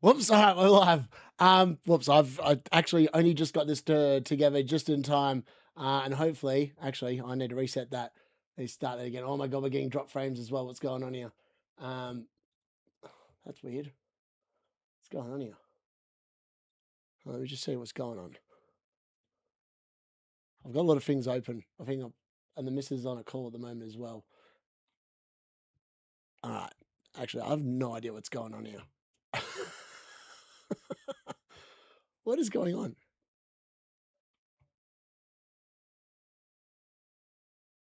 Whoops, all right, we're live. Whoops, I actually only just got this together just in time. And hopefully, actually, I need to reset that. Let's start that again. Oh my God, we're getting drop frames as well. What's going on here? That's weird. What's going on here? Let me just see what's going on. I've got a lot of things open. I think and the missus is on a call at the moment as well. All right. Actually, I have no idea what's going on here. What is going on?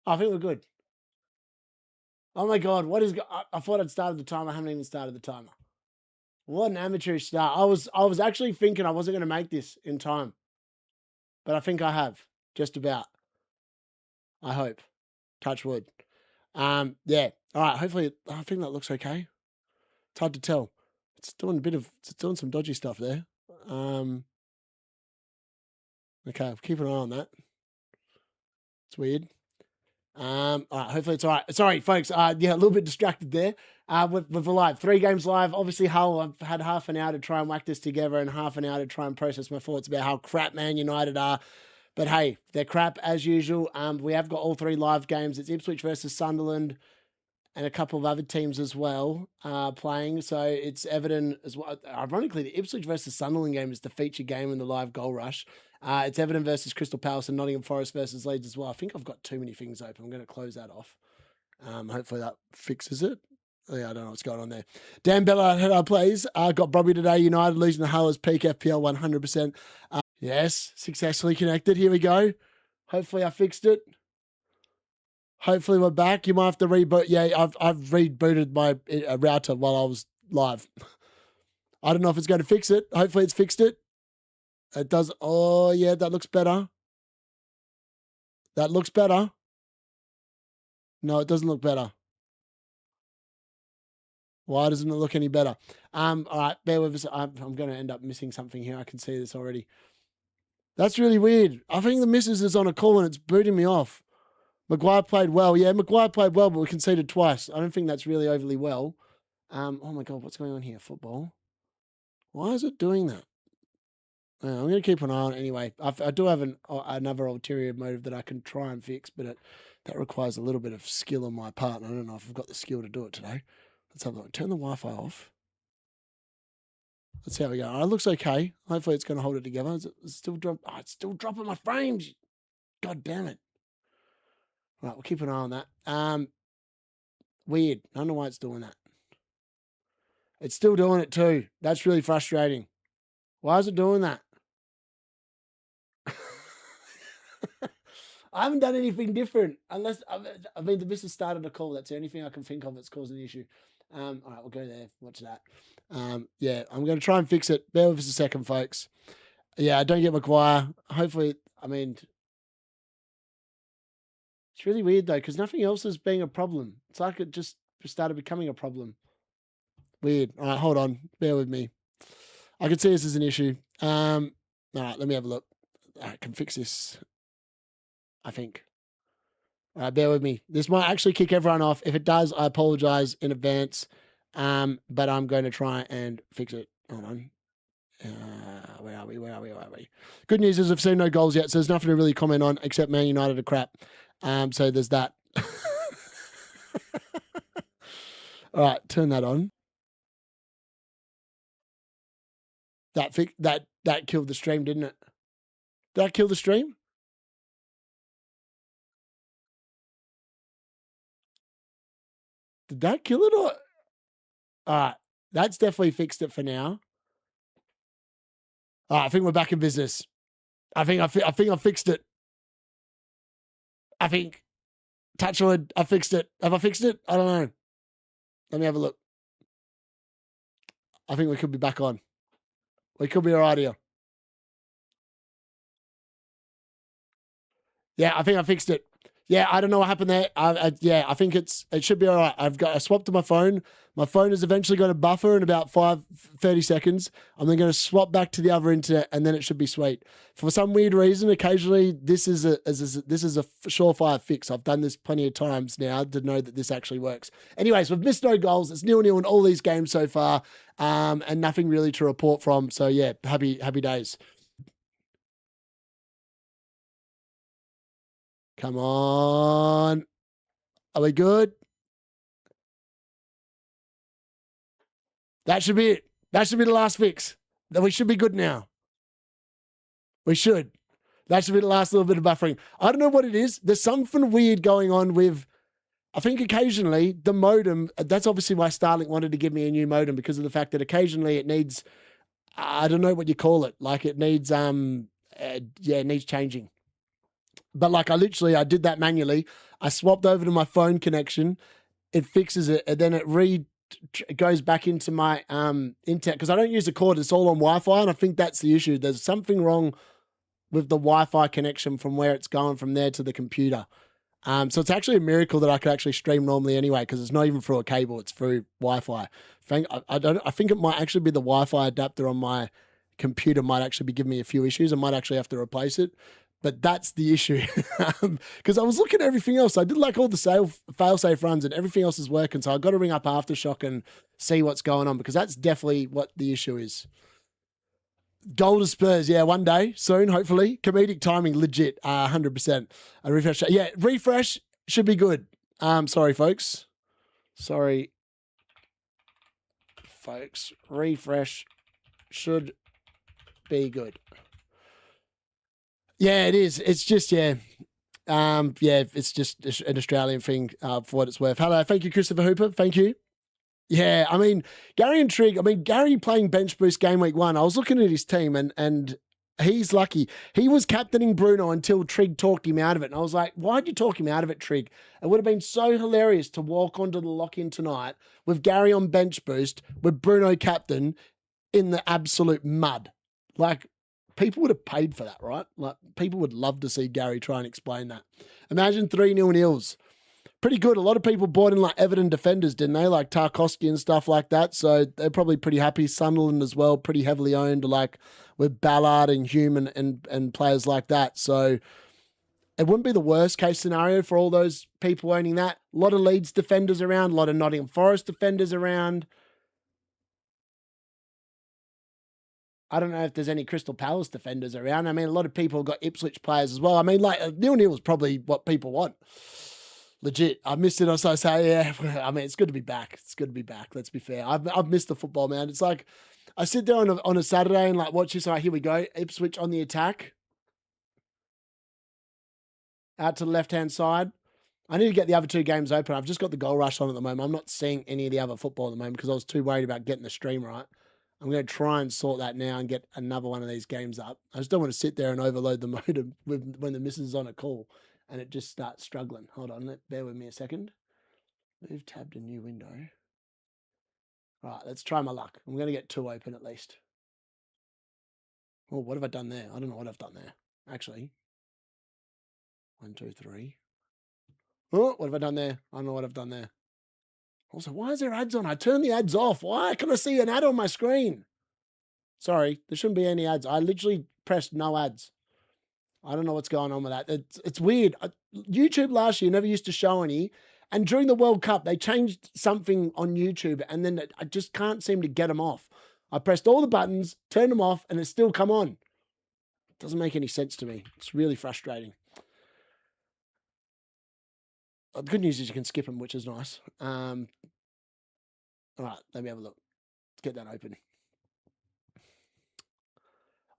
I think we're good. Oh my God, what is... I thought I'd started the timer. I haven't even started the timer. What an amateurish start. I was actually thinking I wasn't going to make this in time. But I think I have. Just about. I hope. Touch wood. Yeah. All right. Hopefully, I think that looks okay. It's hard to tell. It's doing some dodgy stuff there. Okay, I'll keep an eye on that. It's weird. All right, hopefully it's all right. Sorry, folks. Yeah, a little bit distracted there. With live 3 games live. Obviously, Hull. I've had half an hour to try and whack this together, and half an hour to try and process my thoughts about how crap Man United are. But hey, they're crap as usual. We have got all 3 live games. It's Ipswich versus Sunderland, and a couple of other teams as well playing. So it's Everton as well. Ironically, the Ipswich versus Sunderland game is the featured game in the live goal rush. It's Everton versus Crystal Palace and Nottingham Forest versus Leeds as well. I think I've got too many things open. I'm going to close that off. Hopefully that fixes it. Yeah, I don't know what's going on there. Dan Bella had our plays. Got Bobby today. United losing the Hull as peak FPL 100%. Yes, successfully connected. Here we go. Hopefully I fixed it. Hopefully we're back. You might have to reboot. Yeah, I've rebooted my router while I was live. I don't know if it's going to fix it. Hopefully it's fixed it. It does. Oh, yeah, that looks better. That looks better. No, it doesn't look better. Why doesn't it look any better? All right, bear with us. I'm going to end up missing something here. I can see this already. That's really weird. I think the missus is on a call and it's booting me off. Maguire played well. Yeah, Maguire played well, but we conceded twice. I don't think that's really overly well. Oh my God, what's going on here? Football. Why is it doing that? I'm going to keep an eye on it anyway. I do have another ulterior motive that I can try and fix, but that requires a little bit of skill on my part. And I don't know if I've got the skill to do it today. Let's have a look. Turn the Wi-Fi off. Let's see how we go. It looks okay. Hopefully it's going to hold it together. It's still it's still dropping my frames. God damn it. All right, we'll keep an eye on that. Weird. I don't know why it's doing that. It's still doing it too. That's really frustrating. Why is it doing that? I haven't done anything different unless I mean the missus started a call. That's the only thing I can think of that's causing the issue. All right, we'll go there. Watch that. Yeah, I'm going to try and fix it. Bear with us a second, folks. Yeah, I don't get Maguire. Hopefully, I mean, it's really weird though because nothing else is being a problem. It's like it just started becoming a problem. Weird. All right, hold on. Bear with me. I can see this as an issue. All right, let me have a look. I can fix this, I think. All right, bear with me. This might actually kick everyone off. If it does, I apologize in advance. But I'm going to try and fix it. Hold on. Where are we? Good news is I've seen no goals yet, so there's nothing to really comment on except Man United are crap. So there's that. All right, turn that on. That killed the stream, didn't it? Did that kill the stream? Did that kill it or? All right, that's definitely fixed it for now. All right, I think we're back in business. I think I fixed it. I think, touch wood, I fixed it. Have I fixed it? I don't know. Let me have a look. I think we could be back on. We could be all right here. Yeah, I think I fixed it. Yeah, I don't know what happened there. I think it should be all right. I swapped to my phone. My phone is eventually going to buffer in about 30 seconds. I'm then going to swap back to the other internet, and then it should be sweet. For some weird reason, occasionally this is a surefire fix. I've done this plenty of times now to know that this actually works. Anyways, we've missed no goals. It's 0-0 in all these games so far, and nothing really to report from. So yeah, happy days. Come on. Are we good? That should be it. That should be the last fix. Then we should be good now. We should. That should be the last little bit of buffering. I don't know what it is. There's something weird going on with, I think occasionally the modem, that's obviously why Starlink wanted to give me a new modem, because of the fact that occasionally it needs, I don't know what you call it. Like it needs, it needs changing. But like I did that manually. I swapped over to my phone connection. It fixes it, and then it goes back into my internet, because I don't use the cord. It's all on Wi-Fi, and I think that's the issue. There's something wrong with the Wi-Fi connection from where it's going from there to the computer. So it's actually a miracle that I could actually stream normally anyway, because it's not even through a cable; it's through Wi-Fi. I think it might actually be the Wi-Fi adapter on my computer might actually be giving me a few issues. I might actually have to replace it. But that's the issue, because I was looking at everything else. I did like all the fail-safe runs, and everything else is working. So I've got to ring up Aftershock and see what's going on, because that's definitely what the issue is. Goal to Spurs, yeah, one day soon, hopefully. Comedic timing, legit, 100%. A refresh, yeah, refresh should be good. Sorry, folks. Refresh should be good. Yeah, it is. It's just, it's just an Australian thing for what it's worth. Hello, thank you, Christopher Hooper. Thank you. Yeah, I mean, Gary and Trig, Gary playing bench boost game week 1, I was looking at his team and he's lucky. He was captaining Bruno until Trig talked him out of it. And I was like, why'd you talk him out of it, Trig? It would have been so hilarious to walk onto the lock-in tonight with Gary on bench boost, with Bruno captain in the absolute mud. Like, people would have paid for that, right? Like, people would love to see Gary try and explain that. Imagine 3-0 nils. Pretty good. A lot of people bought in like Everton defenders, didn't they? Like Tarkowski and stuff like that. So they're probably pretty happy. Sunderland as well, pretty heavily owned, like with Ballard and Hume and players like that. So it wouldn't be the worst case scenario for all those people owning that. A lot of Leeds defenders around, a lot of Nottingham Forest defenders around. I don't know if there's any Crystal Palace defenders around. I mean, a lot of people have got Ipswich players as well. I mean, like 0-0 is probably what people want. Legit. I missed it. So I say, yeah, I mean, it's good to be back. It's good to be back. Let's be fair. I've missed the football, man. It's like, I sit there on a Saturday and like watch this. All right, here we go. Ipswich on the attack. Out to the left-hand side. I need to get the other two games open. I've just got the Goal Rush on at the moment. I'm not seeing any of the other football at the moment because I was too worried about getting the stream right. I'm going to try and sort that now and get another one of these games up. I just don't want to sit there and overload the modem when the missus is on a call and it just starts struggling. Hold on, bear with me a second. Move tab to new window. All right, let's try my luck. I'm going to get 2 open at least. Oh, what have I done there? I don't know what I've done there, actually. 1, 2, 3. Oh, what have I done there? I don't know what I've done there. Also, why is there ads on? I turned the ads off. Why can I see an ad on my screen? Sorry, there shouldn't be any ads. I literally pressed no ads. I don't know what's going on with that. It's weird. YouTube last year never used to show any. And during the World Cup, they changed something on YouTube, and then I just can't seem to get them off. I pressed all the buttons, turned them off, and it's still come on. It doesn't make any sense to me. It's really frustrating. The good news is you can skip them, which is nice. All right, let me have a look. Let's get that open.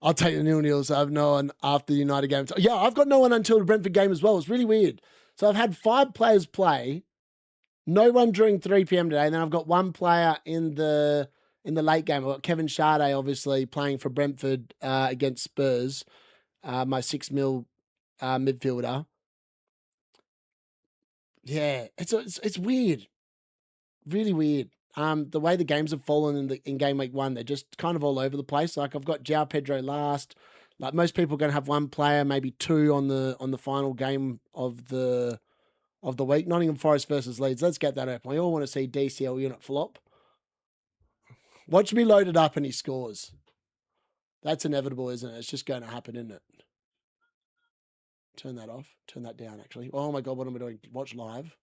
I'll take the 0-0s. I have no one after the United game. Yeah, I've got no one until the Brentford game as well. It's really weird. So I've had 5 players play, no one during 3 p.m. today, and then I've got 1 player in the late game. I've got Kevin Sade, obviously, playing for Brentford against Spurs, my 6 mil midfielder. Yeah, it's weird. Really weird. The way the games have fallen in game week 1, they're just kind of all over the place. Like I've got João Pedro last, Like most people are going to have one player, maybe two on the final game of the week. Nottingham Forest versus Leeds. Let's get that open. We all want to see DCL-Unit flop. Watch me load it up and he scores. That's inevitable, isn't it? It's just going to happen, isn't it? Turn that off. Turn that down, actually. Oh my God, what am I doing? Watch live.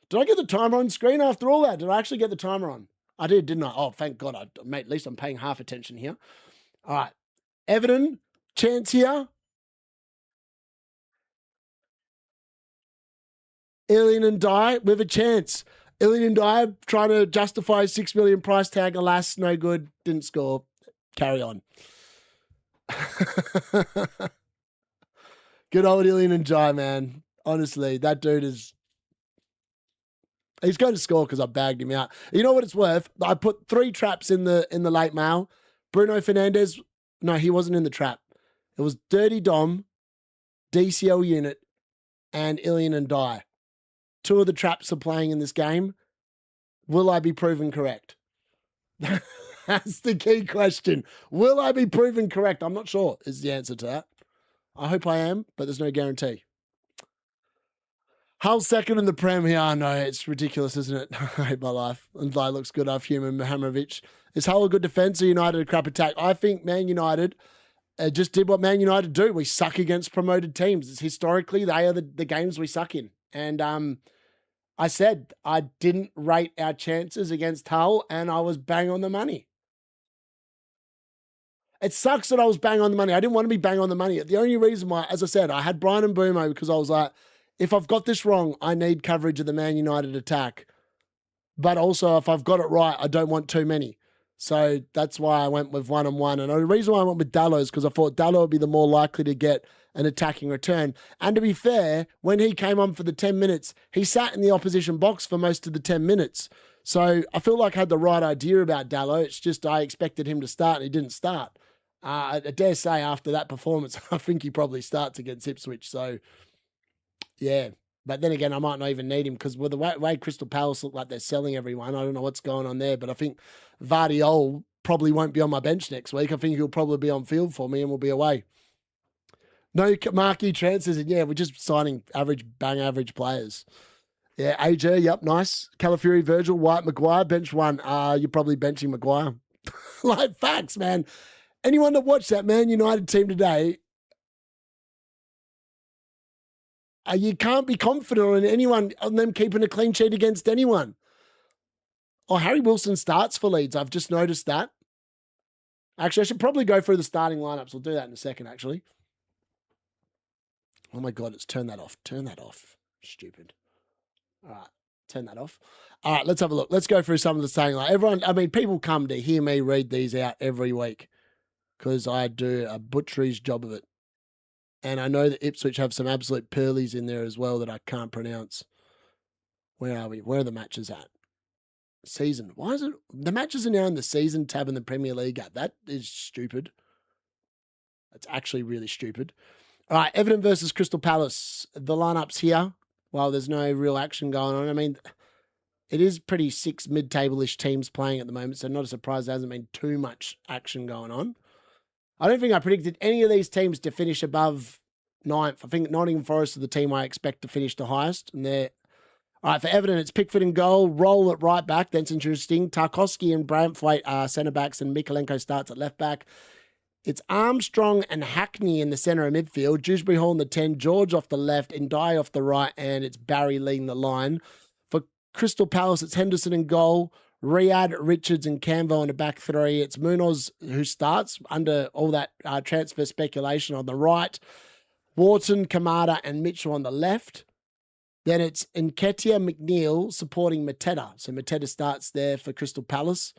Did I get the timer on screen after all that? Did I actually get the timer on? I did, didn't I? Oh, thank God. Mate, at least I'm paying half attention here. All right. Everton, chance here. Ndiaye and Ndiaye with a chance. Ndiaye and Ndiaye trying to justify a 6 million price tag. Alas, no good. Didn't score. Carry on. Good old Ndiaye and Ndiaye, man. Honestly, that dude is... He's going to score because I bagged him out. You know what it's worth? I put 3 traps in the late mail. Bruno Fernandes. No, he wasn't in the trap. It was Dirty Dom, DCL-Unit, and Ndiaye and Ndiaye. 2 of the traps are playing in this game. Will I be proven correct? That's the key question. Will I be proven correct? I'm not sure is the answer to that. I hope I am, but there's no guarantee. Hull's second in the Prem here. I know, it's ridiculous, isn't it? I hate my life. And Ndiaye looks good off Human Mihajlovic. Is Hull a good defence or United a crap attack? I think Man United just did what Man United do. We suck against promoted teams. It's historically, they are the games we suck in. And I said I didn't rate our chances against Hull, and I was bang on the money. It sucks that I was bang on the money. I didn't want to be bang on the money. The only reason why, as I said, I had Brian and Boomo because I was like, if I've got this wrong, I need coverage of the Man United attack. But also, if I've got it right, I don't want too many. So that's why I went with 1-1. And the reason why I went with Dalot is because I thought Dalot would be the more likely to get an attacking return. And to be fair, when he came on for the 10 minutes, he sat in the opposition box for most of the 10 minutes. So I feel like I had the right idea about Dalot. It's just I expected him to start and he didn't start. I dare say after that performance, I think he probably starts against Ipswich. So, yeah. But then again, I might not even need him because with the way Crystal Palace look like they're selling everyone, I don't know what's going on there. But I think Vardiol probably won't be on my bench next week. I think he'll probably be on field for me and we'll be away. No marquee transfers. And yeah, we're just signing bang average players. Yeah, AJ, yep, nice. Calafiori, Virgil, White, Maguire, bench 1. You're probably benching Maguire. Like facts, man. Anyone that watched that Man United team today, you can't be confident on them keeping a clean sheet against anyone. Oh, Harry Wilson starts for Leeds. I've just noticed that. Actually, I should probably go through the starting lineups. We'll do that in a second, actually. Oh my God, it's turn that off. Turn that off. Stupid. All right, turn that off. All right, let's have a look. Let's go through some of the starting line. People come to hear me read these out every week because I do a butchery's job of it. And I know that Ipswich have some absolute pearlies in there as well that I can't pronounce. Where are we? Where are the matches at? Season. Why is it? The matches are now in the season tab in the Premier League app. That is stupid. That's actually really stupid. All right, Everton versus Crystal Palace. The lineup's here. While there's no real action going on. I mean, it is pretty 6 mid-table-ish teams playing at the moment, so not a surprise there hasn't been too much action going on. I don't think I predicted any of these teams to finish above 9th. I think Nottingham Forest are the team I expect to finish the highest. And they're... All right, for Everton, it's Pickford in goal, Roll at right back. That's interesting. Tarkowski and Branthwaite are centre-backs, and Mikolenko starts at left-back. It's Armstrong and Hackney in the centre of midfield, Dewsbury Hall in the 10, George off the left, Ndiaye off the right, and it's Barry leading the line. For Crystal Palace, it's Henderson in goal, Riyad, Richards, and Campbell in the back 3. It's Munoz who starts under all that transfer speculation on the right. Wharton, Kamada, and Mitchell on the left. Then it's Nketiah, McNeil supporting Mateta. So Mateta starts there for Crystal Palace.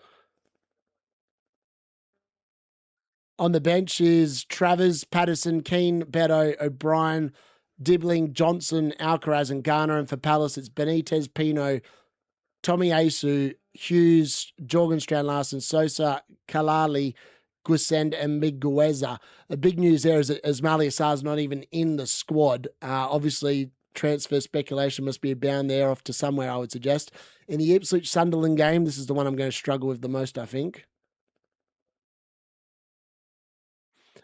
On the bench is Travers, Patterson, Keane, Beto, O'Brien, Dibbling, Johnson, Alcaraz, and Garner. And for Palace, it's Benitez, Pino, Tommy Asu, Hughes, Jorgenstrand, Larson, Sosa, Kalali, Guisend, and Migueza. The big news there is that Ismail Assar's not even in the squad. Obviously, transfer speculation must be abound there off to somewhere, I would suggest. In the Ipswich-Sunderland game, this is the one I'm going to struggle with the most, I think.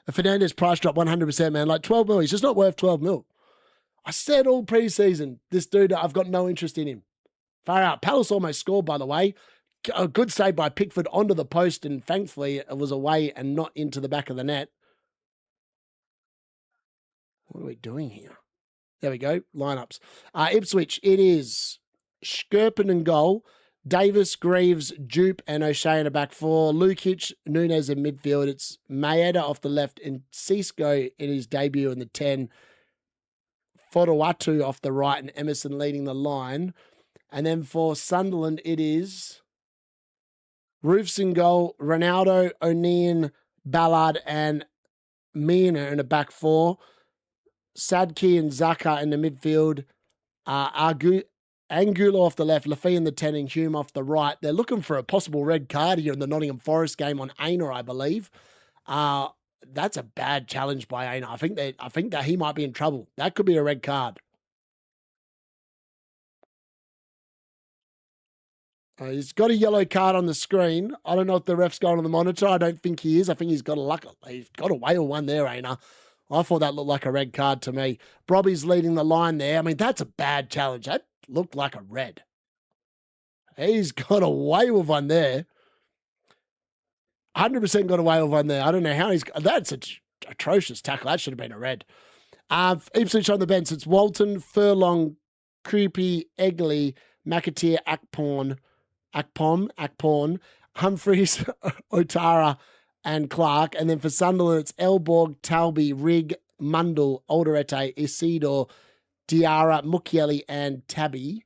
A Fernandez price drop 100%, man. Like 12 mil. He's just not worth 12 mil. I said all preseason, this dude, I've got no interest in him. Far out. Palace almost scored, by the way. A good save by Pickford onto the post, and thankfully it was away and not into the back of the net. What are we doing here? There we go. Lineups. Ipswich, it is Skirpin and goal. Davis, Greaves, Jupe, and O'Shea in a back four. Lukic, Nunes in midfield. It's Maeda off the left and Cisco in his debut in the 10. Fotuatu off the right and Emerson leading the line. And then for Sunderland, it is Roofs in goal, Ronaldo, O'Neill, Ballard, and Mina in a back four. Sadki and Zaka in the midfield. Angulo off the left, Lafay in the 10, and Hume off the right. They're looking for a possible red card here in the Nottingham Forest game on Aina, I believe. That's a bad challenge by Aina. I think that he might be in trouble. That could be a red card. He's got a yellow card on the screen. I don't know if the ref's going on the monitor. I don't think he is. I think he's got a whale one there, Aina. I thought that looked like a red card to me. Brobby's leading the line there. I mean, that's a bad challenge. That looked like a red. He's got away with one there. 100% got away with one there. I don't know how that's an atrocious tackle. That should have been a red. Ipswich on the bench. It's Walton, Furlong, Creepy, Egley, McAteer, Akpom, Humphreys, Otara, and Clark. And then for Sunderland, it's Elborg, Talby, Rigg, Mundell, Alderete, Isidore, Diarra, Mukiele, and Tabby.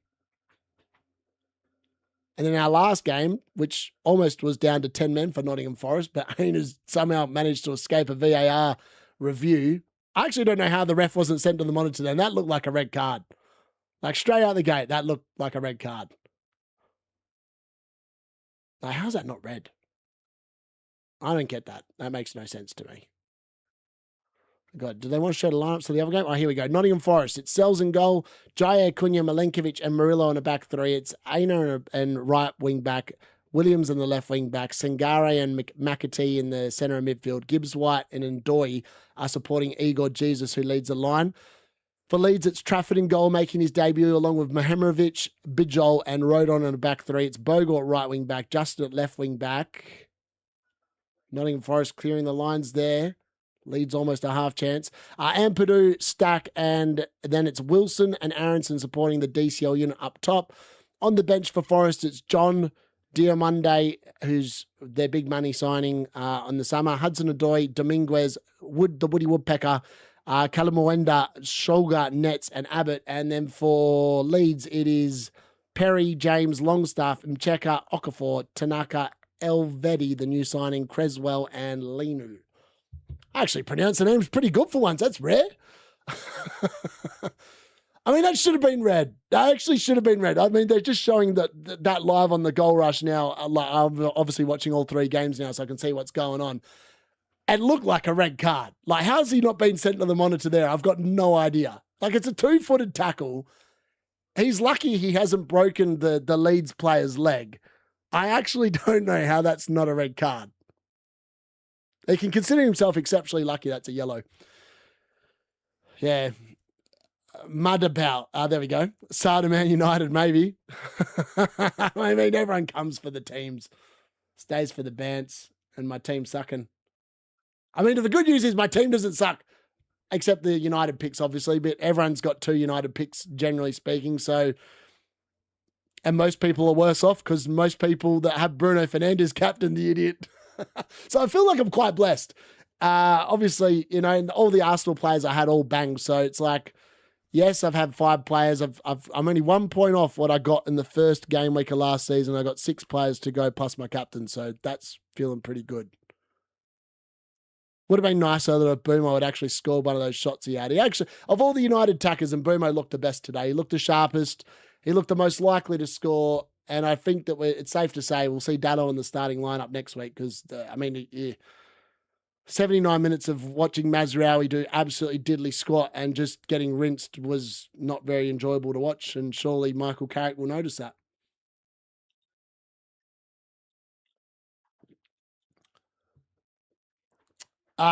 And then our last game, which almost was down to 10 men for Nottingham Forest, but Aina's somehow managed to escape a VAR review. I actually don't know how the ref wasn't sent to the monitor then. That looked like a red card. Like straight out the gate, that looked like a red card. Now, how's that not red? I don't get that. That makes no sense to me. God, do they want to show the lineups for the other game? Oh, here we go. Nottingham Forest. It's Sells in goal, Jaya, Cunha, Milenkovic, and Murillo in the back three. It's Aina and right wing back, Williams in the left wing back, Sangare and McAtee in the centre of midfield. Gibbs, White, and Ndiaye are supporting Igor Jesus, who leads the line. For Leeds, it's Trafford in goal, making his debut along with Mehimovic, Bijol, and Rodon in the back three. It's Bogart right wing back, Justin at left wing back. Nottingham Forest clearing the lines there. Leeds almost a half chance. Ampadu, Stack, and then it's Wilson and Aronson supporting the DCL unit up top. On the bench for Forest, it's John Diamande, who's their big money signing on the summer. Hudson-Odoi, Dominguez, the Woody Woodpecker, Kalamuenda, Shulga, Nets, and Abbott. And then for Leeds, it is Perry, James, Longstaff, Mcheka, Okafor, Tanaka, Elvedi, the new signing, Creswell, and Linu. I actually pronounced the names pretty good for once. That's rare. I mean, that should have been red. That actually should have been red. I mean, they're just showing that live on the Goal Rush now. I'm obviously watching all three games now, so I can see what's going on. It looked like a red card. Like, how's he not been sent to the monitor there? I've got no idea. Like, it's a 2-footed tackle. He's lucky he hasn't broken the Leeds player's leg. I actually don't know how that's not a red card. He can consider himself exceptionally lucky. That's a yellow. Yeah. Mudabao. There we go. Sada Man United, maybe. I mean, everyone comes for the teams. Stays for the Bants. And my team's sucking. I mean, the good news is my team doesn't suck. Except the United picks, obviously. But everyone's got 2 United picks, generally speaking. So, and most people are worse off because most people that have Bruno Fernandes captain, the idiot. So I feel like I'm quite blessed. Obviously, you know, all the Arsenal players I had all banged. So it's like, yes, I've had 5 players. I'm only 1 point off what I got in the first game week of last season. I got 6 players to go plus my captain. So that's feeling pretty good. Would have been nicer that Bumo had actually scored one of those shots he had. He actually, of all the United tackers, and Bumo looked the best today. He looked the sharpest. He looked the most likely to score. And I think that it's safe to say we'll see Dallo in the starting lineup next week because, 79 minutes of watching Mazraoui do absolutely diddly squat and just getting rinsed was not very enjoyable to watch. And surely Michael Carrick will notice that.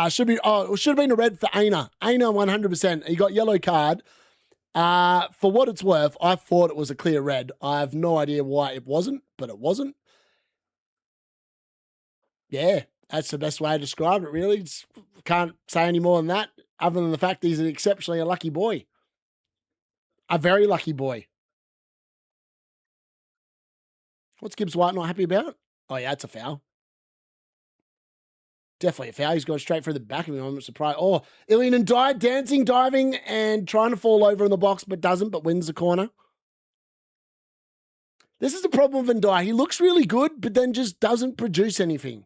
Should have been a red for Aina. Aina 100%. He got yellow card. For what it's worth, I thought it was a clear red. I have no idea why it wasn't, but it wasn't. Yeah, that's the best way to describe it, really. Can't say any more than that, other than the fact he's an exceptionally lucky boy. A very lucky boy. What's Gibbs White not happy about? Oh, yeah, it's a foul. Definitely a foul. He's gone straight through the back of him. I'm surprised. Oh, Ndiaye and DCL dancing, diving, and trying to fall over in the box, but doesn't, but wins the corner. This is the problem with Ndiaye. He looks really good, but then just doesn't produce anything.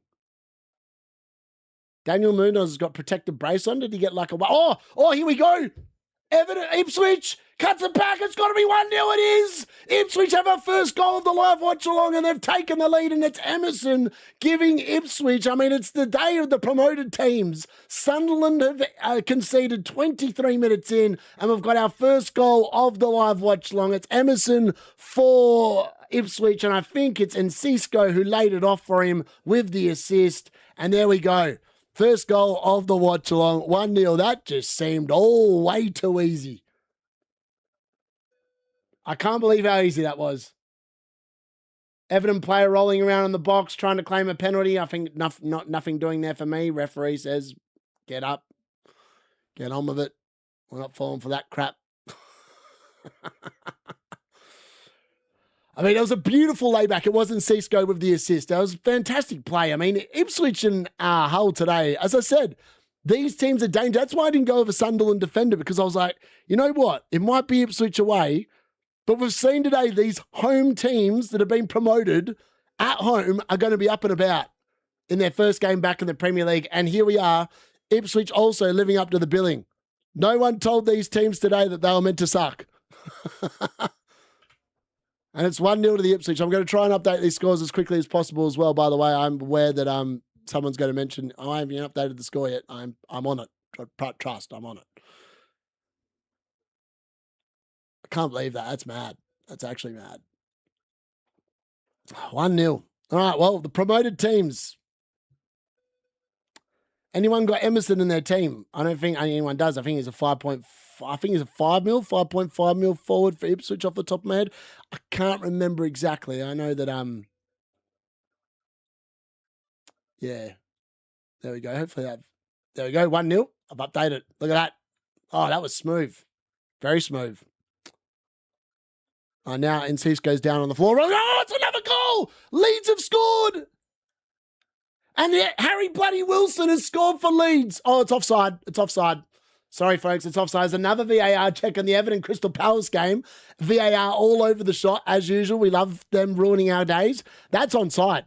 Daniel Munoz has got protective brace on. Did he get like a... Oh, here we go. Ipswich cuts it back. It's got to be 1-0. It is. Ipswich have our first goal of the live watch along, and they've taken the lead, and it's Emerson giving Ipswich. I mean, it's the day of the promoted teams. Sunderland have conceded 23 minutes in, and we've got our first goal of the live watch along. It's Emerson for Ipswich, and I think it's Nsisco who laid it off for him with the assist. And there we go. First goal of the watch along, 1-0. That just seemed all way too easy. I can't believe how easy that was. Everton player rolling around in the box trying to claim a penalty. I think nothing doing there for me. Referee says, get up. Get on with it. We're not falling for that crap. I mean, it was a beautiful layback. It wasn't Cisco with the assist. That was a fantastic play. I mean, Ipswich and Hull today, as I said, these teams are dangerous. That's why I didn't go over Sunderland defender, because I was like, you know what? It might be Ipswich away, but we've seen today these home teams that have been promoted at home are going to be up and about in their first game back in the Premier League. And here we are, Ipswich also living up to the billing. No one told these teams today that they were meant to suck. And it's 1-0 to the Ipswich. I'm going to try and update these scores as quickly as possible as well, by the way. I'm aware that someone's going to mention, I haven't even updated the score yet. I'm on it. Trust, I'm on it. I can't believe that. That's mad. That's actually mad. 1-0. All right, well, the promoted teams. Anyone got Emerson in their team? I don't think anyone does. I think he's a 5 mil, 5.5 mil forward for Ipswich off the top of my head. I can't remember exactly. I know that, yeah. There we go. Hopefully there we go. 1-0. I've updated. Look at that. Oh, that was smooth. Very smooth. Oh, now Nsisco goes down on the floor. Oh, it's another goal. Leeds have scored. And yet Harry bloody Wilson has scored for Leeds. Oh, it's offside. It's offside. Sorry, folks, it's offside. There's another VAR check on the Everton Crystal Palace game. VAR all over the shot, as usual. We love them ruining our days. That's onside.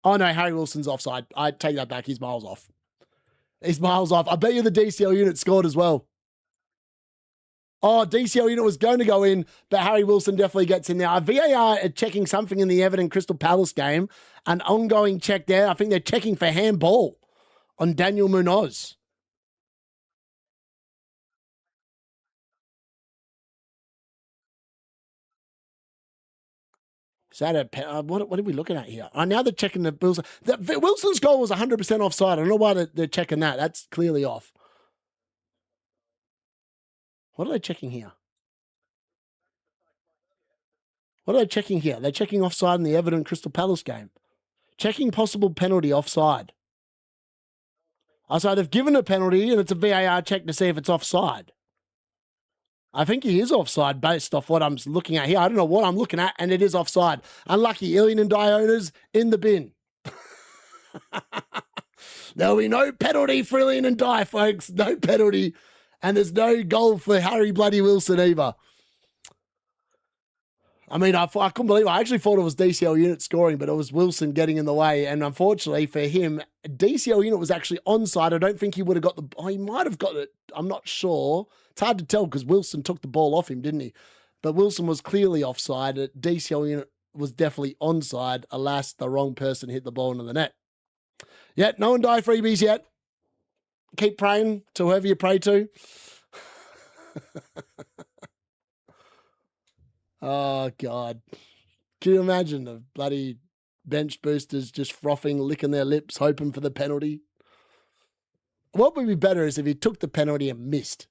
Oh, no, Harry Wilson's offside. I take that back. He's miles off. He's miles off. I bet you the DCL-Unit scored as well. Oh, DCL-Unit was going to go in, but Harry Wilson definitely gets in there. VAR are checking something in the Everton Crystal Palace game. An ongoing check there. I think they're checking for handball on Daniel Munoz. Is that a what are we looking at here? Oh, now they're checking the Wilson. Wilson's goal was 100% offside. I don't know why they're checking that. That's clearly off. What are they checking here? What are they checking here? They're checking offside in the Everton Crystal Palace game. Checking possible penalty offside. So they've given a penalty and it's a VAR check to see if it's offside. I think he is offside based off what I'm looking at here. I don't know what I'm looking at, and it is offside. Unlucky. Ndiaye and DCL owners in the bin. There'll be no penalty for Ndiaye and DCL, folks. No penalty. And there's no goal for Harry bloody Wilson either. I mean, I couldn't believe it. I actually thought it was DCL-Unit scoring, but it was Wilson getting in the way. And unfortunately for him, DCL-Unit was actually onside. I don't think he would have got he might have got it. I'm not sure. It's hard to tell because Wilson took the ball off him, didn't he? But Wilson was clearly offside. DCL-Unit was definitely onside. Alas, the wrong person hit the ball into the net. Yet, no one died freebies yet. Keep praying to whoever you pray to. Oh, God. Can you imagine the bloody bench boosters just frothing, licking their lips, hoping for the penalty? what would be better is if he took the penalty and missed.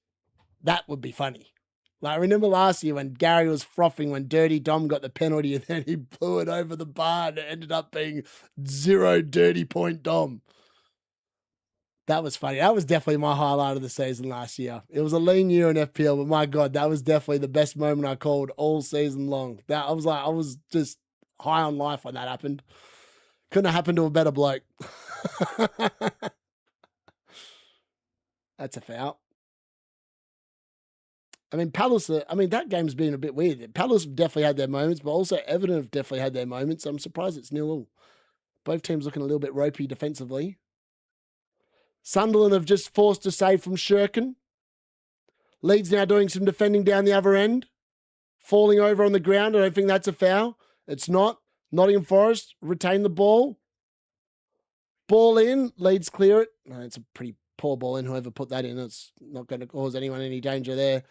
That would be funny. Like, remember last year when Gary was frothing when Dirty Dom got the penalty and then he blew it over the bar and it ended up being 0 dirty point Dom. That was funny. That was definitely my highlight of the season last year. It was a lean year in FPL, but my God, that was definitely the best moment I called all season long. I was just high on life when that happened. Couldn't have happened to a better bloke. That's a foul. I mean, Palace, that game's been a bit weird. Palace have definitely had their moments, but also Everton have definitely had their moments. I'm surprised it's 0-0. Both teams looking a little bit ropey defensively. Sunderland have just forced a save from Shirkin. Leeds now doing some defending down the other end. Falling over on the ground. I don't think that's a foul. It's not. Nottingham Forest retain the ball. Ball in. Leeds clear it. No, it's a pretty poor ball in. Whoever put that in, it's not going to cause anyone any danger there.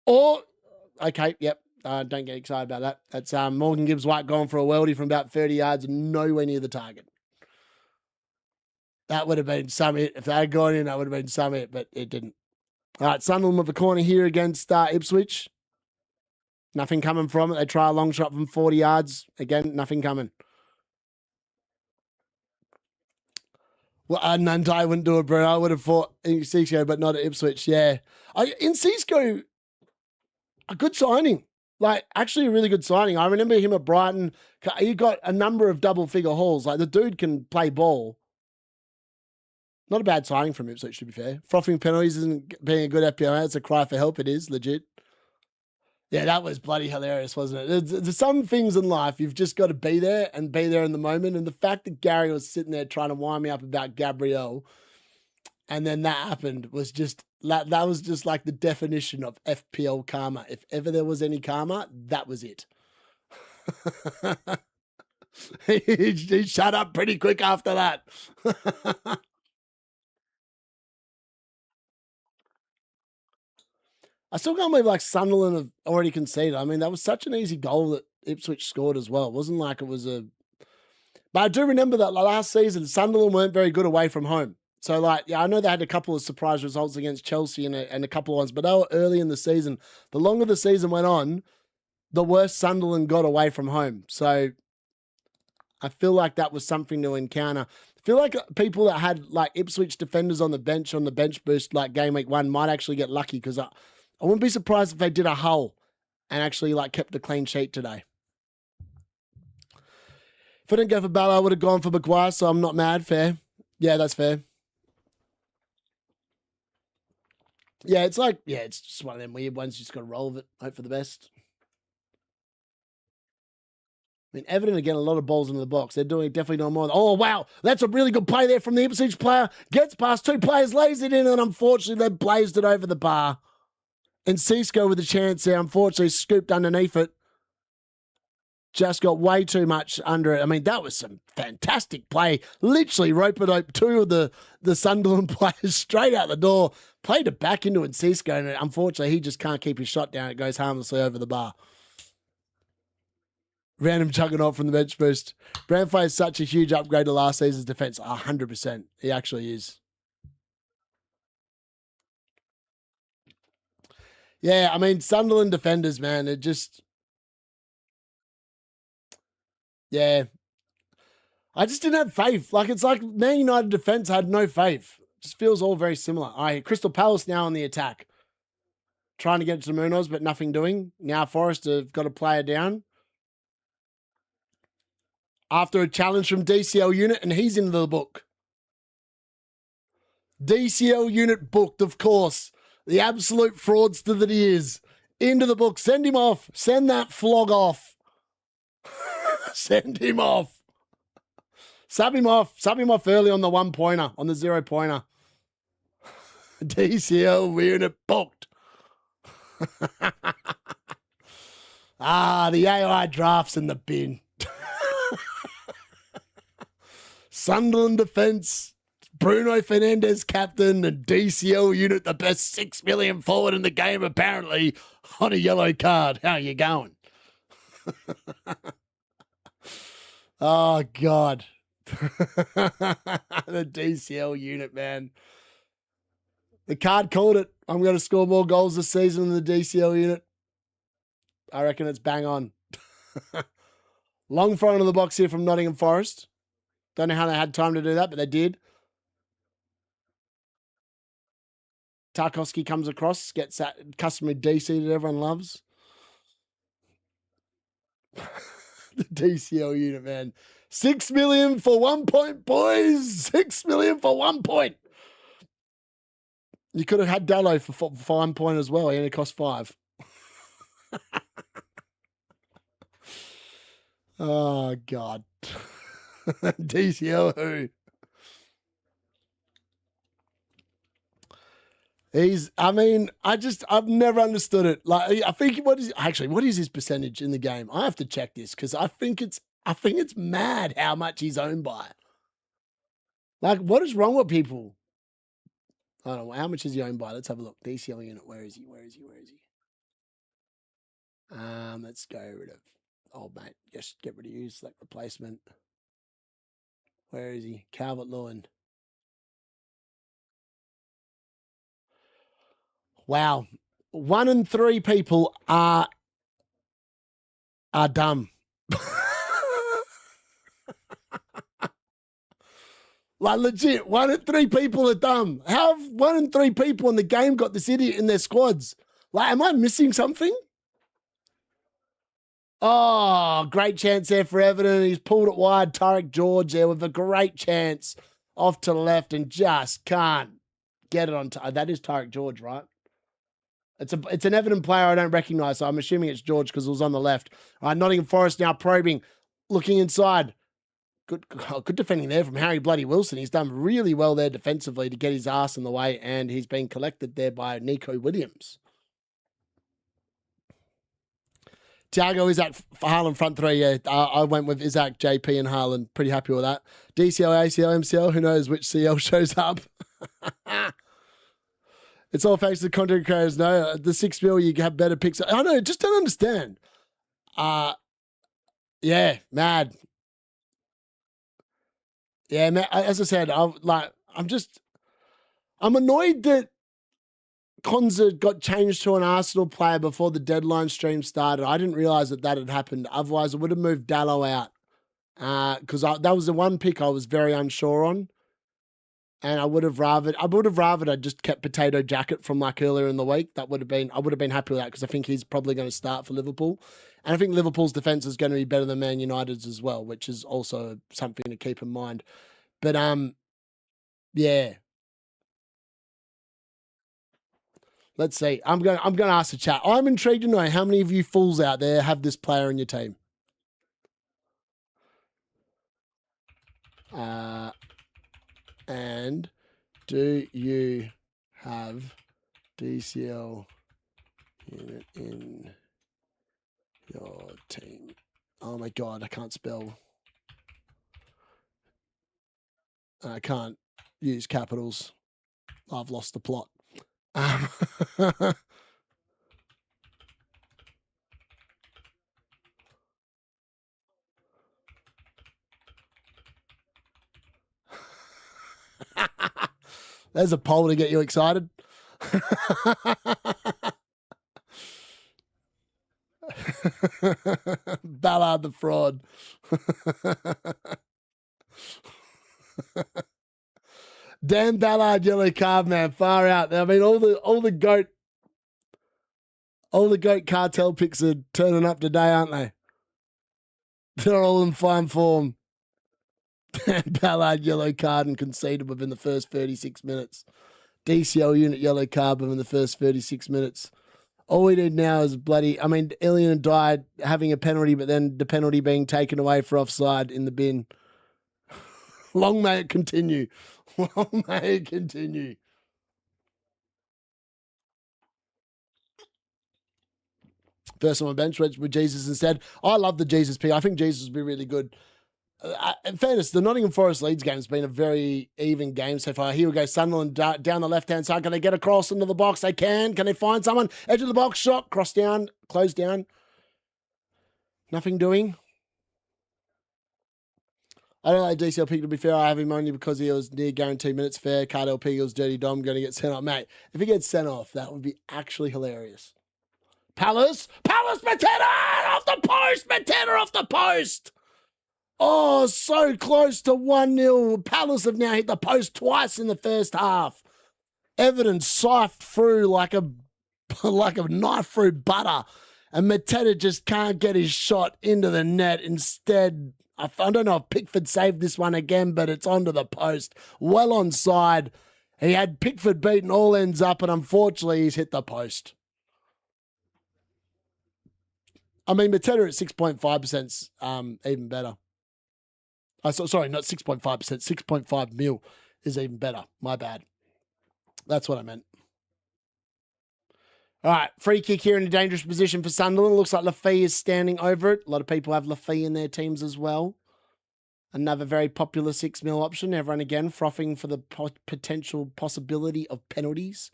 Or, okay, yep. Don't get excited about that. That's Morgan Gibbs-White going for a worldie from about 30 yards, nowhere near the target. That would have been some hit. If they had gone in, that would have been some hit, but it didn't. All right, Sunderland with the corner here against Ipswich. Nothing coming from it. They try a long shot from 40 yards. Again, nothing coming. Well, Ndiaye wouldn't do it, bro. I would have thought in Cisco, but not at Ipswich. Yeah. In Cisco, a good signing. Like, actually a really good signing. I remember him at Brighton. He got a number of double-figure hauls. Like, the dude can play ball. Not a bad signing from Ipswich, to be fair. Frothing penalties isn't being a good FPL. It's a cry for help. It is, legit. Yeah, that was bloody hilarious, wasn't it? There's some things in life, you've just got to be there and be there in the moment. And the fact that Gary was sitting there trying to wind me up about Gabriel, and then that happened, was just, that was just like the definition of FPL karma. If ever there was any karma, that was it. he shut up pretty quick after that. I still can't believe like Sunderland have already conceded. I mean, that was such an easy goal that Ipswich scored as well. It wasn't like it was a... But I do remember that last season, Sunderland weren't very good away from home. So, like, yeah, I know they had a couple of surprise results against Chelsea and a couple of ones, but they were early in the season. The longer the season went on, the worse Sunderland got away from home. So I feel like that was something to encounter. I feel like people that had like Ipswich defenders on the bench boost, like game week 1, might actually get lucky, because I wouldn't be surprised if they did a Hull and actually like kept a clean sheet today. If I didn't go for Bala, I would have gone for Maguire, so I'm not mad. Fair. Yeah, that's fair. Yeah, it's like, yeah, it's just one of them weird ones. You just got to roll with it. Hope for the best. I mean, Everton are getting a lot of balls into the box. They're definitely doing more. Oh, wow. That's a really good play there from the Ipswich player. Gets past 2 players, lays it in, and unfortunately, they blazed it over the bar. And Cisco with a chance there, unfortunately, scooped underneath it. Just got way too much under it. I mean, that was some fantastic play. Literally rope-a-dope 2 of the Sunderland players straight out the door. Played it back into it, Cisco, and unfortunately, he just can't keep his shot down. It goes harmlessly over the bar. Random juggernaut from the bench boost. Branfay is such a huge upgrade to last season's defense. 100%. He actually is. Yeah, I mean, Sunderland defenders, man, it just... Yeah. I just didn't have faith. Like, it's like Man United defense had no faith. It just feels all very similar. All right, Crystal Palace now on the attack. Trying to get to the Munoz, but nothing doing. Now Forest have got a player down. After a challenge from DCL-Unit, and he's into the book. DCL-Unit booked, of course. The absolute fraudster that he is. Into the book. Send him off. Send that flog off. Send him off. Sub him off. Sub him off early on the 1-pointer, on the 0-pointer. DCL-Unit booked. The AI drafts in the bin. Sunderland defense, Bruno Fernandes captain, and DCL-Unit the best 6 million forward in the game apparently on a yellow card. How are you going? Oh, God. The DCL unit, man. The card called it. I'm going to score more goals this season than the DCL unit. I reckon it's bang on. Long front of the box here from Nottingham Forest. Don't know how they had time to do that, but they did. Tarkowski comes across, gets that customary DC that everyone loves. The DCL unit, man. 6 million for 1 point, boys. 6 million for 1 point. You could have had Dallo for 1 point as well. He only cost 5. Oh, God. DCL who? I've never understood it. Like, I think what is his percentage in the game? I have to check this because I think it's mad how much he's owned by. Like, what is wrong with people? I don't know. How much is he owned by? Let's have a look. DCL unit. Where is he? Let's go rid of old mate. Just get rid of you. Select replacement. Where is he? Calvert-Lewin. Wow. 1 in 3 people are dumb. Like, legit, 1 in 3 people are dumb. How have 1 in 3 people in the game got this idiot in their squads? Like, am I missing something? Oh, great chance there for Everton. He's pulled it wide. Tarek George there with a great chance off to the left and just can't get it on. That is Tarek George, right? It's an Everton player I don't recognise, so I'm assuming it's George because it was on the left. All right, Nottingham Forest now probing, looking inside. Good defending there from Harry Bloody Wilson. He's done really well there defensively to get his ass in the way, and he's been collected there by Nico Williams. Thiago, Isaac, Haaland front 3. Yeah, I went with Isaac, JP, and Haaland. Pretty happy with that. DCL, ACL, MCL. Who knows which CL shows up? It's all thanks to the content creators. No, the 6 mil, you have better picks. I know, just don't understand. Yeah, mad. Yeah, man, as I said, I'm annoyed that Konza got changed to an Arsenal player before the deadline stream started. I didn't realize that had happened. Otherwise, I would have moved Dallo out because that was the one pick I was very unsure on. And I would have rathered I just kept Potato Jacket from like earlier in the week. I would have been happy with that because I think he's probably going to start for Liverpool. And I think Liverpool's defense is going to be better than Man United's as well, which is also something to keep in mind. But yeah. Let's see. I'm going to ask the chat. I'm intrigued to know how many of you fools out there have this player in your team. And do you have DCL unit in your team? Oh my God, I can't spell. I can't use capitals. I've lost the plot. There's a poll to get you excited. Ballard the fraud. Dan Ballard yellow card, man, far out. I mean, all the goat cartel picks are turning up today, aren't they? They're all in fine form. Dan Ballard yellow card and conceded within the first 36 minutes. DCL unit yellow card within the first 36 minutes. All we need now is Ndiaye and Ndiaye having a penalty, but then the penalty being taken away for offside in the bin. Long may it continue. Long may it continue. First on my bench with Jesus instead. I love the Jesus pick. I think Jesus would be really good. In fairness, the Nottingham Forest Leeds game has been a very even game so far. Here we go. Sunderland down the left-hand side. Can they get across into the box? They can. Can they find someone? Edge of the box, shot, cross down, close down. Nothing doing. I don't like DCL to be fair. I have him only because he was near guaranteed minutes fair. Cardell Peagle's dirty dom going to get sent off. Mate, if he gets sent off, that would be actually hilarious. Palace, Mateta off the post, Mateta off the post. Oh, so close to 1-0. Palace have now hit the post twice in the first half. Everton siphed through like a knife through butter. And Mateta just can't get his shot into the net. Instead, I don't know if Pickford saved this one again, but it's onto the post. Well onside. He had Pickford beaten all ends up, and unfortunately, he's hit the post. I mean, Mateta at 6.5% even better. Sorry, not 6.5%, 6.5 mil is even better. My bad. That's what I meant. All right, free kick here in a dangerous position for Sunderland. Looks like Lafay is standing over it. A lot of people have Lafay in their teams as well. Another very popular 6 mil option. Everyone again frothing for the potential possibility of penalties.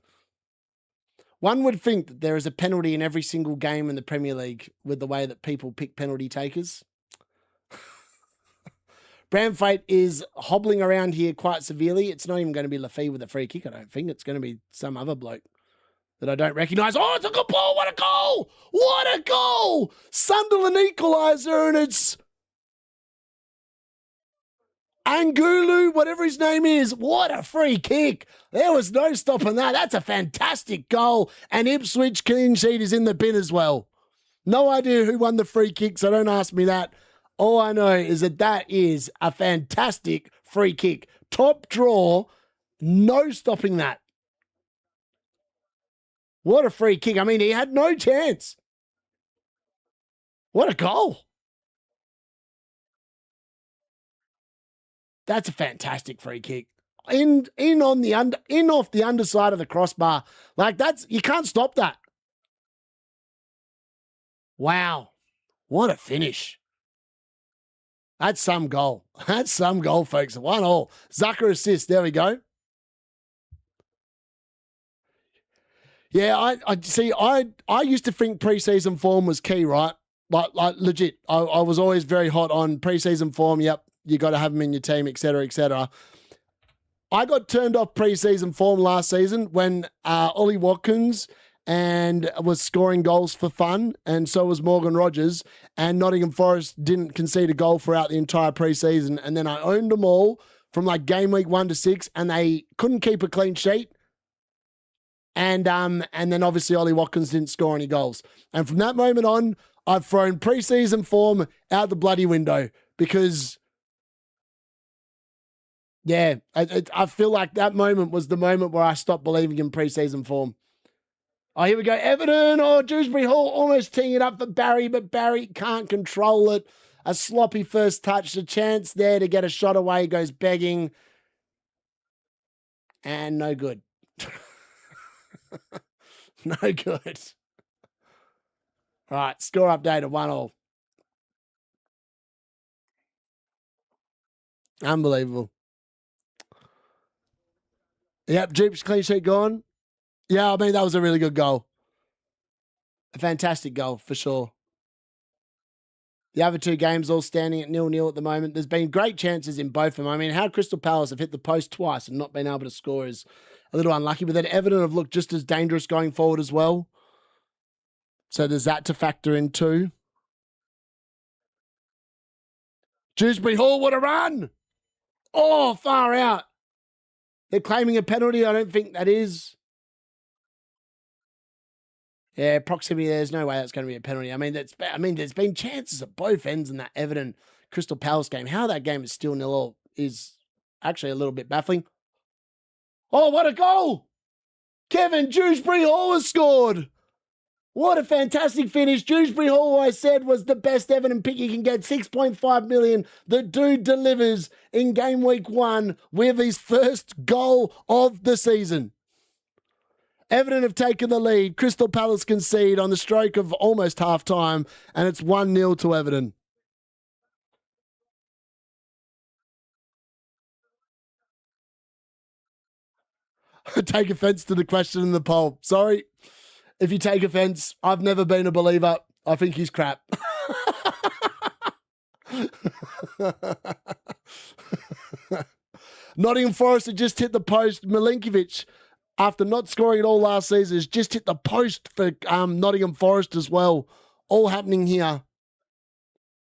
One would think that there is a penalty in every single game in the Premier League with the way that people pick penalty takers. Bramfate is hobbling around here quite severely. It's not even going to be Lafay with a free kick, I don't think. It's going to be some other bloke that I don't recognise. Oh, it's a good ball. What a goal. What a goal. Sunderland equaliser, and it's Angulu, whatever his name is. What a free kick. There was no stopping that. That's a fantastic goal. And Ipswich clean sheet is in the bin as well. No idea who won the free kick, so don't ask me that. All I know is that is a fantastic free kick. Top draw, no stopping that. What a free kick. I mean, he had no chance. What a goal. That's a fantastic free kick. In off the underside of the crossbar. Like you can't stop that. Wow. What a finish. That's some goal. That's some goal, folks. 1-1. Zucker assist. There we go. Yeah, I used to think preseason form was key, right? Like legit. I was always very hot on preseason form. Yep, you got to have them in your team, etc., etc. I got turned off preseason form last season when Ollie Watkins and was scoring goals for fun, and so was Morgan Rogers, and Nottingham Forest didn't concede a goal throughout the entire preseason, and then I owned them all from like game week 1 to 6, and they couldn't keep a clean sheet, and then obviously Ollie Watkins didn't score any goals, and from that moment on, I've thrown preseason form out the bloody window because, yeah, I feel like that moment was the moment where I stopped believing in preseason form. Oh, here we go. Everton. Oh, Dewsbury Hall almost teeing it up for Barry, but Barry can't control it. A sloppy first touch. A chance there to get a shot away. Goes begging. And no good. No good. All right, score update of 1-1. Unbelievable. Yep, Jeep's clean sheet gone. Yeah, I mean, that was a really good goal. A fantastic goal, for sure. The other two games all standing at 0-0 at the moment. There's been great chances in both of them. I mean, how Crystal Palace have hit the post twice and not been able to score is a little unlucky. But then Everton have looked just as dangerous going forward as well. So there's that to factor in too. Dewsbury Hall, what a run! Oh, far out. They're claiming a penalty. I don't think that is. Yeah, proximity. There's no way that's going to be a penalty. I mean, there's been chances at both ends in that Everton Crystal Palace game. How that game is still 0-0 is actually a little bit baffling. Oh, what a goal! Kevin Dewsbury Hall has scored. What a fantastic finish. Dewsbury Hall, I said, was the best Everton pick you can get. 6.5 million. The dude delivers in game week 1 with his first goal of the season. Everton have taken the lead. Crystal Palace concede on the stroke of almost half-time, and it's 1-0 to Everton. I take offence to the question in the poll. Sorry. If you take offence, I've never been a believer. I think he's crap. Nottingham Forest had just hit the post. Milinkovic, after not scoring at all last season, has just hit the post for Nottingham Forest as well. All happening here.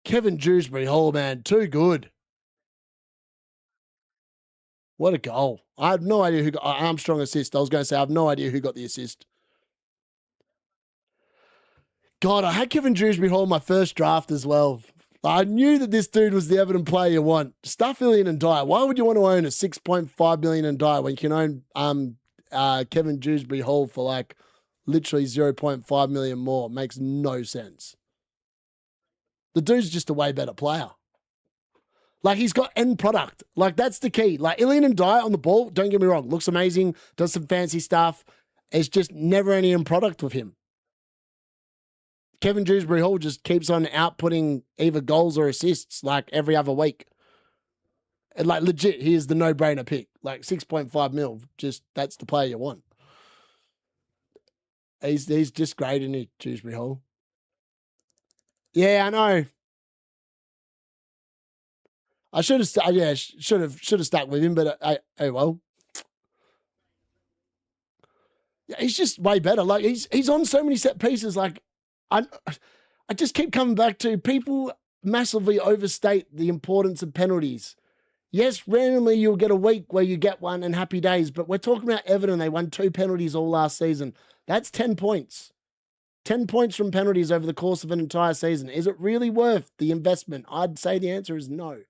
Kevin Dewsbury Hall, man, too good. What a goal. I have no idea who got Armstrong assist. I was going to say, I have no idea who got the assist. God, I had Kevin Dewsbury Hall in my first draft as well. I knew that this dude was the Everton player you want. Staffilian and Ndiaye. Why would you want to own a 6.5 million Ndiaye when you can own Kevin Dewsbury Hall for like literally 0.5 million more? Makes no sense. The dude's just a way better player. Like, he's got end product. Like, that's the key. Like, Ilian and Ndiaye on the ball, don't get me wrong, looks amazing, does some fancy stuff. It's just never any end product with him. Kevin Dewsbury Hall just keeps on outputting either goals or assists like every other week. And like, legit, he is the no-brainer pick. Like 6.5 mil, just that's the player you want. He's just great, isn't he, Dewsbury Hall? Yeah, I know. I should have stuck with him, but oh well. Yeah, he's just way better. Like he's on so many set pieces. Like I just keep coming back to people massively overstate the importance of penalties. Yes, randomly you'll get a week where you get one and happy days, but we're talking about Everton. They won 2 penalties all last season. That's 10 points. 10 points from penalties over the course of an entire season. Is it really worth the investment? I'd say the answer is no.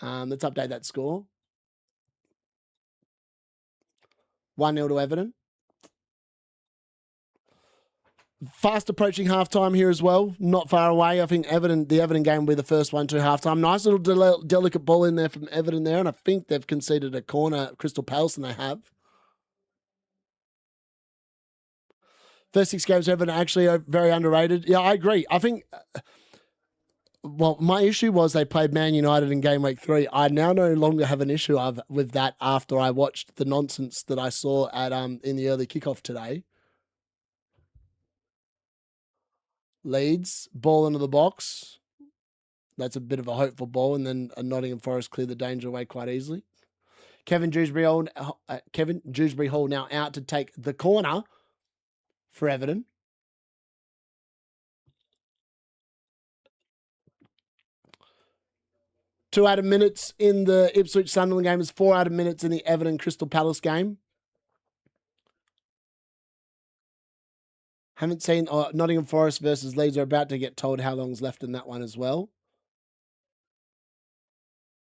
Let's update that score. 1-0 to Everton. Fast approaching halftime here as well. Not far away. I think the Everton game will be the first one to halftime. Nice little delicate ball in there from Everton there, and I think they've conceded a corner at Crystal Palace, and they have. First 6 games, Everton actually are very underrated. Yeah, I agree. I think, well, my issue was they played Man United in Game Week 3. I now no longer have an issue with that after I watched the nonsense that I saw at in the early kickoff today. Leeds, ball into the box. That's a bit of a hopeful ball, and then a Nottingham Forest clear the danger away quite easily. Kevin Dewsbury Hall now out to take the corner for Everton. Two added minutes in the Ipswich Sunderland game is 4 added minutes in the Everton Crystal Palace game. Haven't seen Nottingham Forest versus Leeds are about to get told how long's left in that one as well.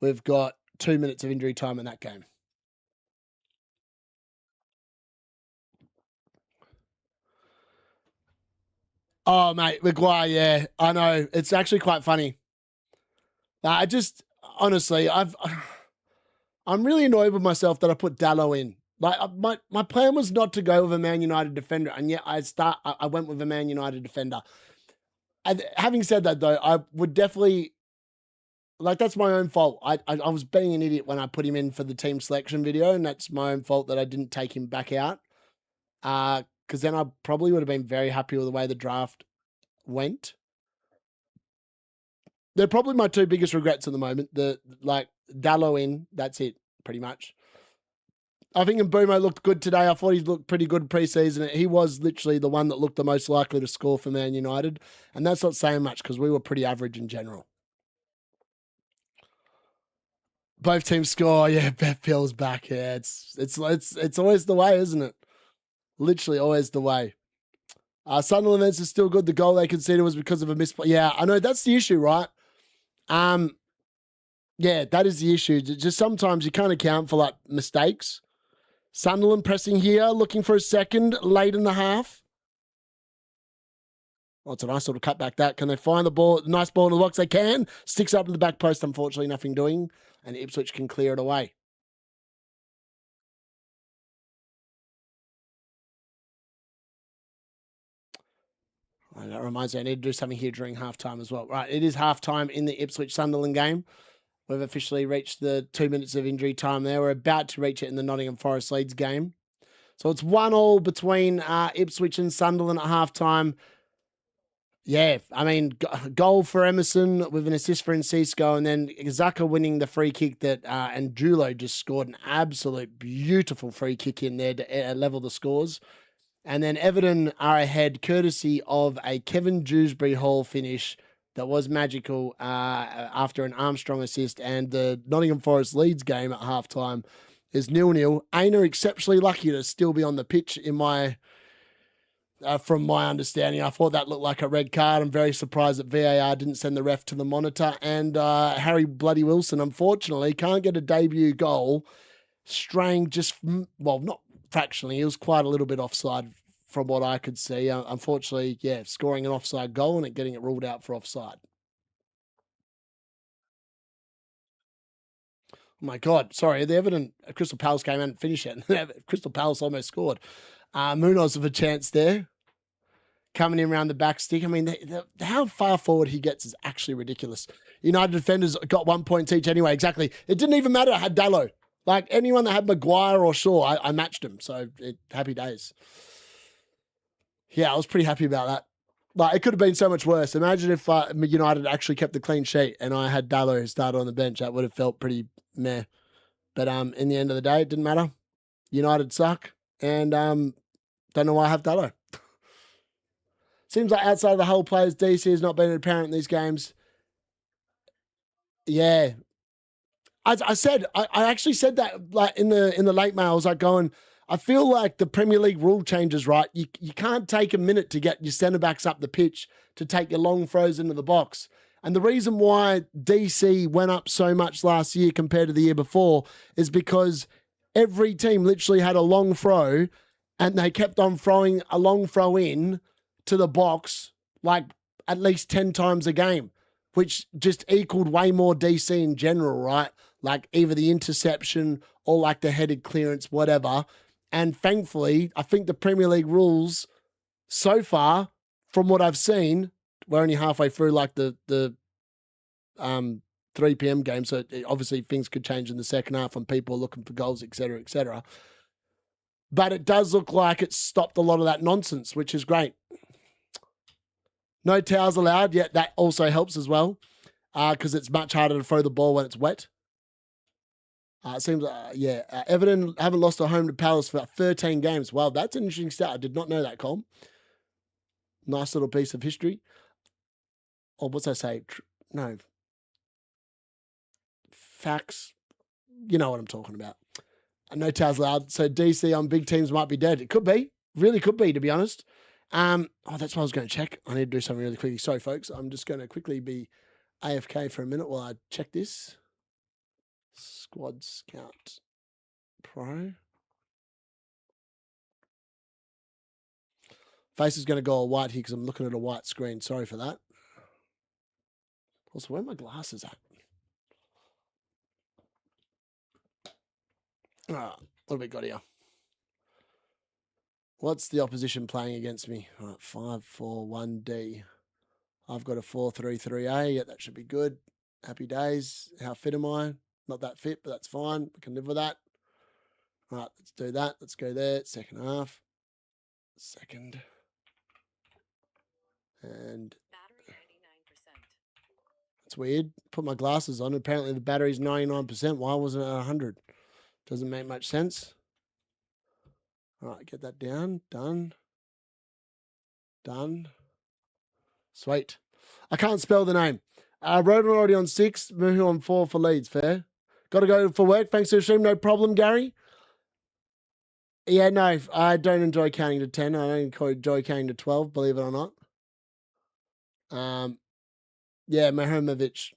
We've got 2 minutes of injury time in that game. Oh, mate, Maguire, yeah, I know. It's actually quite funny. I just, honestly, I'm really annoyed with myself that I put Dallo in. Like my plan was not to go with a Man United defender, and yet I went with a Man United defender. And having said that, though, I would definitely, like, that's my own fault. I was being an idiot when I put him in for the team selection video, and that's my own fault that I didn't take him back out. Because then I probably would have been very happy with the way the draft went. They're probably my 2 biggest regrets at the moment. Dallo in, that's it, pretty much. I think Mbeumo looked good today. I thought he looked pretty good pre-season. He was literally the one that looked the most likely to score for Man United. And that's not saying much because we were pretty average in general. Both teams score. Yeah, FPL's back. Yeah, it's always the way, isn't it? Literally always the way. Sunderland events is still good. The goal they conceded was because of a misplay. Yeah, I know that's the issue, right? Yeah, that is the issue. Just sometimes you can't account for like mistakes. Sunderland pressing here, looking for a second late in the half. Oh, it's a nice little cutback that. Can they find the ball? Nice ball in the box. They can. Sticks up to the back post, unfortunately, nothing doing. And Ipswich can clear it away. Right, that reminds me, I need to do something here during halftime as well. Right, it is halftime in the Ipswich-Sunderland game. We've officially reached the 2 minutes of injury time there. We're about to reach it in the Nottingham Forest Leeds game. So it's 1-1 between Ipswich and Sunderland at halftime. Yeah, I mean, goal for Emerson with an assist for Enciso, and then Zaka winning the free kick that, and Julo just scored an absolute beautiful free kick in there to level the scores. And then Everton are ahead courtesy of a Kevin Dewsbury Hall finish that was magical after an Armstrong assist. And the Nottingham Forest Leeds game at halftime is 0-0. Aina exceptionally lucky to still be on the pitch in my... from my understanding. I thought that looked like a red card. I'm very surprised that VAR didn't send the ref to the monitor. And Harry Bloody Wilson, unfortunately, can't get a debut goal, straying just, well, not fractionally. He was quite a little bit offside from what I could see. Unfortunately, yeah, scoring an offside goal and getting it ruled out for offside. Oh my God, sorry, the Everton Crystal Palace game hadn't finished yet. Crystal Palace almost scored. Munoz with a chance there, coming in around the back stick. I mean, how far forward he gets is actually ridiculous. United defenders got 1 point each anyway, exactly. It didn't even matter. I had Dallo. Like, anyone that had Maguire or Shaw, I matched him. So, happy days. Yeah, I was pretty happy about that. Like, it could have been so much worse. Imagine if United actually kept the clean sheet and I had Dallo who started on the bench. That would have felt pretty meh. But in the end of the day, it didn't matter. United suck. And don't know why I have Dallo. Seems like outside of the whole players, DC has not been apparent in these games. Yeah. I actually said that like in the late mail. I was like going, I feel like the Premier League rule changes, right? You can't take a minute to get your centre backs up the pitch to take your long throws into the box. And the reason why DC went up so much last year compared to the year before is because every team literally had a long throw and they kept on throwing a long throw in to the box like at least 10 times a game, which just equaled way more DC in general, right? Like either the interception or like the headed clearance, whatever. And thankfully, I think the Premier League rules so far, from what I've seen, we're only halfway through like the 3 p.m. game. So obviously things could change in the second half when people are looking for goals, et cetera, et cetera. But it does look like it's stopped a lot of that nonsense, which is great. No towels allowed. Yeah, that also helps as well because it's much harder to throw the ball when it's wet. It seems, Everton haven't lost a home to Palace for 13 games. Wow, that's an interesting stat. I did not know that, Colm. Nice little piece of history. Or what's I say? No. Facts. You know what I'm talking about. No towels allowed. So DC on big teams might be dead. It could be. Really could be, to be honest. That's what I was going to check. I need to do something really quickly. Sorry, folks. I'm just going to quickly be AFK for a minute while I check this. Squad Scout Pro. Face is going to go all white here because I'm looking at a white screen. Sorry for that. Also, where are my glasses at? What have we got here? What's the opposition playing against me? All right, 5-4-1-D. I've got a 4-3-3-A. Yeah, that should be good. Happy days. How fit am I? Not that fit, but that's fine. We can live with that. All right, let's do that. Let's go there. Second half. Second. And battery 99%. That's weird. Put my glasses on. Apparently the battery's 99%. Why wasn't it 100? Doesn't make much sense. All right, get that down. Done. Done. Sweet. I can't spell the name. Roden already on 6. Muhu on 4 for Leeds. Fair. Got to go for work. Thanks for the stream. No problem, Gary. Yeah, no, I don't enjoy counting to 10. I don't enjoy counting to 12, believe it or not. Yeah, Mahomovic.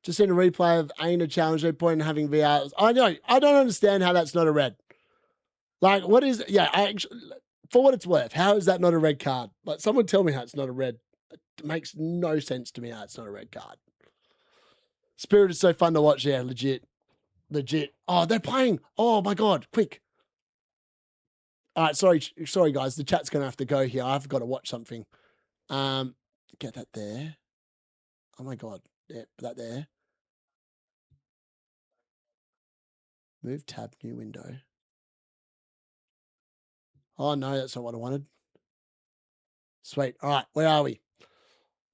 Just seen a replay of Aina challenge, no point in having VR. I know. I don't understand how that's not a red. Like, what is... Yeah, for what it's worth, how is that not a red card? Like, someone tell me how it's not a red. It makes no sense to me how it's not a red card. Spirit is so fun to watch. Yeah, legit. Legit. Oh, they're playing. Oh, my God. Quick. All right, sorry, guys. The chat's going to have to go here. I've got to watch something. Get that there. Oh, my God. Yeah, put that there. Move tab, new window. Oh, no, that's not what I wanted. Sweet. All right, where are we?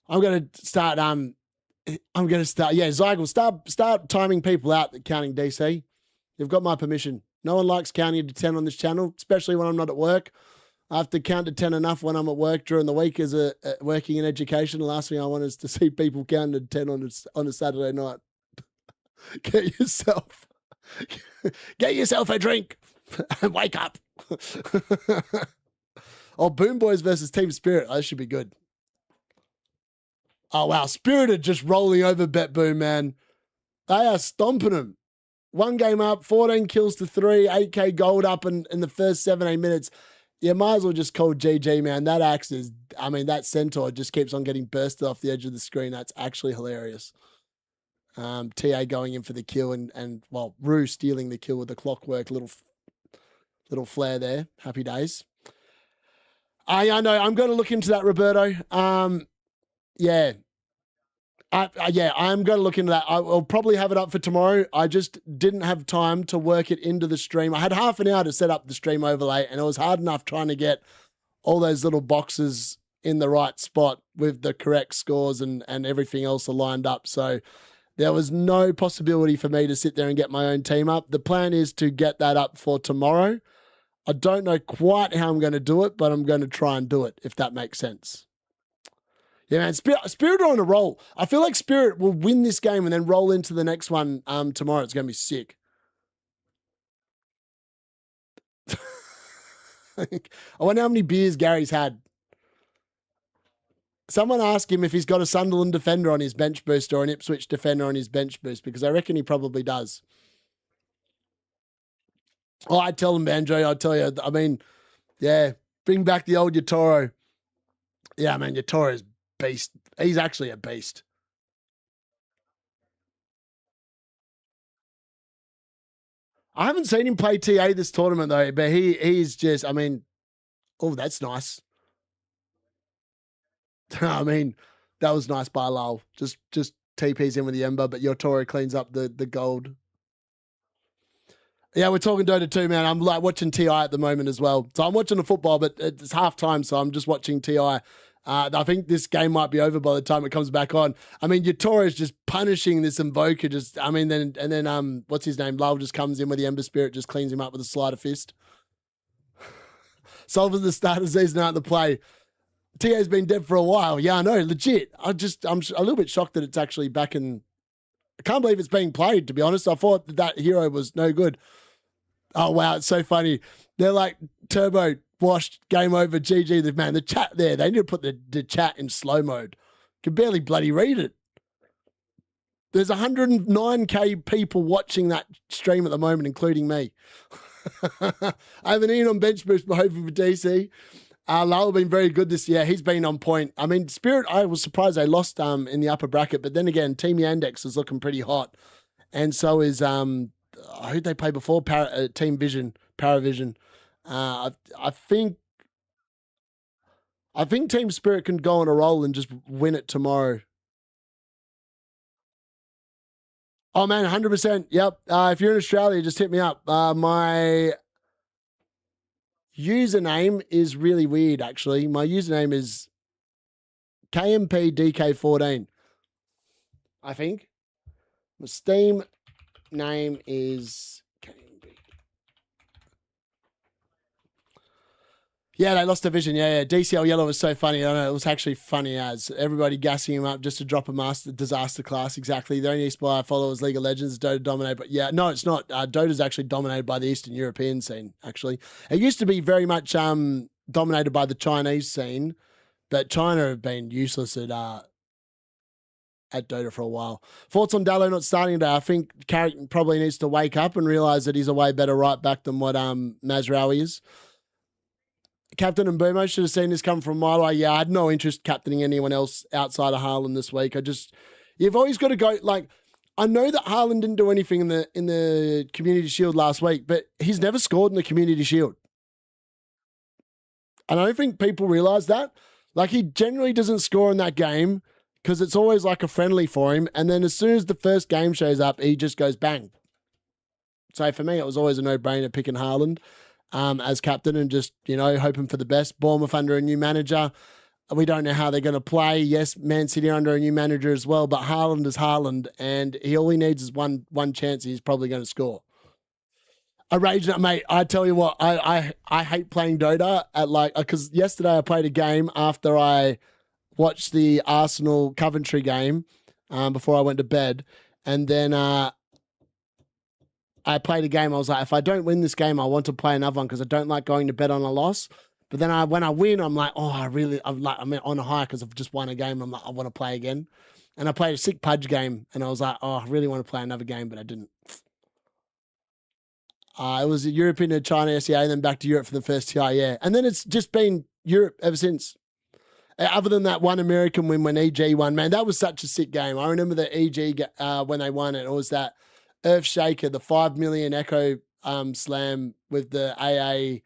I'm going to start. Yeah, Zygel, start timing people out that counting DC. You've got my permission. No one likes counting to 10 on this channel, especially when I'm not at work. I have to count to 10 enough when I'm at work during the week as working in education. The last thing I want is to see people counting to 10 on a Saturday night. Get yourself a drink and wake up. Oh, Boom Boys versus Team Spirit. Oh, that should be good. Oh, wow. Spirited just rolling over Bet Boom, man. They are stomping them. One game up, 14 kills to 3, 8K gold up in the first 17 minutes. You might as well just call GG, man. That axe is, that centaur just keeps on getting bursted off the edge of the screen. That's actually hilarious. TA going in for the kill and Rue stealing the kill with the clockwork little flare there. Happy days. I know. I'm going to look into that, Roberto. Yeah. I'm going to look into that. I'll probably have it up for tomorrow. I just didn't have time to work it into the stream. I had half an hour to set up the stream overlay, and it was hard enough trying to get all those little boxes in the right spot with the correct scores and everything else aligned up. So there was no possibility for me to sit there and get my own team up. The plan is to get that up for tomorrow. I don't know quite how I'm going to do it, but I'm going to try and do it, if that makes sense. Yeah, man, Spirit are on a roll. I feel like Spirit will win this game and then roll into the next one tomorrow. It's going to be sick. I wonder how many beers Gary's had. Someone ask him if he's got a Sunderland defender on his bench boost or an Ipswich defender on his bench boost, because I reckon he probably does. Oh, I'd tell him, Banjo. I'd tell you. Yeah, bring back the old Yatoro. Yeah, man, Yatoro's beast. He's actually a beast. I haven't seen him play TA this tournament though, but he's just, oh, that's nice. That was nice by Lal. Just TP's in with the Ember, but Yatoro cleans up the gold. Yeah, we're talking Dota 2, man. I'm like watching TI at the moment as well. So I'm watching the football, but it's half time, so I'm just watching TI. I think this game might be over by the time it comes back on. Yatoro is just punishing this Invoker. Then what's his name? Love just comes in with the Ember Spirit, just cleans him up with a sleight of fist. Solve at the start of the season out the play. TA's been dead for a while. Yeah, I know, legit. I'm a little bit shocked that it's actually back in. I can't believe it's being played, to be honest. I thought that hero was no good. Oh, wow, it's so funny. They're like, turbo, washed, game over, GG. Man, the chat there, they need to put the chat in slow mode. Can barely bloody read it. There's 109K people watching that stream at the moment, including me. I haven't even on bench boost, but hoping for DC. Lal been very good this year. He's been on point. Spirit, I was surprised they lost in the upper bracket, but then again, Team Yandex is looking pretty hot. And so is, who'd they play before? Team Vision, Paravision. I think Team Spirit can go on a roll and just win it tomorrow. Oh, man, 100%. Yep. If you're in Australia, just hit me up. My username is really weird, actually. My username is KMPDK14, I think. My Steam name is KMP. Yeah, they lost division. Yeah. DCL Yellow was so funny. I know it was actually funny as everybody gassing him up just to drop a disaster class. Exactly. The only spy I follow is League of Legends. Dota dominated, but yeah, no, it's not. Dota's actually dominated by the Eastern European scene. Actually, it used to be very much dominated by the Chinese scene, but China have been useless at Dota for a while. Thoughts on Dallo not starting today? I think Carrick probably needs to wake up and realize that he's a way better right back than what Mazraoui is. Captain and Boomo should have seen this come from a mile away. Yeah, I had no interest captaining anyone else outside of Haaland this week. You've always got to go, I know that Haaland didn't do anything in the Community Shield last week, but he's never scored in the Community Shield. And I don't think people realize that. He generally doesn't score in that game because it's always like a friendly for him. And then as soon as the first game shows up, he just goes bang. So for me, it was always a no-brainer picking Haaland as captain and just, hoping for the best. Bournemouth under a new manager. We don't know how they're going to play. Yes, Man City are under a new manager as well, but Haaland is Haaland, and all he needs is one chance, and he's probably going to score. I rage that, mate. I tell you what, I hate playing Dota at because yesterday I played a game after I watched the Arsenal Coventry game before I went to bed, and then I played a game. I was like, if I don't win this game, I want to play another one because I don't like going to bed on a loss. But then when I win, I'm like, oh, I'm on a high because I've just won a game. I'm like, I want to play again. And I played a sick Pudge game, and I was like, oh, I really want to play another game, but I didn't. It was Europe into China SEA, and then back to Europe for the first TI, yeah. And then it's just been Europe ever since. Other than that one American win when EG won, man, that was such a sick game. I remember the EG when they won it. It was that Earth Shaker, the 5 million Echo slam with the AA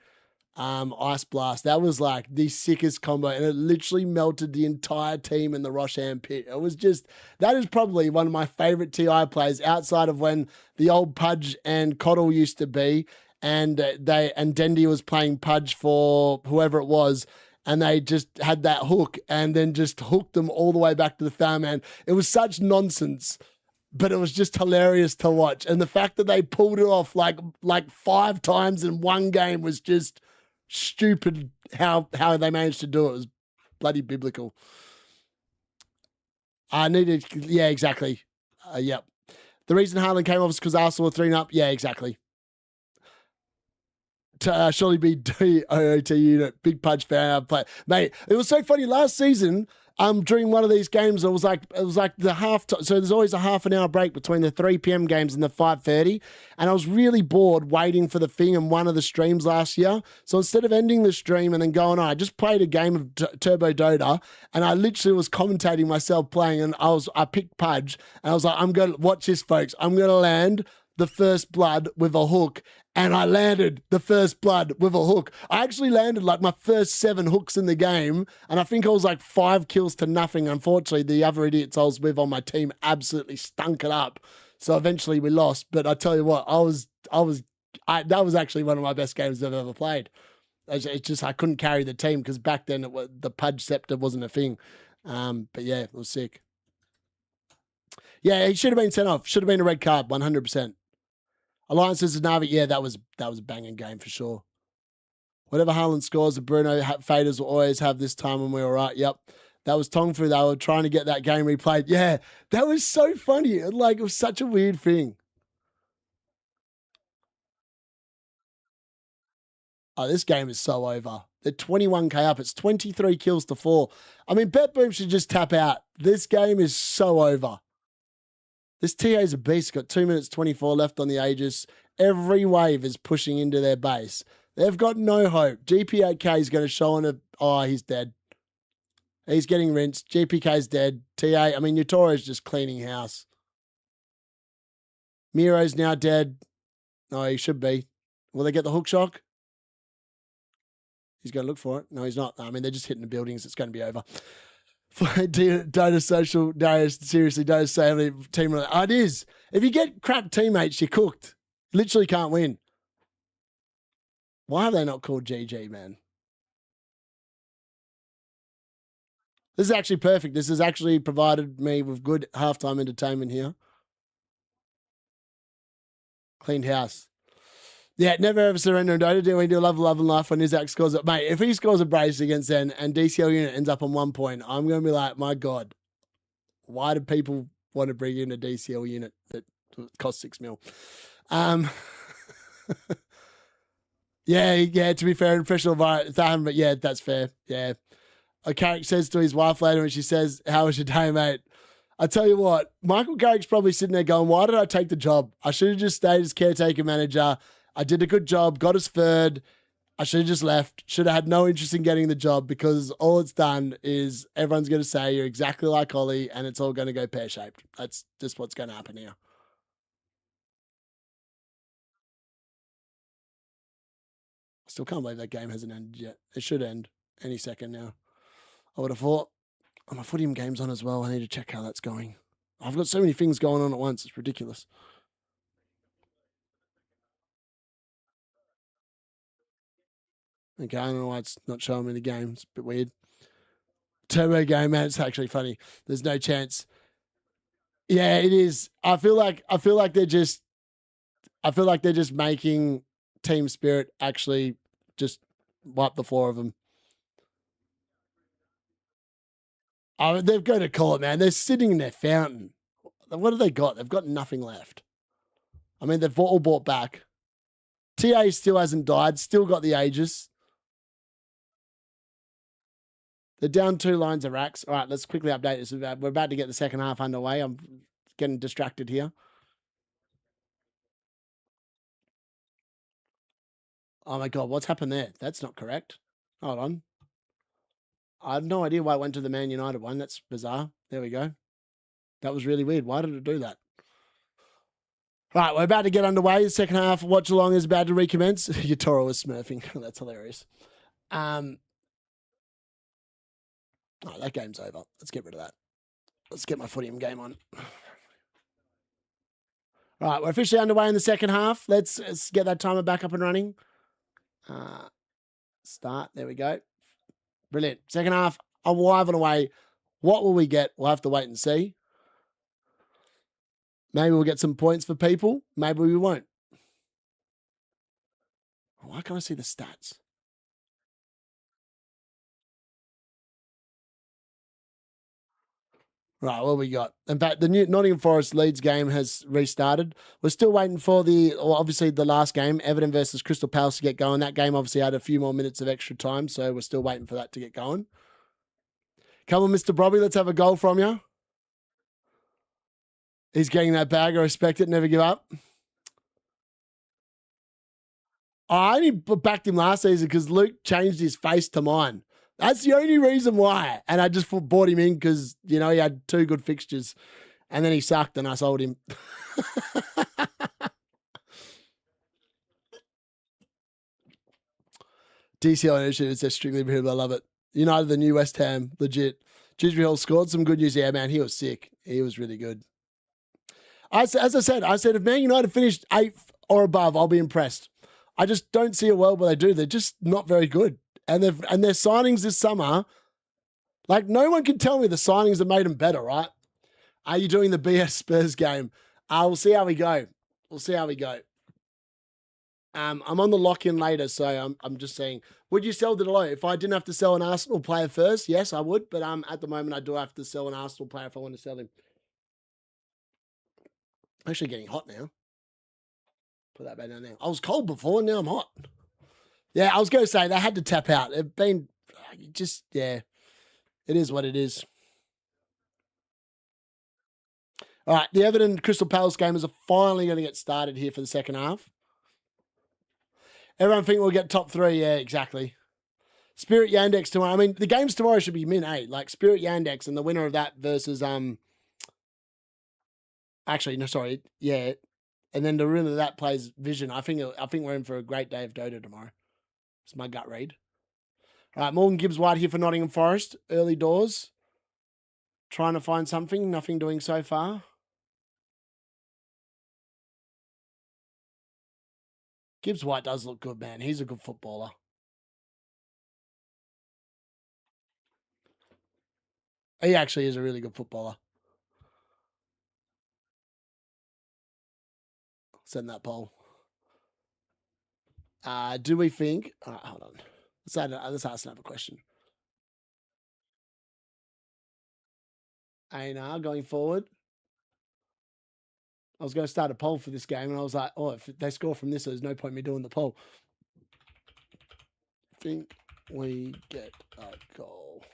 Ice Blast. That was like the sickest combo, and it literally melted the entire team in the Rosham pit. It was just, that is probably one of my favorite TI plays outside of when the old Pudge and Coddle used to be, and Dendy was playing Pudge for whoever it was. And they just had that hook and then just hooked them all the way back to the foul man. It was such nonsense, but it was just hilarious to watch. And the fact that they pulled it off like 5 times in one game was just stupid how they managed to do it. It was bloody biblical. I needed, yeah, exactly. Yep. The reason Haaland came off is because Arsenal were 3-0. Yeah, exactly. To surely be DOT-Unit, big Pudge fan. Play. Mate, it was so funny last season. During one of these games, it was like the half. So there's always a half an hour break between the 3 p.m. games and the 5:30, and I was really bored waiting for the thing in one of the streams last year. So instead of ending the stream and then going on, I just played a game of Turbo Dota, and I literally was commentating myself playing, and I picked Pudge, and I was like, I'm gonna watch this, folks. I'm gonna land the first blood with a hook. And I landed the first blood with a hook. I actually landed like my first 7 hooks in the game. And I think I was like 5 kills to nothing. Unfortunately, the other idiots I was with on my team absolutely stunk it up. So eventually we lost. But I tell you what, that was actually one of my best games I've ever played. It's just, I couldn't carry the team because back then the Pudge scepter wasn't a thing. But yeah, it was sick. Yeah, he should have been sent off. Should have been a red card, 100%. Alliances and Navi, yeah, that was a banging game for sure. Whatever Haaland scores, the Bruno faders will always have this time when we were right. Yep. That was Tongfu. They were trying to get that game replayed. Yeah, that was so funny. It was such a weird thing. Oh, this game is so over. They're 21k up. It's 23 kills to 4. I mean, Bet Boom should just tap out. This game is so over. This TA's a beast. Got 2 minutes 24 left on the Aegis. Every wave is pushing into their base. They've got no hope. GP8K is going to show on a... Oh, he's dead. He's getting rinsed. GPK's dead. TA, I mean, Utoro's just cleaning house. Miro's now dead. No, he should be. Will they get the hook shock? He's going to look for it. No, he's not. I mean, they're just hitting the buildings. It's going to be over. Dota Social, Darius, seriously, Dota Family team. Oh, it is. If you get crap teammates, you're cooked. Literally can't win. Why have they not called GG, man? This is actually perfect. This has actually provided me with good halftime entertainment here. Cleaned house. Yeah, never ever surrender in Dota. Do we do love and life when Isaac scores it? Mate, if he scores a brace against Zen and DCL-Unit ends up on 1 point, I'm going to be like, my God, why do people want to bring in a DCL-Unit that costs 6 mil? Yeah, to be fair, professional environment, but yeah, that's fair. Yeah. A Carrick says to his wife later when she says, how was your day, mate? I tell you what, Michael Carrick's probably sitting there going, why did I take the job? I should have just stayed as caretaker manager. I did a good job, got us third. I should have just left. Should have had no interest in getting the job because all it's done is everyone's going to say you're exactly like Ollie and it's all going to go pear-shaped. That's just what's going to happen here. I still can't believe that game hasn't ended yet. It should end any second now. I would have thought. Oh, my footium game's on as well. I need to check how that's going. I've got so many things going on at once. It's ridiculous. Okay, I don't know why it's not showing me the game. It's a bit weird. Turbo game, man. It's actually funny. There's no chance. Yeah, it is. I feel like they're just making Team Spirit actually just wipe the floor of them. Oh, they've got to call it, man. They're sitting in their fountain. What have they got? They've got nothing left. I mean, they've all bought back. TA still hasn't died. Still got the Aegis. They're down 2 lines of racks. All right, let's quickly update this. We're about to get the second half underway. I'm getting distracted here. Oh my God, what's happened there? That's not correct. Hold on. I have no idea why it went to the Man United one. That's bizarre. There we go. That was really weird. Why did it do that? Right, we're about to get underway. The second half, Watchalong is about to recommence. Yatoro was smurfing. That's hilarious. Oh, that game's over. Let's get rid of that. Let's get my footium game on. All right, we're officially underway in the second half. Let's get that timer back up and running. Start. There we go. Brilliant. Second half, alive and away. What will we get? We'll have to wait and see. Maybe we'll get some points for people. Maybe we won't. Why can't I see the stats? Right, what we got? In fact, the new Nottingham Forest Leeds game has restarted. We're still waiting for obviously the last game, Everton versus Crystal Palace, to get going. That game obviously had a few more minutes of extra time, so we're still waiting for that to get going. Come on, Mr. Brobby, let's have a goal from you. He's getting that bag. I respect it. Never give up. I only backed him last season because Luke changed his face to mine. That's the only reason why. And I just bought him in because, he had 2 good fixtures. And then he sucked and I sold him. DCL-Unit is just strictly prohibited. I love it. United, the new West Ham, legit. Dewsbury Hall scored some good news. Yeah, man, he was sick. He was really good. As I said, if Man United finished 8th or above, I'll be impressed. I just don't see a world where they do. They're just not very good. And their signings this summer, like no one can tell me the signings have made them better, right? Are you doing the BS Spurs game? We'll see how we go. We'll see how we go. I'm on the lock-in later, so I'm just saying, would you sell Delay? If I didn't have to sell an Arsenal player first, yes, I would. But at the moment, I do have to sell an Arsenal player if I want to sell him. I'm actually getting hot now. Put that back down there. I was cold before, now I'm hot. Yeah, I was going to say, they had to tap out. It is what it is. All right, the Everton Crystal Palace game is finally going to get started here for the second half. Everyone think we'll get top 3. Yeah, exactly. Spirit Yandex tomorrow. I mean, the games tomorrow should be min-8. Like Spirit Yandex and the winner of that versus actually, no, sorry. Yeah. And then the winner of that plays Vision. I think we're in for a great day of Dota tomorrow. It's my gut read. All right, Morgan Gibbs White here for Nottingham Forest. Early doors. Trying to find something. Nothing doing so far. Gibbs White does look good, man. He's a good footballer. He actually is a really good footballer. Send that poll. Do we think... hold on. Let's ask another question. Einar, going forward. I was going to start a poll for this game, and I was like, oh, if they score from this, there's no point in me doing the poll. Think we get a goal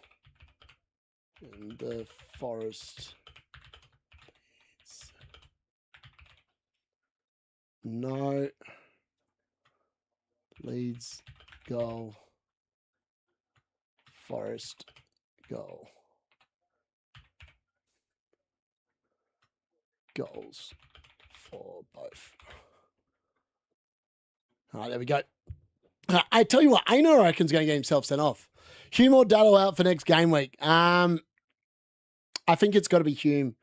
in the Forest. No. Leeds goal. Forest goal. Goals for both. All right, there we go. I tell you what, Aino I reckon's going to get himself sent off. Hume or Dallo out for next game week. I think it's got to be Hume.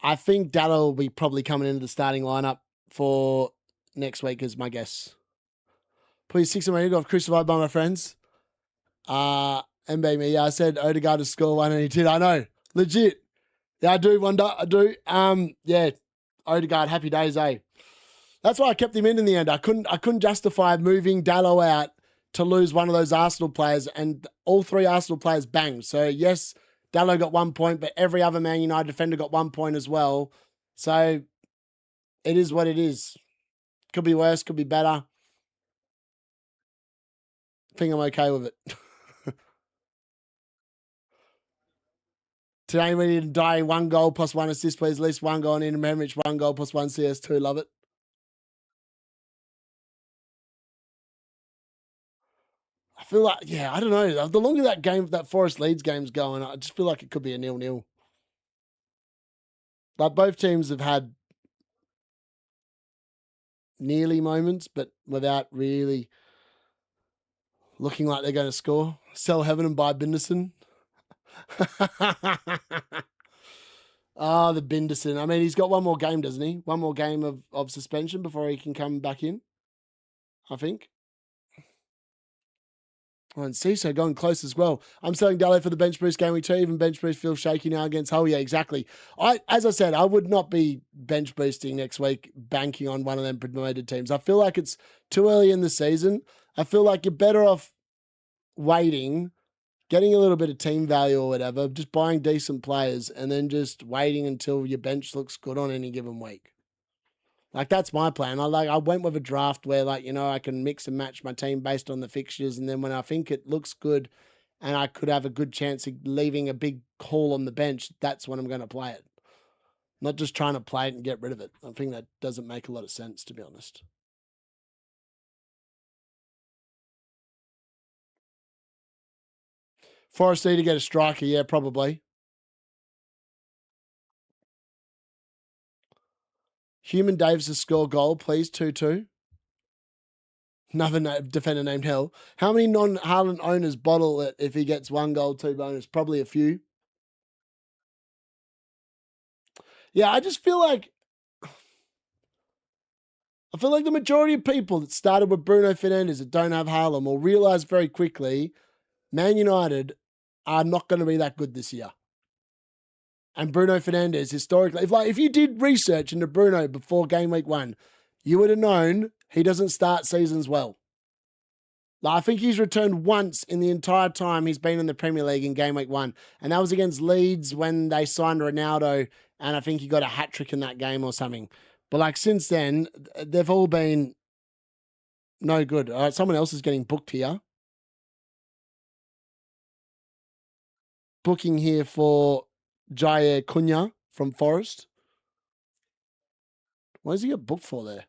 I think Dallo will be probably coming into the starting lineup for next week is my guess. Please 6 and ready to go. Crucified by my friends. MB me. Yeah, I said Odegaard to score one and he did. I know. Legit. Yeah, I do wonder. I do. Yeah. Odegaard, happy days, eh? That's why I kept him in the end. I couldn't justify moving Dallo out to lose one of those Arsenal players, and all three Arsenal players banged. So yes, Dallo got 1 point, but every other Man United defender got 1 point as well. So it is what it is. Could be worse, could be better. I think I'm okay with it. Today we need Ndiaye 1 goal plus 1 assist, please. At least 1 goal and Inter Hemrich 1 goal plus 1 CS2. Love it. I feel like, yeah, I don't know. The longer that Forest Leeds game's going, I just feel like it could be a 0-0. Like both teams have had nearly moments, but without really looking like they're going to score. Sell Heaven and buy Binderson. The Binderson. I mean, he's got one more game, doesn't he? One more game of suspension before he can come back in, I think. Oh, and Ciso going close as well. I'm selling Dallo for the bench boost game week 2. Even bench boost feels shaky now against Hull. Yeah, exactly. As I said, I would not be bench boosting next week, banking on one of them promoted teams. I feel like it's too early in the season. I feel like you're better off waiting, getting a little bit of team value or whatever, just buying decent players, and then just waiting until your bench looks good on any given week. Like, that's my plan. I went with a draft where, like, you know, I can mix and match my team based on the fixtures, and then when I think it looks good and I could have a good chance of leaving a big haul on the bench, that's when I'm going to play it. Not just trying to play it and get rid of it. I think that doesn't make a lot of sense, to be honest. Forest need to get a striker, yeah, probably. Human Davis to score goal, please, 2-2. Another defender named Hell. How many non-Haaland owners bottle it if he gets 1 goal, 2 bonus? Probably a few. Yeah, I feel like the majority of people that started with Bruno Fernandes that don't have Haaland will realise very quickly Man United are not going to be that good this year. And Bruno Fernandes, historically, if you did research into Bruno before game week 1, you would have known he doesn't start seasons well. Like, I think he's returned once in the entire time he's been in the Premier League in game week 1. And that was against Leeds when they signed Ronaldo, and I think he got a hat-trick in that game or something. But like since then, they've all been no good. All right, someone else is getting booked here. Booking here for Jair Cunha from Forest. What does he get booked for there?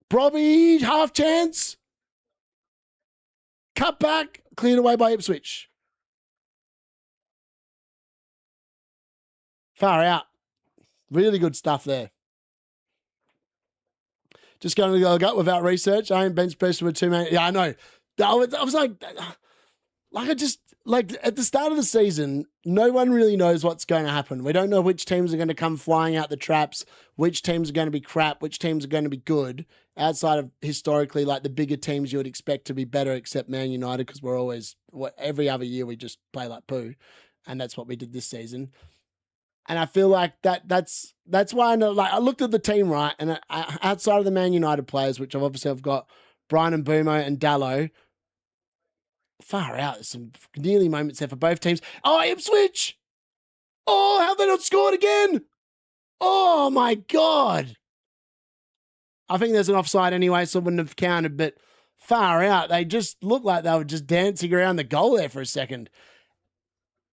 Probably half chance. Cut back. Cleared away by Ipswich. Far out. Really good stuff there. Just going to go gut without research. I ain't bench pressed with 2 man. Yeah, I know. I was like at the start of the season, no one really knows what's going to happen. We don't know which teams are going to come flying out the traps, which teams are going to be crap, which teams are going to be good, outside of historically like the bigger teams you would expect to be better, except Man United, because we're always, every other year we just play like poo, and that's what we did this season. And I feel like that's why I looked at the team, right, and outside of the Man United players, which I've got Brian and Boomo and Dallo, far out. There's some nearly moments there for both teams. Oh, Ipswich! Oh, how have they not scored again? Oh, my God. I think there's an offside anyway, so it wouldn't have counted, but far out. They just looked like they were just dancing around the goal there for a second.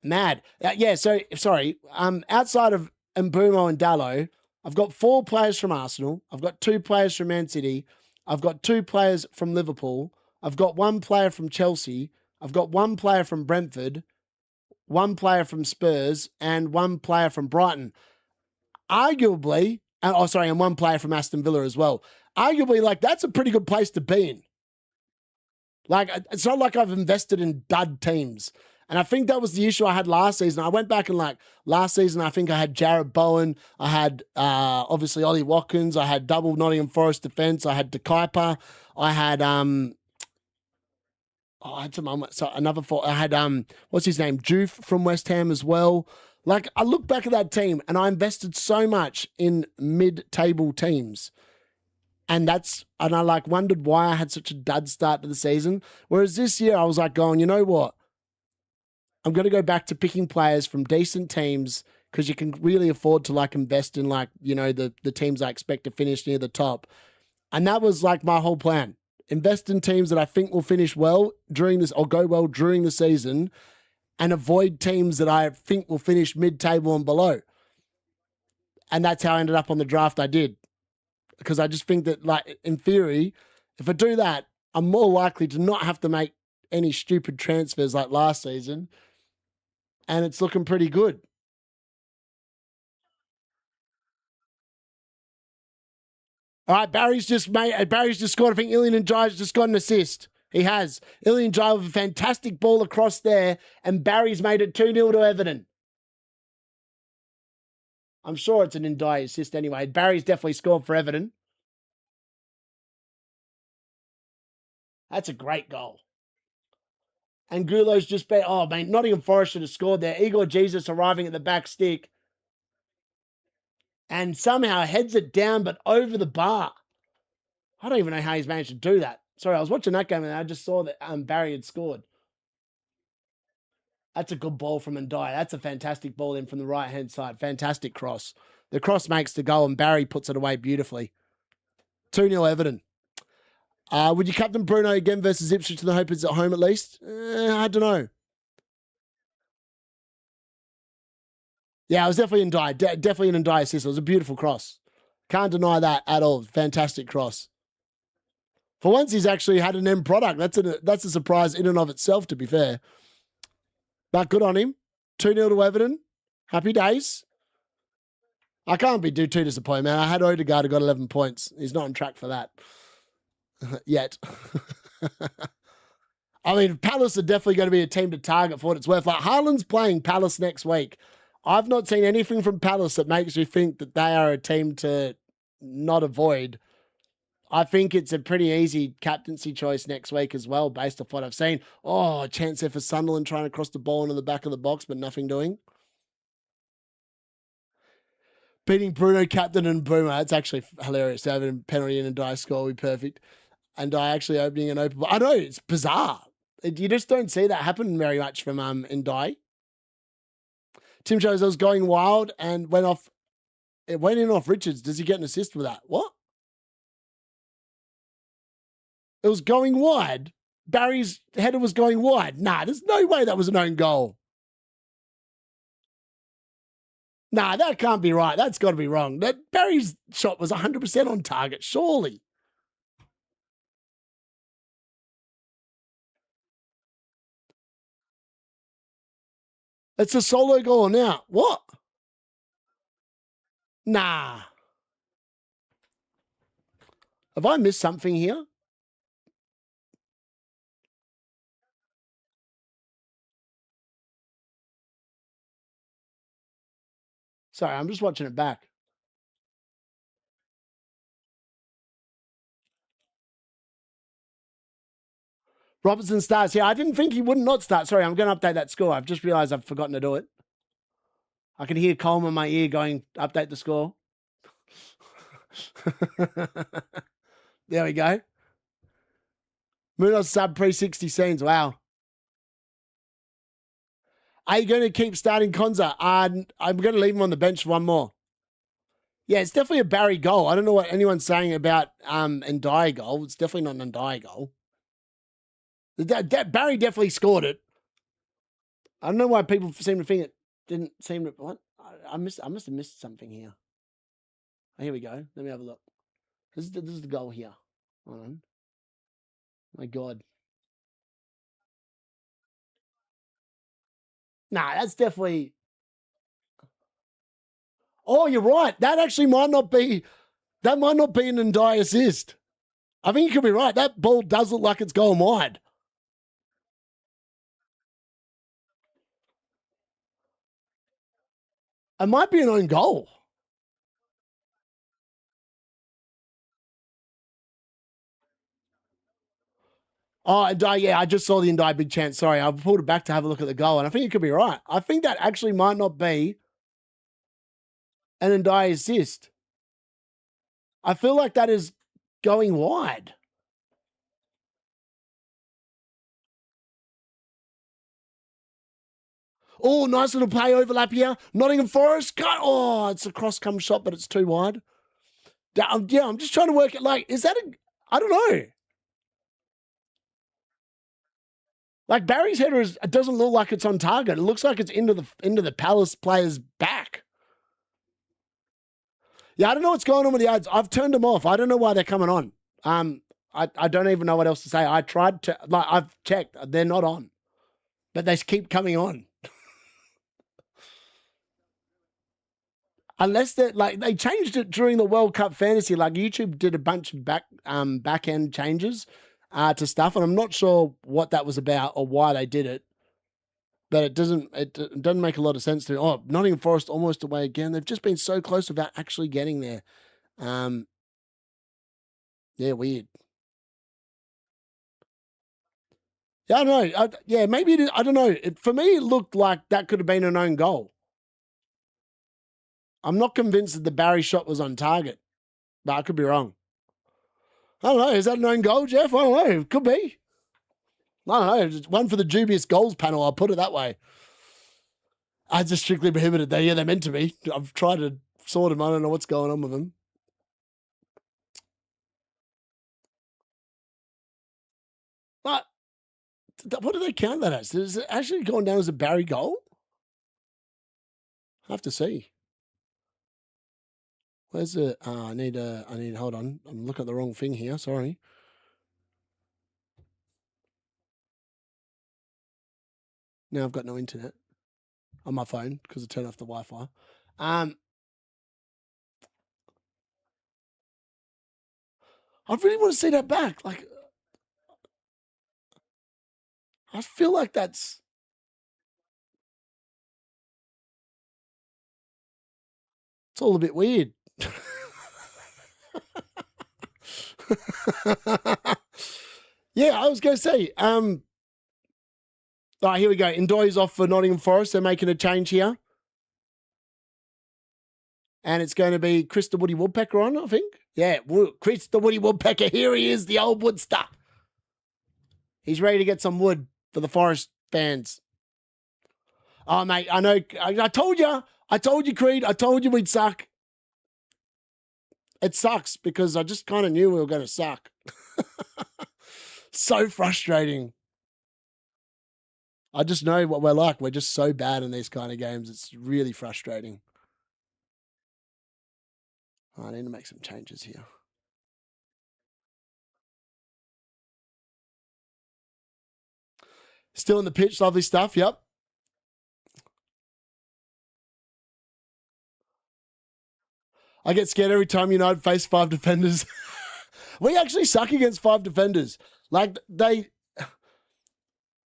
Mad. Outside of Mbumo and Dallo, I've got 4 players from Arsenal. I've got 2 players from Man City. I've got 2 players from Liverpool. I've got 1 player from Chelsea. I've got 1 player from Brentford, 1 player from Spurs, and 1 player from Brighton. Arguably, and 1 player from Aston Villa as well. Arguably, like, that's a pretty good place to be in. Like, it's not like I've invested in dud teams. And I think that was the issue I had last season. I went back and last season, I think I had Jared Bowen. I had obviously Ollie Watkins. I had double Nottingham Forest defence. I had De Kuiper. I had Oh, I had some so another four. I had what's his name? Juve from West Ham as well. Like I look back at that team and I invested so much in mid-table teams. And I like wondered why I had such a dud start to the season. Whereas this year I was like going, you know what? I'm going to go back to picking players from decent teams because you can really afford to like invest in like, you know, the teams I expect to finish near the top. And that was like my whole plan. Invest in teams that I think will finish well during this or go well during the season and avoid teams that I think will finish mid-table and below. And that's how I ended up on the draft I did. Because I just think that, like, in theory, if I do that, I'm more likely to not have to make any stupid transfers like last season. And it's looking pretty good. All right, Barry's just scored. I think Ilian Ndiaye's just got an assist. He has. Ilian Ndiaye with a fantastic ball across there, and Barry's made it 2-0 to Everton. I'm sure it's an Ndiaye assist anyway. Barry's definitely scored for Everton. That's a great goal. And Gulo's just been, oh, man, Nottingham Forest should have scored there. Igor Jesus arriving at the back stick. And somehow heads it down, but over the bar. I don't even know how he's managed to do that. Sorry, I was watching that game and I just saw that Barry had scored. That's a good ball from Ndiaye. That's a fantastic ball in from the right-hand side. Fantastic cross. The cross makes the goal and Barry puts it away beautifully. 2-0 Everton. Would you captain Bruno again versus Ipswich in the hope it's at home at least? I don't know. Yeah, it was definitely Ndiaye. Definitely an Ndiaye assist. It was a beautiful cross. Can't deny that at all. Fantastic cross. For once, he's actually had an end product. That's a surprise in and of itself, to be fair. But good on him. 2-0 to Everton. Happy days. I can't be too disappointed, man. I had Odegaard who got 11 points. He's not on track for that yet. I mean, Palace are definitely going to be a team to target for what it's worth. Like, Haaland's playing Palace next week. I've not seen anything from Palace that makes me think that they are a team to not avoid. I think it's a pretty easy captaincy choice next week as well, based off what I've seen. Oh, a chance there for Sunderland trying to cross the ball into the back of the box, but nothing doing. Beating Bruno, captain, and Boomer. That's actually hilarious. To have a penalty and a die score would be perfect. And I actually opening an open. I know, it's bizarre. You just don't see that happen very much from Ndiaye. Tim shows I was going wild and went off. It went in off Richards. Does he get an assist with that? What? It was going wide. Barry's header was going wide. Nah, there's no way that was an own goal. Nah, that can't be right. That's got to be wrong. That Barry's shot was 100% on target, surely. It's a solo goal now. What? Nah. Have I missed something here? Sorry, I'm just watching it back. Robertson starts here. I didn't think he would not start. Sorry, I'm going to update that score. I've just realised I've forgotten to do it. I can hear Coleman in my ear going, update the score. There we go. Munoz sub pre-60 scenes. Wow. Are you going to keep starting Konza? I'm going to leave him on the bench for one more. Yeah, it's definitely a Barry goal. I don't know what anyone's saying about Ndiaye goal. It's definitely not an Ndiaye goal. Barry definitely scored it. I don't know why people seem to think it didn't seem to. What? I must have missed something here. Oh, here we go. Let me have a look. This is the goal here. Hold on. My God. Nah, that's definitely. Oh, you're right. That actually might not be. That might not be an Ndiaye assist. I think you could be right. That ball does look like it's going wide. It might be an own goal. Oh, Ndiaye, yeah, I just saw the Ndiaye big chance. Sorry, I pulled it back to have a look at the goal, and I think you could be right. I think that actually might not be an Ndiaye assist. I feel like that is going wide. Oh, nice little play overlap here. Nottingham Forest. Cut. Oh, it's a cross come shot, but it's too wide. Yeah, I'm just trying to work it. Like, is that a... I don't know. Like, Barry's header it doesn't look like it's on target. It looks like it's into the Palace player's back. Yeah, I don't know what's going on with the ads. I've turned them off. I don't know why they're coming on. I don't even know what else to say. I tried to... Like, I've checked. They're not on. But they keep coming on. Unless they're like they changed it during the World Cup fantasy. Like YouTube did a bunch of back end changes to stuff, and I'm not sure what that was about or why they did it. But it doesn't make a lot of sense to me. Oh, Nottingham Forest almost away again. They've just been so close without actually getting there. Yeah, weird. Yeah, I don't know. Yeah, maybe it is. I don't know. For me, it looked like that could have been an own goal. I'm not convinced that the Barry shot was on target, but I could be wrong. I don't know. Is that an own goal, Jeff? I don't know. It could be. I don't know. It's one for the dubious goals panel. I'll put it that way. I just strictly prohibited. Yeah, they're meant to be. I've tried to sort them. I don't know what's going on with them. But what do they count that as? Is it actually going down as a Barry goal? I have to see. Where's the... I need... Hold on. I'm looking at the wrong thing here. Sorry. Now I've got no internet on my phone because I turned off the Wi-Fi. I really want to see that back. Like, I feel like that's... It's all a bit weird. Yeah, I was going to say, all right, here we go. Ndiaye's off for Nottingham Forest. They're making a change here. And it's going to be Chris the Woody Woodpecker on, I think. Yeah, Chris the Woody Woodpecker. Here he is, the old woodster. He's ready to get some wood for the Forest fans. Oh, mate, I know. I told you. I told you, Creed. I told you we'd suck. It sucks because I just kind of knew we were going to suck. So frustrating. I just know what we're like. We're just so bad in these kind of games. It's really frustrating. I need to make some changes here. Still in the pitch. Lovely stuff. Yep. I get scared every time United face 5 defenders. We actually suck against 5 defenders. Like,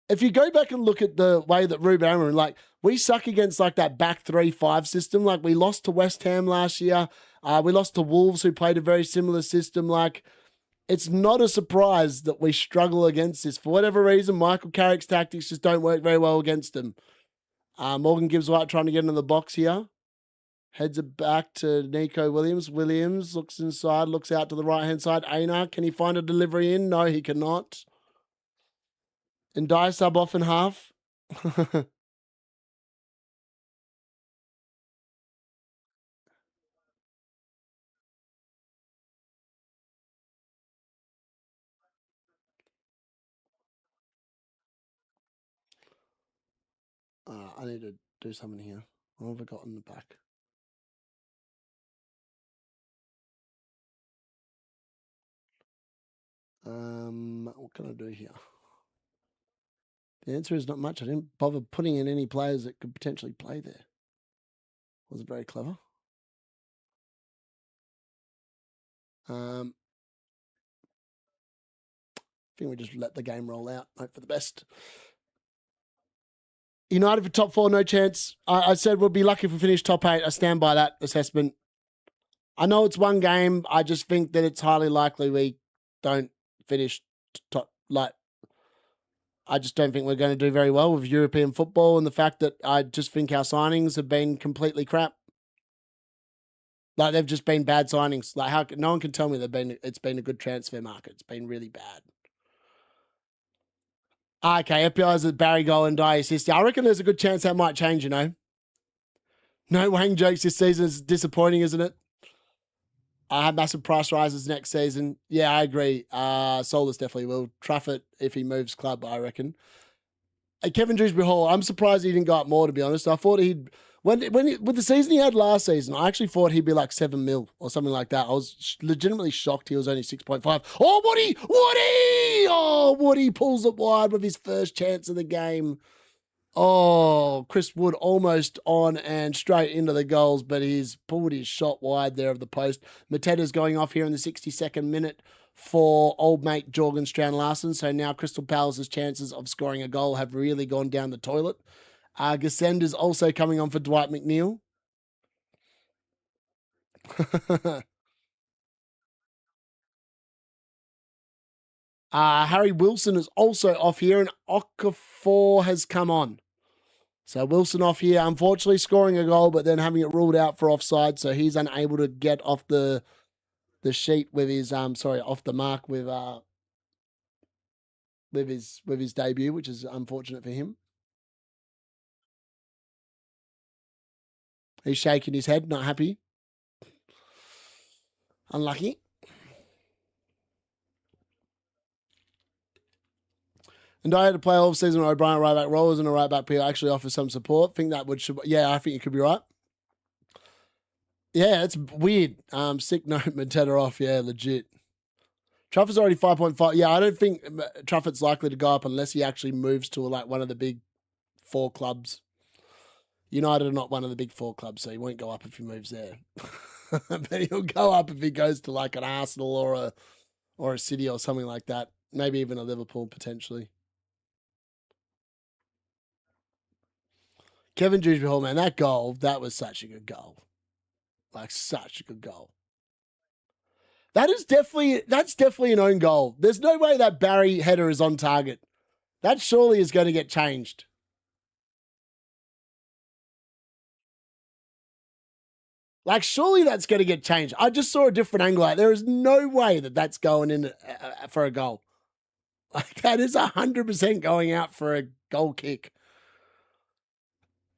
if you go back and look at the way that Ruben Amorim, like, we suck against, like, that back 3-5 system. Like, we lost to West Ham last year. We lost to Wolves, who played a very similar system. Like, it's not a surprise that we struggle against this. For whatever reason, Michael Carrick's tactics just don't work very well against them. Morgan Gibbs-White trying to get into the box here. Heads it back to Nico Williams. Williams looks inside, looks out to the right-hand side. Aina, can he find a delivery in? No, he cannot. And Ndiaye sub off in half. I need to do something here. What have I got in the back? What can I do here? The answer is not much. I didn't bother putting in any players that could potentially play there. Was it very clever? I think we just let the game roll out. Hope for the best. United for top 4, no chance. I said we'll be lucky if we finish top 8. I stand by that assessment. I know it's one game. I just think that it's highly likely we don't finish top. Like, I just don't think we're going to do very well with European football, and the fact that I just think our signings have been completely crap. Like, they've just been bad signings. Like, how no one can tell me it's been a good transfer market. It's been really bad. Okay, FPL has a Barry goal and Ndiaye assist. I reckon there's a good chance that might change, No Wang jokes this season is disappointing, isn't it? I have massive price rises next season. Yeah, I agree. Solus definitely will. Truffett, if he moves club, I reckon. Kevin Dewsbury Hall, I'm surprised he didn't go up more, to be honest. I thought with the season he had last season, I actually thought he'd be like 7 mil or something like that. I was legitimately shocked he was only 6.5. Oh, Woody! Oh, Woody pulls it wide with his first chance of the game. Oh, Chris Wood almost on and straight into the goals, but he's pulled his shot wide there of the post. Mateda's going off here in the 62nd minute for old mate Jorgen Strand-Larsen. So now Crystal Palace's chances of scoring a goal have really gone down the toilet. Gasender's also coming on for Dwight McNeil. Harry Wilson is also off here, and Okafor has come on. So Wilson off here, unfortunately scoring a goal, but then having it ruled out for offside, so he's unable to get off the sheet with his off the mark with his debut, which is unfortunate for him. He's shaking his head, not happy. Unlucky. And I had to play all season with O'Brien right back rollers and a right back player actually offer some support. Think that I think you could be right. Yeah, it's weird. Sick note, Mateta off. Yeah, legit. Truffett's already 5.5. Yeah, I don't think Truffett's likely to go up unless he actually moves to like one of the big 4 clubs. United are not one of the big 4 clubs, so he won't go up if he moves there. But he'll go up if he goes to like an Arsenal or a City or something like that. Maybe even a Liverpool potentially. Kevin Dewsbury Hall, man, that was such a good goal. Like, such a good goal. That's definitely an own goal. There's no way that Barry header is on target. That surely is going to get changed. Like, surely that's going to get changed. I just saw a different angle. There is no way that that's going in for a goal. Like, that is 100% going out for a goal kick.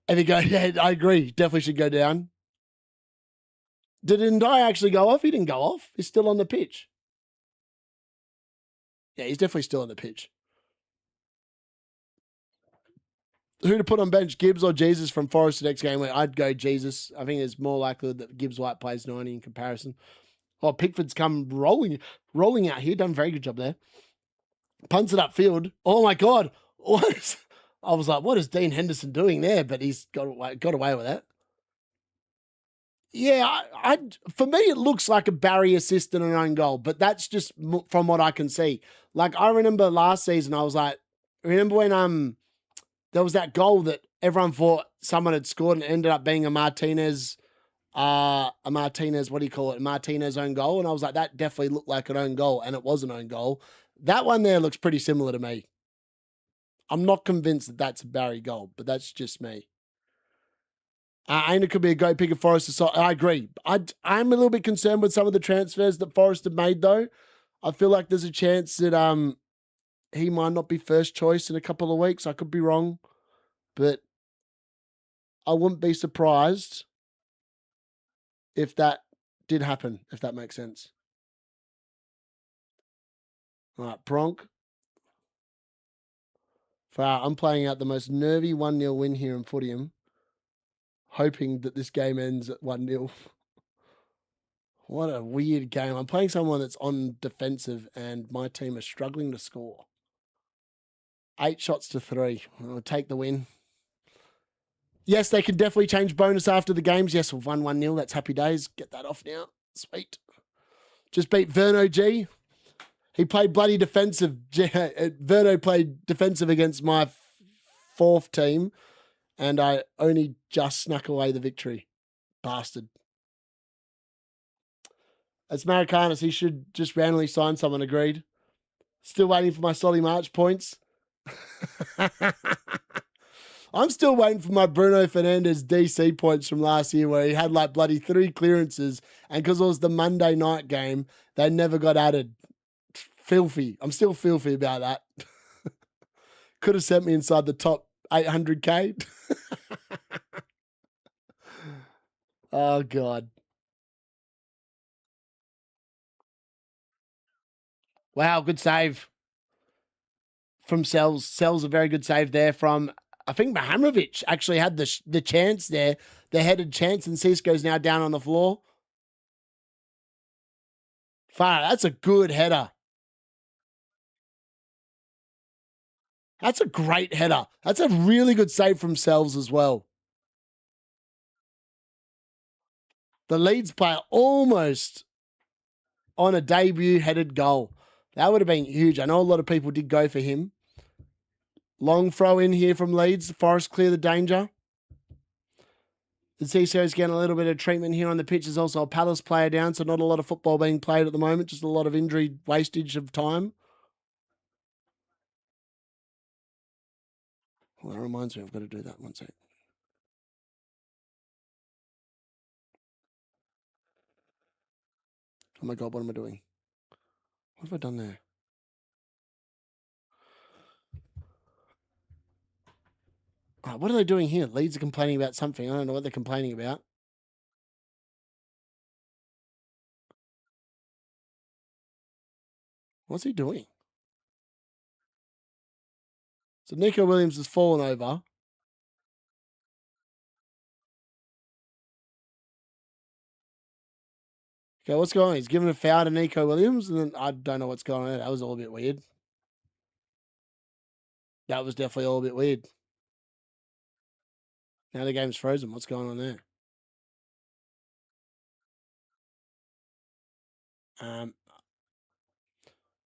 And he goes, yeah, I agree. Definitely should go down. Did Ndiaye actually go off? He didn't go off. He's still on the pitch. Yeah, he's definitely still on the pitch. Who to put on bench, Gibbs or Jesus from Forest the next game? I'd go Jesus. I think it's more likely that Gibbs White plays 90 in comparison. Oh, Pickford's come rolling out here. Done a very good job there. Punts it upfield. Oh my God. I was like, what is Dean Henderson doing there? But he's got away with that. Yeah, for me, it looks like a Barry assist and an own goal, but that's just from what I can see. Like, I remember last season, I was like, remember when there was that goal that everyone thought someone had scored and it ended up being a Martinez, what do you call it? Martinez own goal. And I was like, that definitely looked like an own goal, and it was an own goal. That one there looks pretty similar to me. I'm not convinced that that's a Barry goal, but that's just me. And it could be a great pick of Forest. So I agree. I'm a little bit concerned with some of the transfers that Forest have made, though. I feel like there's a chance that he might not be first choice in a couple of weeks. I could be wrong, but I wouldn't be surprised if that did happen, if that makes sense. All right, Bronk. I'm playing out the most nervy 1-0 win here in Footium, hoping that this game ends at 1-0. What a weird game. I'm playing someone that's on defensive, and my team is struggling to score. 8 shots to 3. I'll take the win. Yes, they can definitely change bonus after the games. Yes, we've won 1-0. That's happy days. Get that off now. Sweet. Just beat Verno G. He played bloody defensive. Verno played defensive against my 4th team, and I only just snuck away the victory. Bastard. It's Maricanas. He should just randomly sign someone, agreed. Still waiting for my Solly March points. I'm still waiting for my Bruno Fernandes DC points from last year where he had like bloody 3 clearances, and because it was the Monday night game, they never got added. Filthy. I'm still filthy about that. Could have sent me inside the top 800K. Oh, God. Wow, good save from Sells. Sells a very good save there from, I think Mahamovic actually had the chance there, the headed chance, and Cisco's now down on the floor. Far, that's a good header. That's a great header. That's a really good save from Sells as well. The Leeds player almost on a debut headed goal. That would have been huge. I know a lot of people did go for him. Long throw in here from Leeds. Forest clear the danger. The CCO's getting a little bit of treatment here on the pitch. There's also a Palace player down, so not a lot of football being played at the moment. Just a lot of injury wastage of time. Well, that reminds me, I've got to do that. One sec. Oh my God, what am I doing? What have I done there? Oh, what are they doing here? Leeds are complaining about something. I don't know what they're complaining about. What's he doing? So Nico Williams has fallen over. Okay, what's going on? He's giving a foul to Nico Williams, and then I don't know what's going on there. That was all a bit weird. That was definitely all a bit weird. Now the game's frozen. What's going on there?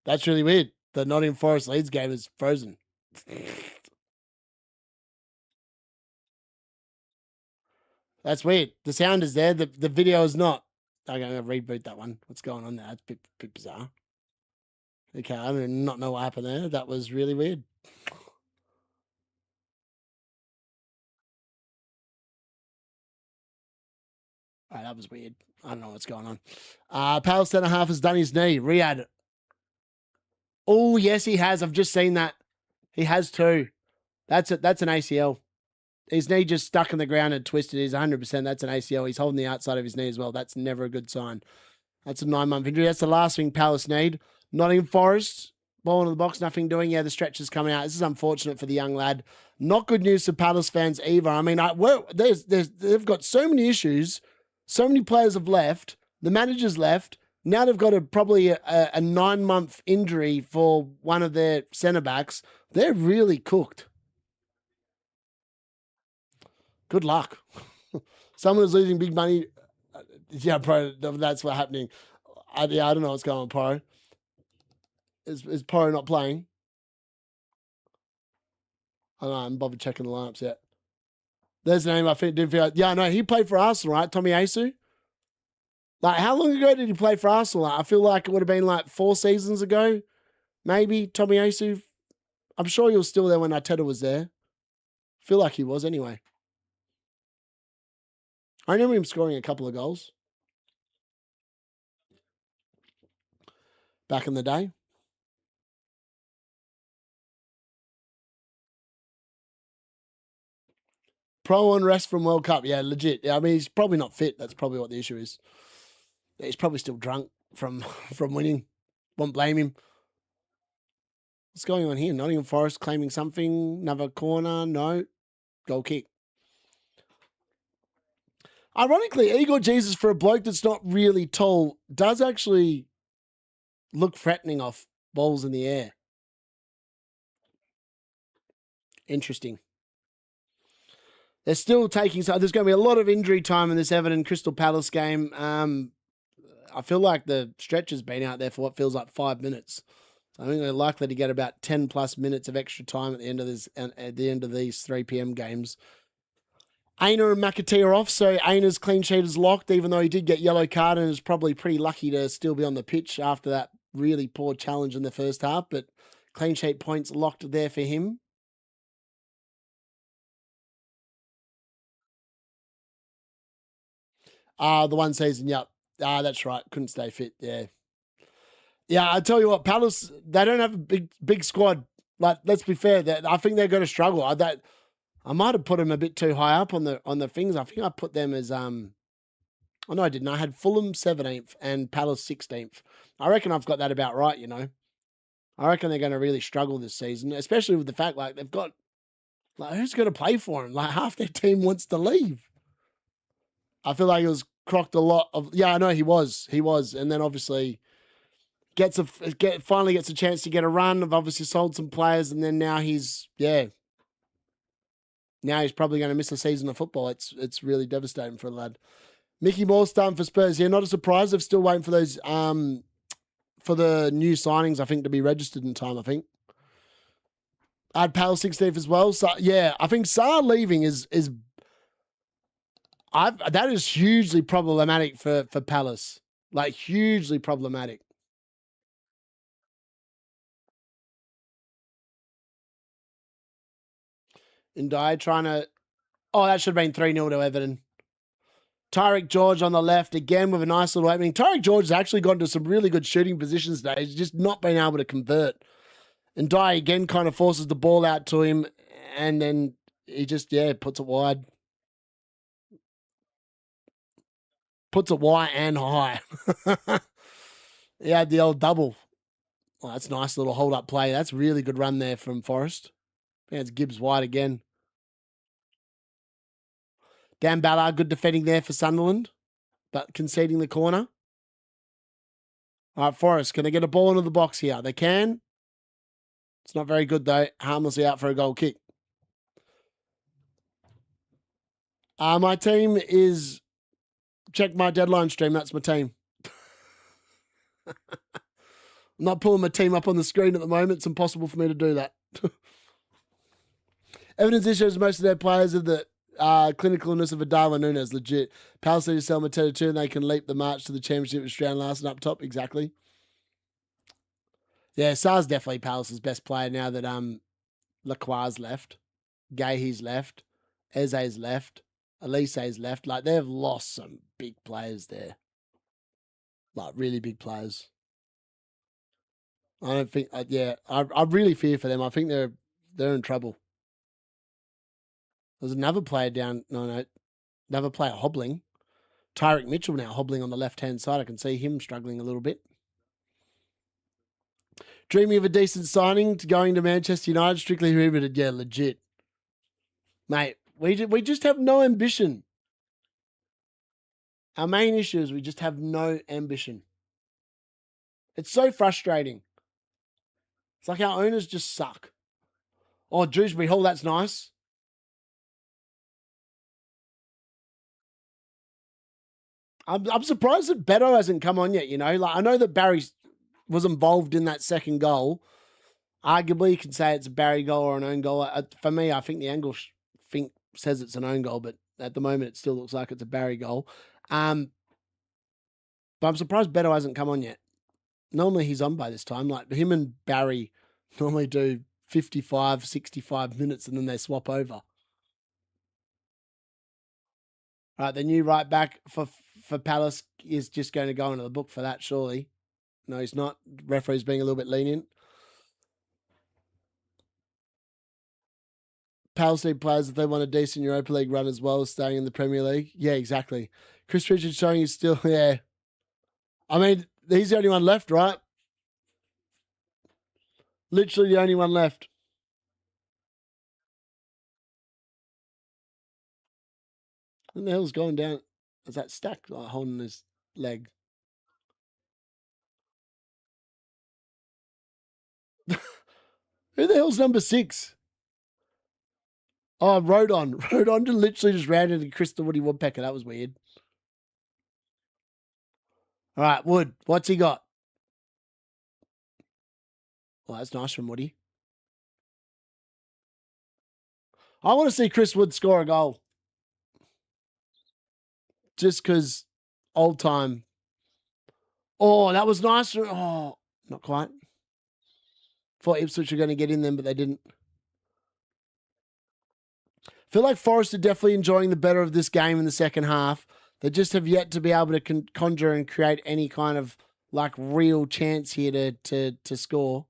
That's really weird. The Nottingham Forest Leeds game is frozen. That's weird. The sound is there. The video is not. I'm going to reboot that one. What's going on there? That's a bit bizarre. Okay, I do not know what happened there. That was really weird. All right, that was weird. I don't know what's going on. Palace centre half has done his knee. Riyadh. Oh, yes, he has. I've just seen that. He has too. That's it. That's an ACL. His knee just stuck in the ground and twisted. He's 100%. That's an ACL. He's holding the outside of his knee as well. That's never a good sign. That's a 9-month injury. That's the last thing Palace need. Nottingham Forest, ball into the box, nothing doing. Yeah, the stretch is coming out. This is unfortunate for the young lad. Not good news for Palace fans either. I mean, they've got so many issues. So many players have left. The manager's left. Now they've got probably a 9-month injury for one of their centre backs. They're really cooked. Good luck. Someone is losing big money. Yeah, bro, that's what's happening. I don't know what's going on, Pro. Is Pro not playing? I don't know, I haven't bothered checking the lineups yet. There's the name I did feel like. Yeah, no, he played for Arsenal, right? Tommy Asu? Like, how long ago did he play for Arsenal? I feel like it would have been like 4 seasons ago. Maybe Tommy Asu. I'm sure he was still there when Arteta was there. I feel like he was anyway. I remember him scoring a couple of goals back in the day. Pro on rest from World Cup. Yeah, legit. Yeah, I mean, he's probably not fit. That's probably what the issue is. He's probably still drunk from winning. Won't blame him. What's going on here? Nottingham Forest claiming something. Another corner. No. Goal kick. Ironically, Igor Jesus, for a bloke that's not really tall, does actually look threatening off balls in the air. Interesting. They're still taking... So there's going to be a lot of injury time in this Everton Crystal Palace game. I feel like the stretch has been out there for what feels like 5 minutes. So I think they're likely to get about 10 plus minutes of extra time at the end of this, at the end of these 3 p.m. games. Aina and McAtee are off, so Aina's clean sheet is locked, even though he did get yellow card and is probably pretty lucky to still be on the pitch after that really poor challenge in the first half. But clean sheet points locked there for him. The one season, yep. That's right. Couldn't stay fit. Yeah. Yeah, I tell you what, Palace, they don't have a big squad. Like, let's be fair, I think they're going to struggle. I might have put them a bit too high up on the things. I think I put them as oh no, I didn't. I had Fulham 17th and Palace 16th. I reckon I've got that about right, you know. I reckon they're going to really struggle this season, especially with the fact like they've got like who's going to play for them? Like half their team wants to leave. I feel like it was crocked a lot of. Yeah, I know he was, and then obviously finally gets a chance to get a run. I've obviously sold some players, and then now he's probably going to miss a season of football. It's really devastating for the lad. Mickey Moore's starting for Spurs. Yeah, not a surprise. They're still waiting for those for the new signings, I think, to be registered in time, I think. I had Palace 16th as well. So yeah, I think Sarr leaving that is hugely problematic for Palace. Like hugely problematic. Ndiaye trying to that should have been 3-0 to Everton. Tyreek George on the left again with a nice little opening. Tyreek George has actually gone to some really good shooting positions today. He's just not been able to convert. And Ndiaye again kind of forces the ball out to him, and then he just puts it wide. Puts it wide and high. He had the old double. Oh, that's a nice little hold-up play. That's a really good run there from Forrest. I think it's Gibbs wide again. Dan Ballard, good defending there for Sunderland, but conceding the corner. All right, Forrest, can they get a ball into the box here? They can. It's not very good, though. Harmlessly out for a goal kick. My team is... Check my deadline stream. That's my team. I'm not pulling my team up on the screen at the moment. It's impossible for me to do that. Evidence issues most of their players are the clinical illness of a Darwin Núñez, legit. Palace need to sell Mateta too, and they can leap the march to the championship with Strand Larson up top. Exactly. Yeah, Sarr's definitely Palace's best player now that Lacroix's left, Gahey's left, Eze's left, Elise's left. Like, they've lost some big players there. Like, really big players. I don't think, I really fear for them. I think they're in trouble. There's another player down, another player hobbling. Tyreek Mitchell now hobbling on the left-hand side. I can see him struggling a little bit. Dreaming of a decent signing to going to Manchester United, strictly limited. Yeah, legit. Mate, we just have no ambition. Our main issue is we just have no ambition. It's so frustrating. It's like our owners just suck. Oh, Dewsbury Hall, that's nice. I'm surprised that Beto hasn't come on yet, you know? Like, I know that Barry was involved in that second goal. Arguably, you can say it's a Barry goal or an own goal. For me, I think the angle says it's an own goal, but at the moment it still looks like it's a Barry goal. But I'm surprised Beto hasn't come on yet. Normally he's on by this time. Like, him and Barry normally do 55, 65 minutes and then they swap over. All right, the new right back for Palace is just going to go into the book for that, surely. No, he's not. Referee's being a little bit lenient. Palace need players if they want a decent Europa League run as well as staying in the Premier League. Yeah, exactly. Chris Richards showing he's still, yeah. I mean, he's the only one left, right? Literally the only one left. What the hell's going down? Is that Stack like, holding his leg? Who the hell's number 6? Oh, Rodon. Rodon literally just ran into Crystal Woody Woodpecker. That was weird. All right, Wood. What's he got? Well, that's nice from Woody. I want to see Chris Wood score a goal. Just because old time. Oh, that was nice. Oh, not quite. Thought Ipswich were going to get in them, but they didn't. Feel like Forest are definitely enjoying the better of this game in the second half. They just have yet to be able to conjure and create any kind of like real chance here to score.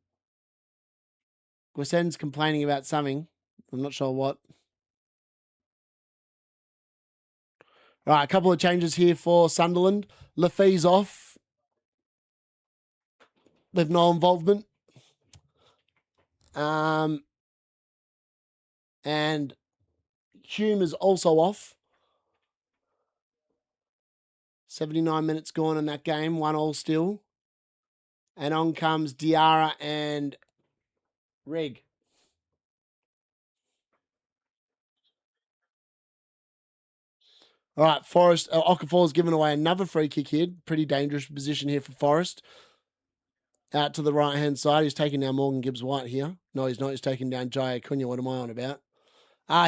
Gwissen's complaining about something. I'm not sure what. All right, a couple of changes here for Sunderland. Lafay's off with no involvement. And Hume is also off. 79 minutes gone in that game, 1-1 still. And on comes Diarra and Reg. All right, Forest. Okafor's given away another free kick here. Pretty dangerous position here for Forest. Out to the right-hand side. He's taking down Morgan Gibbs-White here. No, he's not. He's taking down Jai Cunha. What am I on about?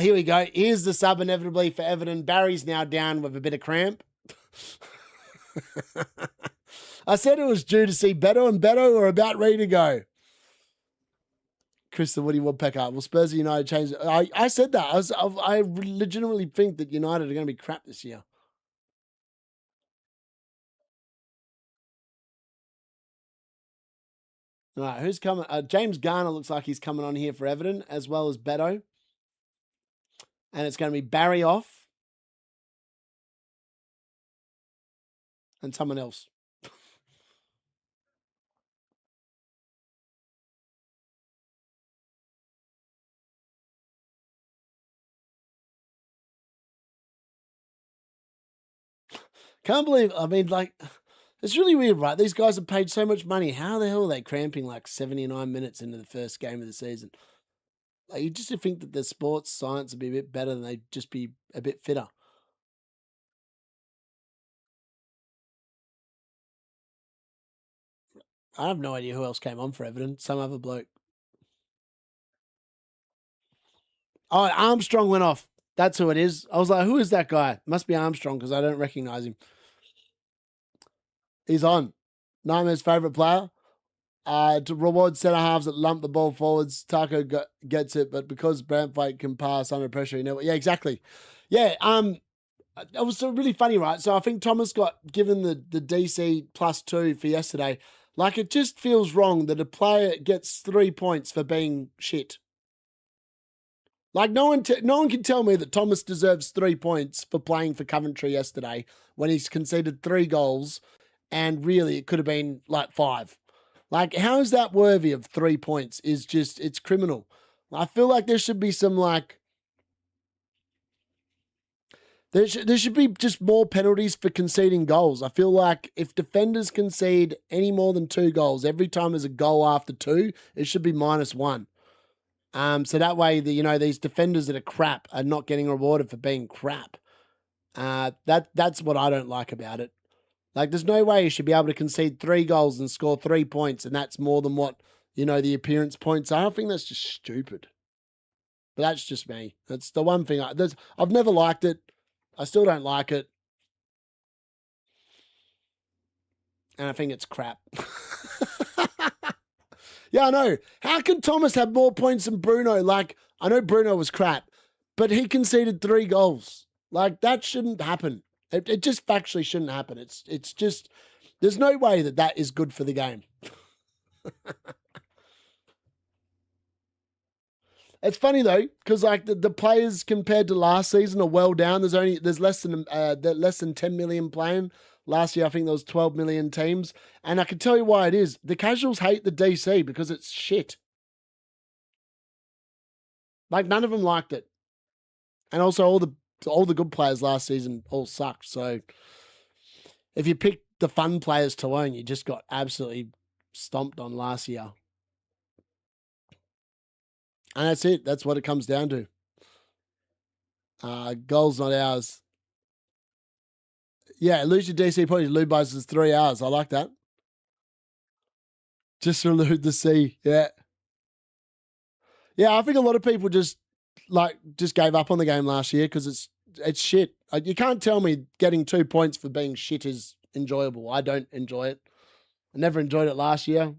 Here we go. Here's the sub inevitably for Everton. Barry's now down with a bit of cramp. I said it was due to see Beto, and Beto are about ready to go. Chris the Woody Woodpecker. Will Spurs United change? I said that. I legitimately think that United are going to be crap this year. All right, who's coming? James Garner looks like he's coming on here for Everton, as well as Beto. And it's going to be Barry off. And someone else. Can't believe, I mean, like, it's really weird, right? These guys have paid so much money. How the hell are they cramping like 79 minutes into the first game of the season? Like, you just think that the sports science would be a bit better than they'd just be a bit fitter. I have no idea who else came on for Everton. Some other bloke. Oh, Armstrong went off. That's who it is. I was like, who is that guy? Must be Armstrong because I don't recognize him. He's on. Nightmare's favourite player. To reward centre halves that lump the ball forwards, Taco gets it, but because Branthwaite can pass under pressure, you know. Yeah, exactly. Yeah, it was really funny, right? So I think Thomas got given the DC +2 for yesterday. Like, it just feels wrong that a player gets 3 points for being shit. Like, no one can tell me that Thomas deserves 3 points for playing for Coventry yesterday when he's conceded 3 goals, and really it could have been like 5. Like, how is that worthy of 3 points? It's criminal. I feel like there should be some, like, there should be just more penalties for conceding goals. I feel like if defenders concede any more than 2 goals, every time there's a goal after 2, it should be -1. So that way, these defenders that are crap are not getting rewarded for being crap. That's what I don't like about it. Like, there's no way you should be able to concede 3 goals and score 3 points, and that's more than what, the appearance points are. I think that's just stupid. But that's just me. That's the one thing. I've never liked it. I still don't like it. And I think it's crap. Yeah, I know. How can Thomas have more points than Bruno? Like, I know Bruno was crap, but he conceded 3 goals. Like, that shouldn't happen. It just factually shouldn't happen. It's just, there's no way that is good for the game. It's funny though, because like the players compared to last season are well down. There's less than 10 million playing. Last year, I think there was 12 million teams. And I can tell you why it is. The casuals hate the DC because it's shit. Like, none of them liked it. And also all the good players last season all sucked. So if you pick the fun players to own, you just got absolutely stomped on last year. And that's it. That's what it comes down to. Goals, not ours. Yeah, lose your DC points. Lube buys is 3 hours. I like that. Just elude the C. Yeah. Yeah, I think a lot of people just gave up on the game last year because it's shit. You can't tell me getting 2 points for being shit is enjoyable. I don't enjoy it. I never enjoyed it last year.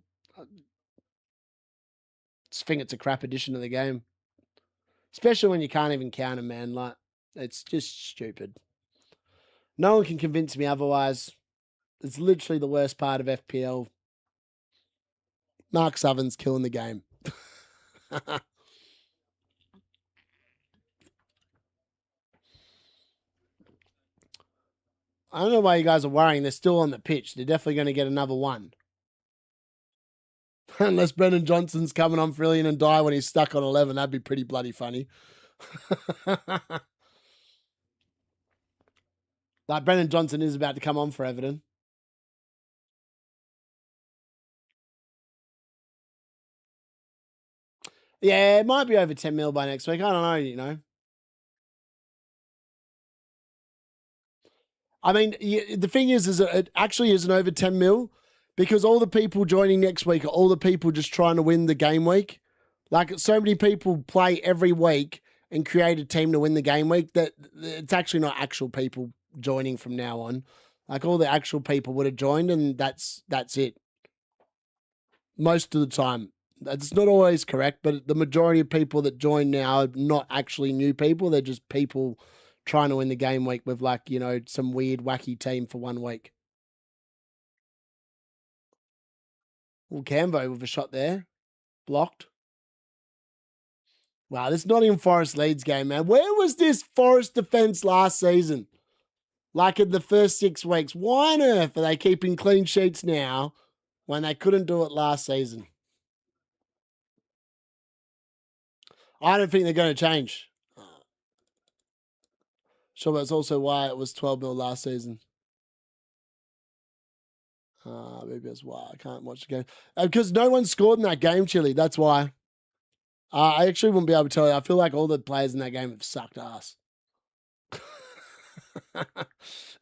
Just think it's a crap addition to the game. Especially when you can't even count them, man. Like, it's just stupid. No one can convince me otherwise. It's literally the worst part of FPL. Mark Southern's killing the game. I don't know why you guys are worrying. They're still on the pitch. They're definitely going to get another one. Unless Brendan Johnson's coming on for Ndiaye and DCL when he's stuck on 11. That'd be pretty bloody funny. Like, Brendan Johnson is about to come on for Everton. Yeah, it might be over 10 mil by next week. I don't know, you know. I mean, the thing is it actually isn't over 10 mil because all the people joining next week are all the people just trying to win the game week. Like, so many people play every week and create a team to win the game week that it's actually not actual people joining from now on. Like, all the actual people would have joined, and that's it. Most of the time. That's not always correct, but the majority of people that join now are not actually new people. They're just people trying to win the game week with, like, you know, some weird, wacky team for 1 week. Well, Cambo with a shot there. Blocked. Wow, this Nottingham Forest Leeds game, man. Where was this Forest defence last season? Like, in the first 6 weeks. Why on earth are they keeping clean sheets now when they couldn't do it last season? I don't think they're going to change. Sure, that's also why it was 12 mil last season. Maybe that's why I can't watch the game. Because no one scored in that game, Chili. That's why. I actually wouldn't be able to tell you. I feel like all the players in that game have sucked ass.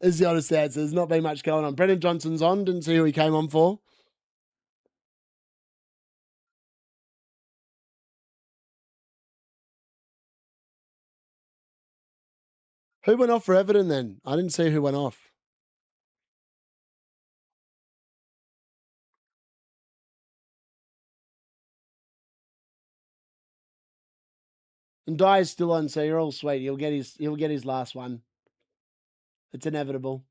Is the honest answer. There's not been much going on. Brendan Johnson's on. Didn't see who he came on for. Who went off for Everton then? I didn't see who went off. And Ndyaye's still on, so you're all sweet. He'll get his last one. It's inevitable.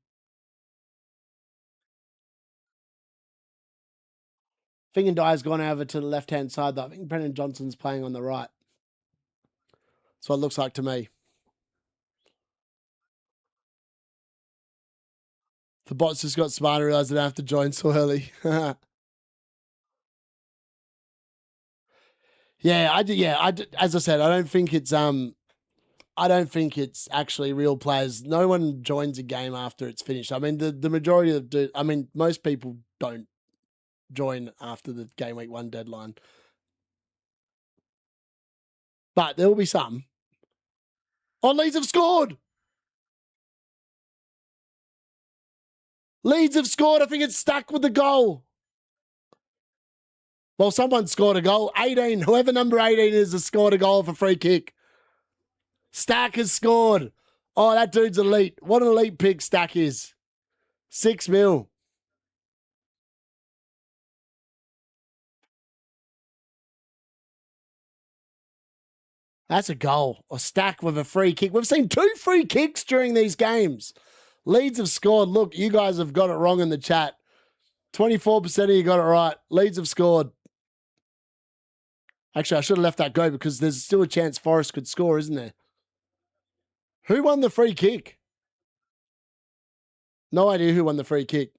I think Ndyaye's gone over to the left-hand side, though. I think Brendan Johnson's playing on the right. That's what it looks like to me. The bots just got smart and realized they don't have to join so early. As I said, I don't think it's actually real players. No one joins a game after it's finished. I mean, the majority of most people don't join after the game week 1 deadline. But there will be some. Oh, Leeds have scored! Leeds have scored. I think it's stuck with the goal. Well, someone scored a goal. 18. Whoever number 18 is has scored a goal for free kick. Stack has scored. Oh, that dude's elite. What an elite pick Stack is. 6 mil. That's a goal. A Stack with a free kick. We've seen 2 free kicks during these games. Leeds have scored. Look, you guys have got it wrong in the chat. 24% of you got it right. Leeds have scored. Actually, I should have left that go because there's still a chance Forest could score, isn't there? Who won the free kick? No idea who won the free kick.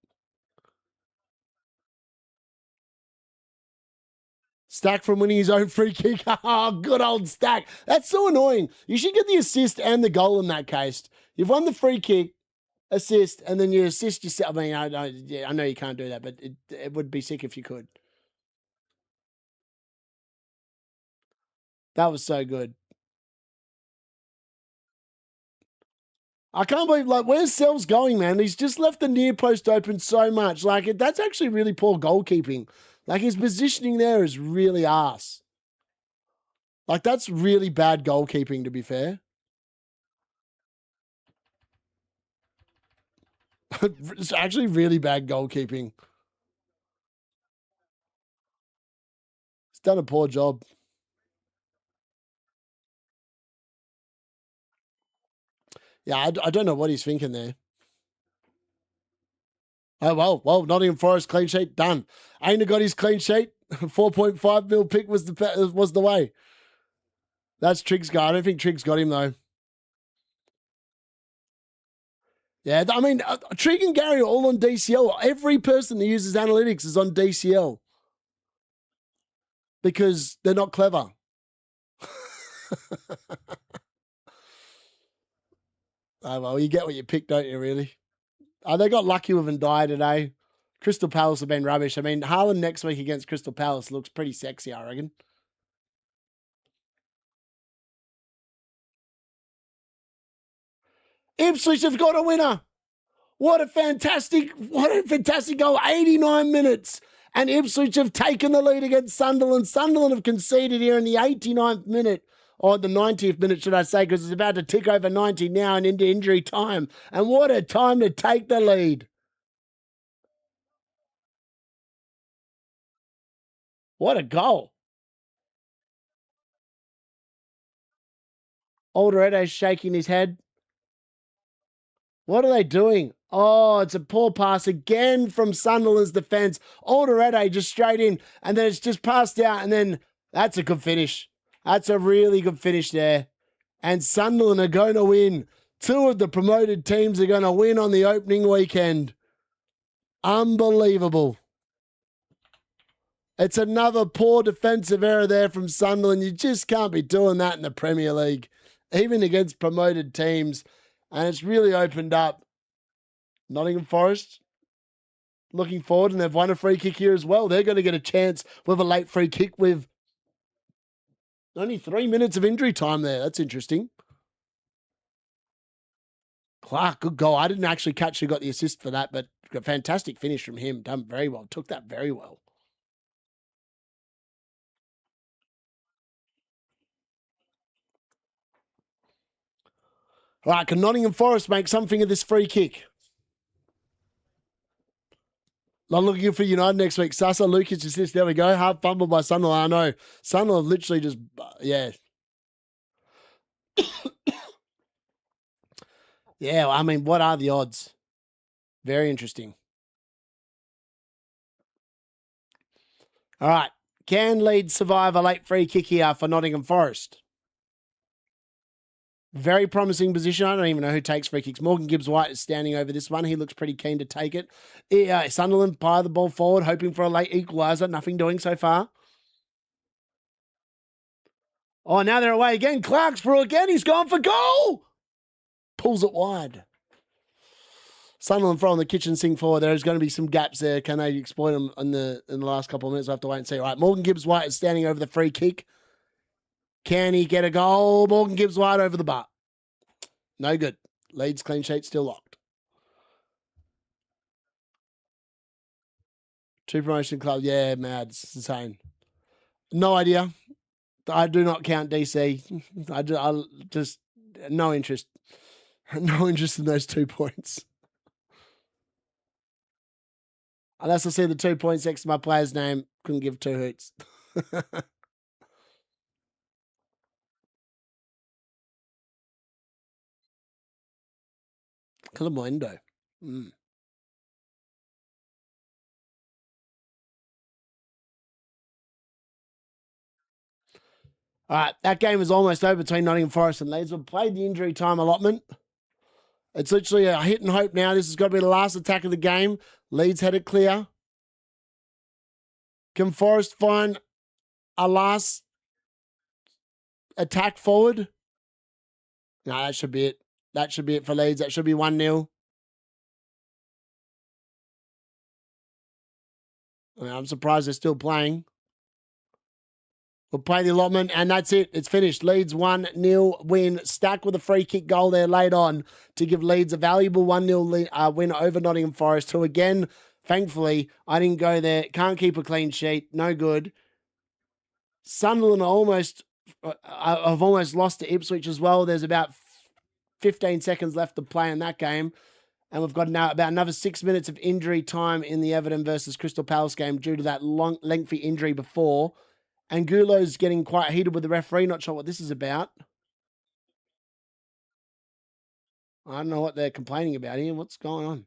Stack from winning his own free kick. Oh, good old Stack. That's so annoying. You should get the assist and the goal in that case. You've won the free kick, assist, and then you assist yourself. I mean, I know you can't do that, but it would be sick if you could. That was so good. I can't believe, like, where's Sells going, man? He's just left the near post open so much. Like, that's actually really poor goalkeeping. Like, his positioning there is really arse. Like, that's really bad goalkeeping, to be fair. It's actually really bad goalkeeping. He's done a poor job. Yeah, I don't know what he's thinking there. Oh, well, Nottingham Forest clean sheet, done. Aina got his clean sheet. 4.5 mil pick was the way. That's Triggs' guy. I don't think Triggs got him, though. Yeah, I mean, Trig and Gary are all on DCL. Every person that uses analytics is on DCL because they're not clever. Oh, well, you get what you pick, don't you, really? They got lucky with Ndiaye today. Crystal Palace have been rubbish. I mean, Haaland next week against Crystal Palace looks pretty sexy, I reckon. Ipswich have got a winner. What a fantastic goal. 89 minutes. And Ipswich have taken the lead against Sunderland. Sunderland have conceded here in the 89th minute. Or the 90th minute, should I say, because it's about to tick over 90 now and into injury time. And what a time to take the lead. What a goal. Alderedo's shaking his head. What are they doing? Oh, it's a poor pass again from Sunderland's defence. Alderete just straight in, and then it's just passed out, and then that's a good finish. That's a really good finish there. And Sunderland are going to win. Two of the promoted teams are going to win on the opening weekend. Unbelievable. It's another poor defensive error there from Sunderland. You just can't be doing that in the Premier League, even against promoted teams. And it's really opened up. Nottingham Forest looking forward, and they've won a free kick here as well. They're going to get a chance with a late free kick with only 3 minutes of injury time there. That's interesting. Clark, good goal. I didn't actually catch who got the assist for that, but a fantastic finish from him. Done very well. Took that very well. All right, can Nottingham Forest make something of this free kick? I'm looking for United next week. Sasa, Lucas assist. There we go. Hard fumble by Sunderland. I know. Sunderland literally just, yeah. Yeah, I mean, what are the odds? Very interesting. All right. Can Leeds survive a late free kick here for Nottingham Forest? Very promising position. I don't even know who takes free kicks. Morgan Gibbs-White is standing over this one. He looks pretty keen to take it. Sunderland fire the ball forward, hoping for a late equaliser. Nothing doing so far. Oh, now they're away again. Clark's through again. He's gone for goal. Pulls it wide. Sunderland throwing the kitchen sink forward. There's going to be some gaps there. Can they exploit them in the last couple of minutes? We'll have to wait and see. All right, Morgan Gibbs-White is standing over the free kick. Can he get a goal? Morgan Gibbs-White over the bar. No good. Leeds clean sheet still locked. 2 promotion clubs. Yeah, mad. It's insane. No idea. I do not count DC. I just no interest. No interest in those 2 points. Unless I see the 2 points next to my player's name, couldn't give 2 hoots. Calamundo. Mm. All right, that game is almost over between Nottingham Forest and Leeds. We've played the injury time allotment. It's literally a hit and hope now. This has got to be the last attack of the game. Leeds had it clear. Can Forest find a last attack forward? No, that should be it. That should be it for Leeds. That should be 1-0. I'm surprised they're still playing. We'll play the allotment, and that's it. It's finished. Leeds 1-0 win. Stack with a free kick goal there late on to give Leeds a valuable 1-0 win over Nottingham Forest, who again, thankfully, I didn't go there. Can't keep a clean sheet. No good. Sunderland have almost lost to Ipswich as well. There's about 15 seconds left to play in that game. And we've got now about another 6 minutes of injury time in the Everton versus Crystal Palace game due to that lengthy injury before. Angulo's getting quite heated with the referee. Not sure what this is about. I don't know what they're complaining about here. What's going on?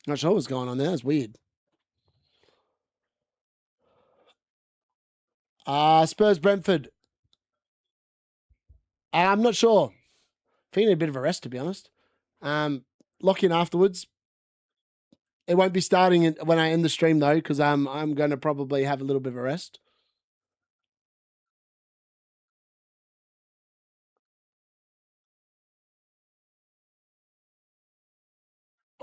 Not sure what's going on there. That's weird. Spurs Brentford. I'm not sure. Feeling a bit of a rest, to be honest. Lock in afterwards. It won't be starting when I end the stream, though, because I'm going to probably have a little bit of a rest.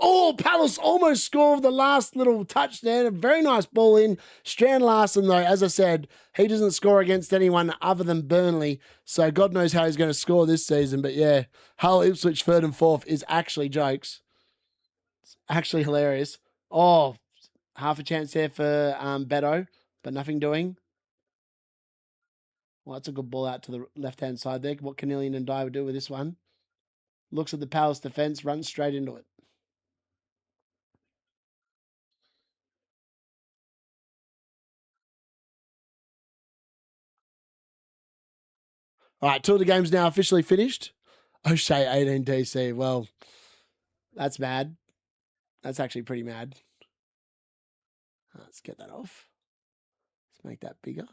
Oh, Palace almost scored the last little touch there. A very nice ball in. Strand Larson, though, as I said, he doesn't score against anyone other than Burnley. So God knows how he's going to score this season. But yeah, Hull, Ipswich, third and fourth is actually jokes. It's actually hilarious. Oh, half a chance there for Beto, but nothing doing. Well, that's a good ball out to the left-hand side there. What can Ndiaye and Ndiaye do with this one? Looks at the Palace defence, runs straight into it. All right, till the game's now officially finished. O'Shea 18 DC. Well, that's mad. That's actually pretty mad. Let's get that off. Let's make that bigger.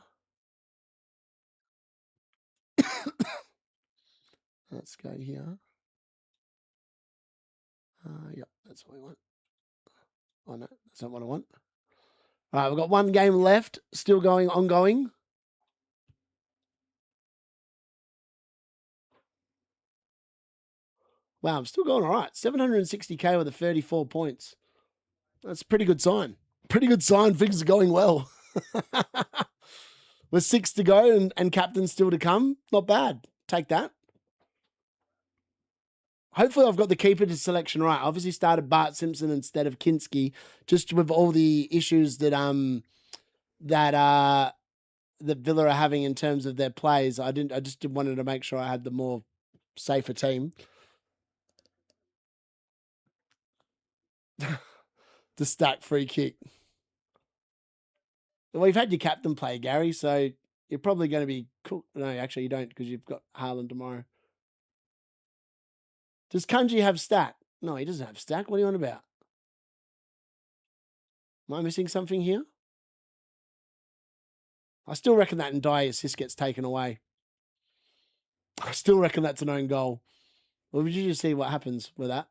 Let's go here. Yep, that's what we want. Oh, no, that's not what I want. All right, we've got one game left, still ongoing. Wow, I'm still going all right. 760K with a 34 points. That's a pretty good sign. Pretty good sign. Things are going well. With 6 to go and captain still to come. Not bad. Take that. Hopefully I've got the keeper to selection right. I obviously started Bart Simpson instead of Kinski, just with all the issues that that Villa are having in terms of their plays. I just wanted to make sure I had the more safer team. The stack free kick. Well, you've had your captain play, Gary, so you're probably going to be cool. No, actually you don't, because you've got Haaland tomorrow. Does Kanji have stack? No, he doesn't have stack. What are you on about? Am I missing something here? I still reckon that Ndiaye assist gets taken away. I still reckon that's an own goal. Well, would you just see what happens with that?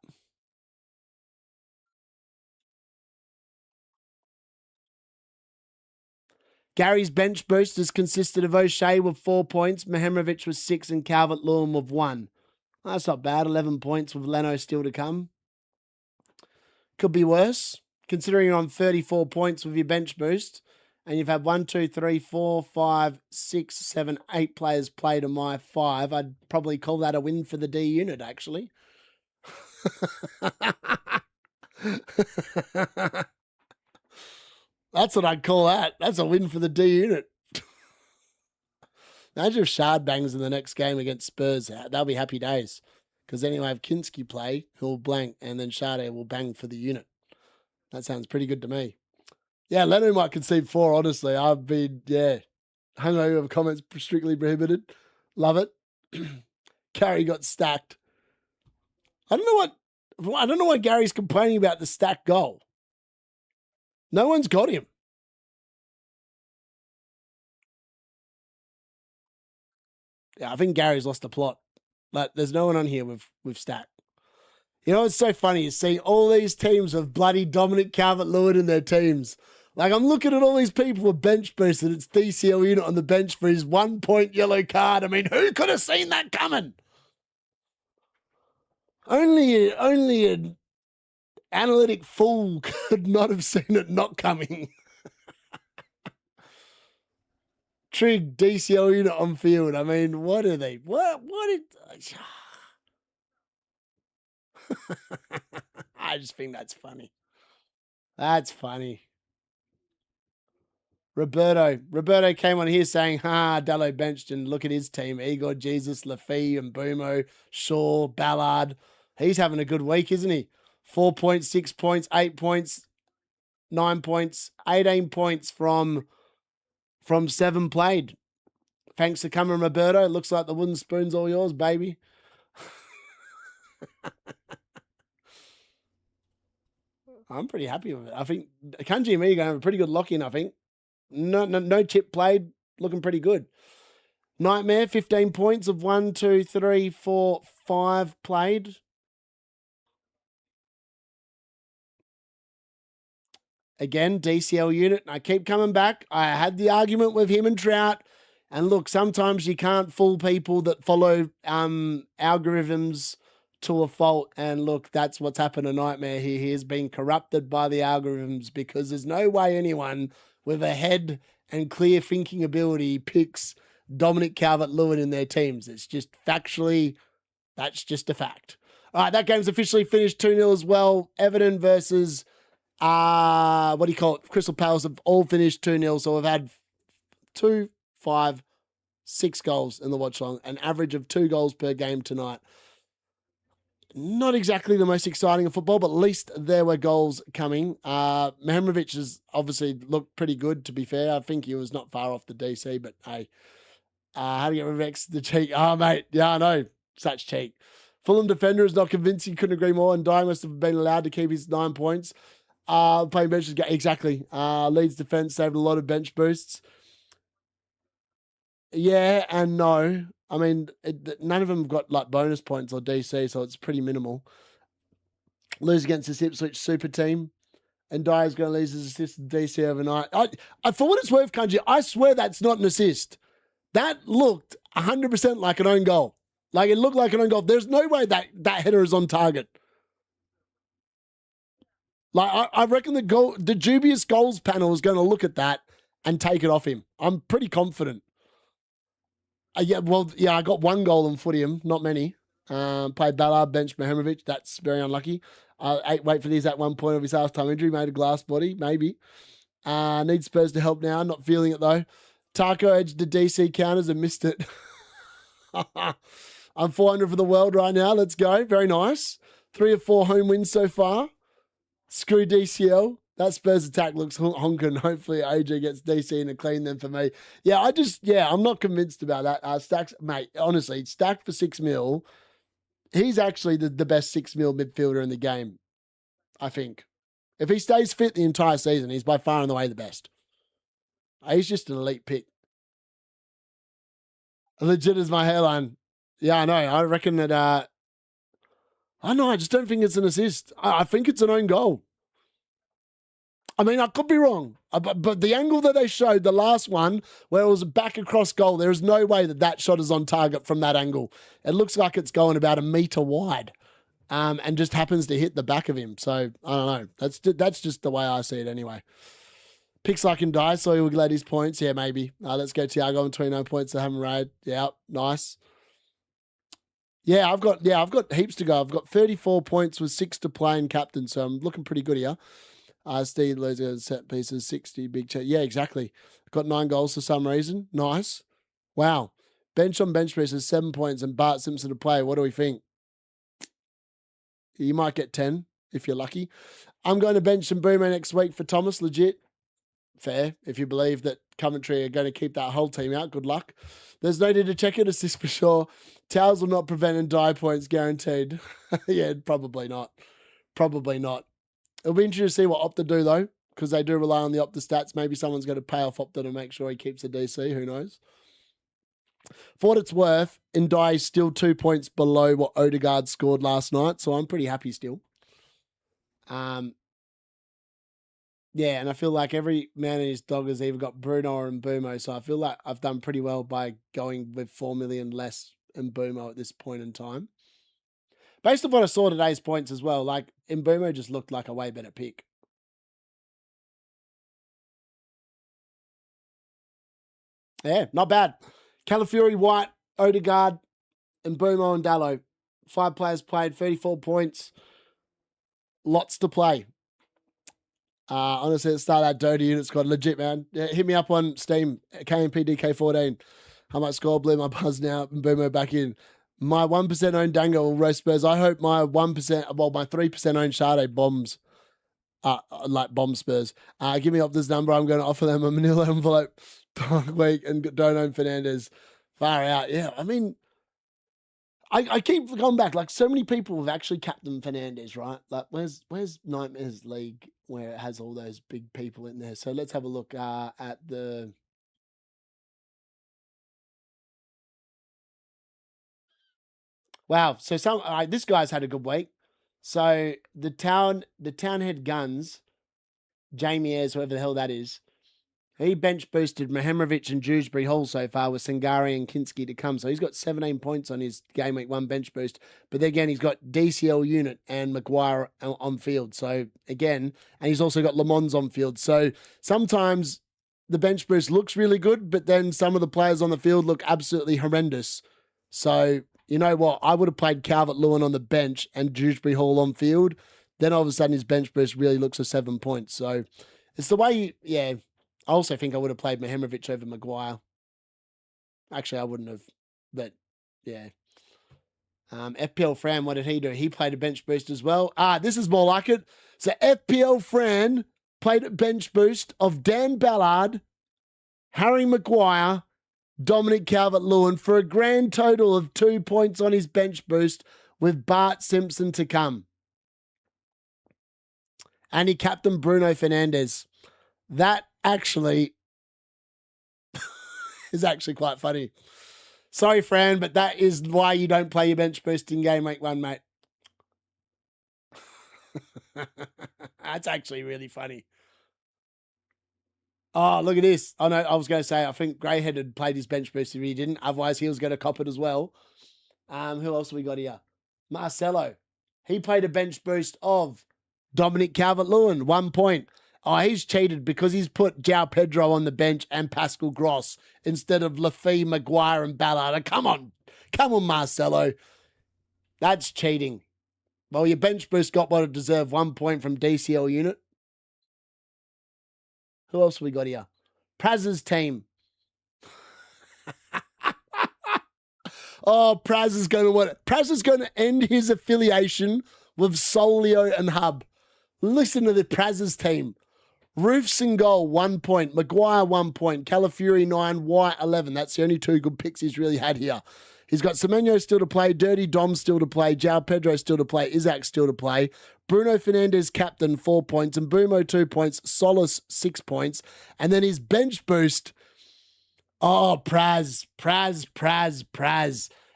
Gary's bench boosters consisted of O'Shea with 4 points, Mehemrovic with 6, and Calvert-Lewin with 1. That's not bad. 11 points with Leno still to come. Could be worse, considering you're on 34 points with your bench boost, and you've had 1, 2, 3, 4, 5, 6, 7, 8 players play to my 5. I'd probably call that a win for the D unit, actually. That's what I'd call that. That's a win for the D unit. Imagine if Shard bangs in the next game against Spurs. They'll be happy days. Because then he'll have Kinski play, he'll blank, and then Shard will bang for the unit. That sounds pretty good to me. Yeah, Leno might concede 4, honestly. I've been, hungover comments strictly prohibited. Love it. Gary got stacked. I don't know what Gary's complaining about the stacked goal. No one's got him. Yeah, I think Gary's lost the plot. Like, there's no one on here with stack. You know what's so funny is seeing all these teams of bloody Dominic Calvert-Lewin in their teams. Like, I'm looking at all these people with bench boost and it's DCL-Unit on the bench for his 1 point yellow card. I mean, who could have seen that coming? Only an analytic fool could not have seen it not coming. Trig, DCL-Unit on field. I mean, what are they? I just think that's funny. That's funny. Roberto came on here saying, Dallo benched, and look at his team. Igor, Jesus, Lafie, and Boomo, Shaw, Ballard. He's having a good week, isn't he? 4 points, 6 points, 8 points. 9 points, 18 points from 7 played. Thanks for coming, Roberto. Looks like the wooden spoon's all yours, baby. I'm pretty happy with it. I think Kanji and me are going to have a pretty good lock-in, I think. No chip played. Looking pretty good. Nightmare, 15 points of 1, 2, 3, 4, 5 played. Again, DCL-Unit. I keep coming back. I had the argument with him and Trout. And look, sometimes you can't fool people that follow algorithms to a fault. And look, that's what's happened to Nightmare here. He has been corrupted by the algorithms because there's no way anyone with a head and clear thinking ability picks Dominic Calvert-Lewin in their teams. It's just factually, that's just a fact. All right, that game's officially finished 2-0 as well. Everton versus... what do you call it? Crystal Palace have all finished 2-0. So we've had 2, 5, 6 goals in the Watchalong, an average of 2 goals per game tonight. Not exactly the most exciting of football, but at least there were goals coming. Mehimovic has obviously looked pretty good, to be fair. I think he was not far off the DC, but hey, how to get Revex the cheek? Oh, mate. Yeah, I know. Such cheek. Fulham defender is not convincing. Couldn't agree more. And Ndiaye must have been allowed to keep his 9 points. Playing benches, exactly. Leeds defense saved a lot of bench boosts. Yeah and no. I mean, none of them got like bonus points or DC, so it's pretty minimal. Lose against this Ipswich super team. And Dyer's going to lose his assist to DC overnight. For what it's worth, Kanji, I swear that's not an assist. That looked 100% like an own goal. Like, it looked like an own goal. There's no way that header is on target. Like, I reckon the dubious goals panel is going to look at that and take it off him. I'm pretty confident. I got 1 goal in footium, not many. Played Ballard, bench Mehimovic. That's very unlucky. Wait for these at one point of his half-time injury. Made a glass body, maybe. Needs Spurs to help now. Not feeling it, though. Taco edged the DC counters and missed it. I'm 400 for the world right now. Let's go. Very nice. 3 or 4 home wins so far. Screw DCL. That Spurs attack looks honking. Hopefully AJ gets DC and clean them for me. Yeah, I'm not convinced about that. Stacks, mate, honestly, Stack for 6 mil. He's actually the best 6 mil midfielder in the game, I think. If he stays fit the entire season, he's by far and away the best. He's just an elite pick. Legit as my hairline. Yeah, I know. I reckon that... I know, I just don't think it's an assist. I think it's an own goal. I mean, I could be wrong, but the angle that they showed, the last one, where it was back across goal, there is no way that shot is on target from that angle. It looks like it's going about 1 meter wide, and just happens to hit the back of him. So, I don't know. That's just the way I see it anyway. Picks like Ndiaye, so he will get his points. Yeah, maybe. Let's go Thiago on 29 points to Hammer Raid. Yeah, nice. Yeah, I've got heaps to go. I've got 34 points with 6 to play and captain, so I'm looking pretty good here. Steve losing set pieces, 60 big chat. Yeah, exactly. Got 9 goals for some reason. Nice. Wow. Bench on bench pieces, 7 points, and Bart Simpson to play. What do we think? You might get 10 if you're lucky. I'm going to bench some Boomer next week for Thomas. Legit. Fair. If you believe that Coventry are going to keep that whole team out, good luck. There's no need to check it, assist for sure. Towers will not prevent Ndiaye points, guaranteed. Yeah, probably not. Probably not. It'll be interesting to see what Opta do, though, because they do rely on the Opta stats. Maybe someone's going to pay off Opta to make sure he keeps a DC. Who knows? For what it's worth, Ndiaye is still 2 points below what Odegaard scored last night, so I'm pretty happy still. Yeah, and I feel like every man and his dog has either got Bruno or Mbumo, so I feel like I've done pretty well by going with 4 million less Mbumo at this point in time. Based on what I saw today's points as well, like Mbumo just looked like a way better pick. Yeah, not bad. Calafiori, White, Odegaard, Mbumo and Dallo. 5 players played, 34 points. Lots to play. Honestly, at the start of that Dota unit squad, legit, man. Yeah, hit me up on Steam, KMPDK14. I might score, blew my buzz now, and Boomer back in. My 1% owned Dango will roast Spurs. I hope my 1%, well, my 3% owned Sade bombs. like bomb Spurs. Give me Opta's number. I'm going to offer them a manila envelope week and don't own Fernandez. Far out. Yeah, I mean, I keep going back. Like, so many people have actually captained Fernandez, right? Like, where's Nightmares League where it has all those big people in there? So let's have a look at the. Wow. So this guy's had a good week. So the town head guns, Jamie Ayres, whoever the hell that is, he bench boosted Mehemrovic and Dewsbury Hall so far with Sangari and Kinski to come. So he's got 17 points on his game week 1 bench boost. But then again, he's got DCL-Unit and Maguire on field. So again, and he's also got Le Mans on field. So sometimes the bench boost looks really good, but then some of the players on the field look absolutely horrendous. So you know what? I would have played Calvert-Lewin on the bench and Dewsbury Hall on field. Then all of a sudden his bench boost really looks at 7 points. So it's the way, yeah. I also think I would have played Mehemrovic over Maguire. Actually, I wouldn't have, but yeah. FPL Fran, what did he do? He played a bench boost as well. This is more like it. So FPL Fran played a bench boost of Dan Ballard, Harry Maguire, Dominic Calvert-Lewin for a grand total of 2 points on his bench boost with Bart Simpson to come. And he captained Bruno Fernandes. That actually is actually quite funny. Sorry, Fran, but that is why you don't play your bench boost in game week 1, mate. That's actually really funny. Oh, look at this. Oh, no, I was going to say, I think Greyhead had played his bench boost if he didn't. Otherwise, he was going to cop it as well. Who else have we got here? Marcelo. He played a bench boost of Dominic Calvert-Lewin, 1 point. Oh, he's cheated because he's put João Pedro on the bench and Pascal Gross instead of Lafay, Maguire, and Ballard. Come on, Marcelo. That's cheating. Well, your bench boost got what it deserved, 1 point from DCL-Unit. Who else have we got here? Praz's team. Oh, Praz is going to what? Praz is going to end his affiliation with Solio and Hub. Listen to the Praz's team. Roofs and goal, 1 point. Maguire, 1 point. Calafiori, 9. White, 11. That's the only 2 good picks he's really had here. He's got Semenyo still to play. Dirty Dom still to play. João Pedro still to play. Isaac still to play. Bruno Fernandes, captain, 4 points. And Mbumo, 2 points. Solis, 6 points. And then his bench boost. Oh, Praz.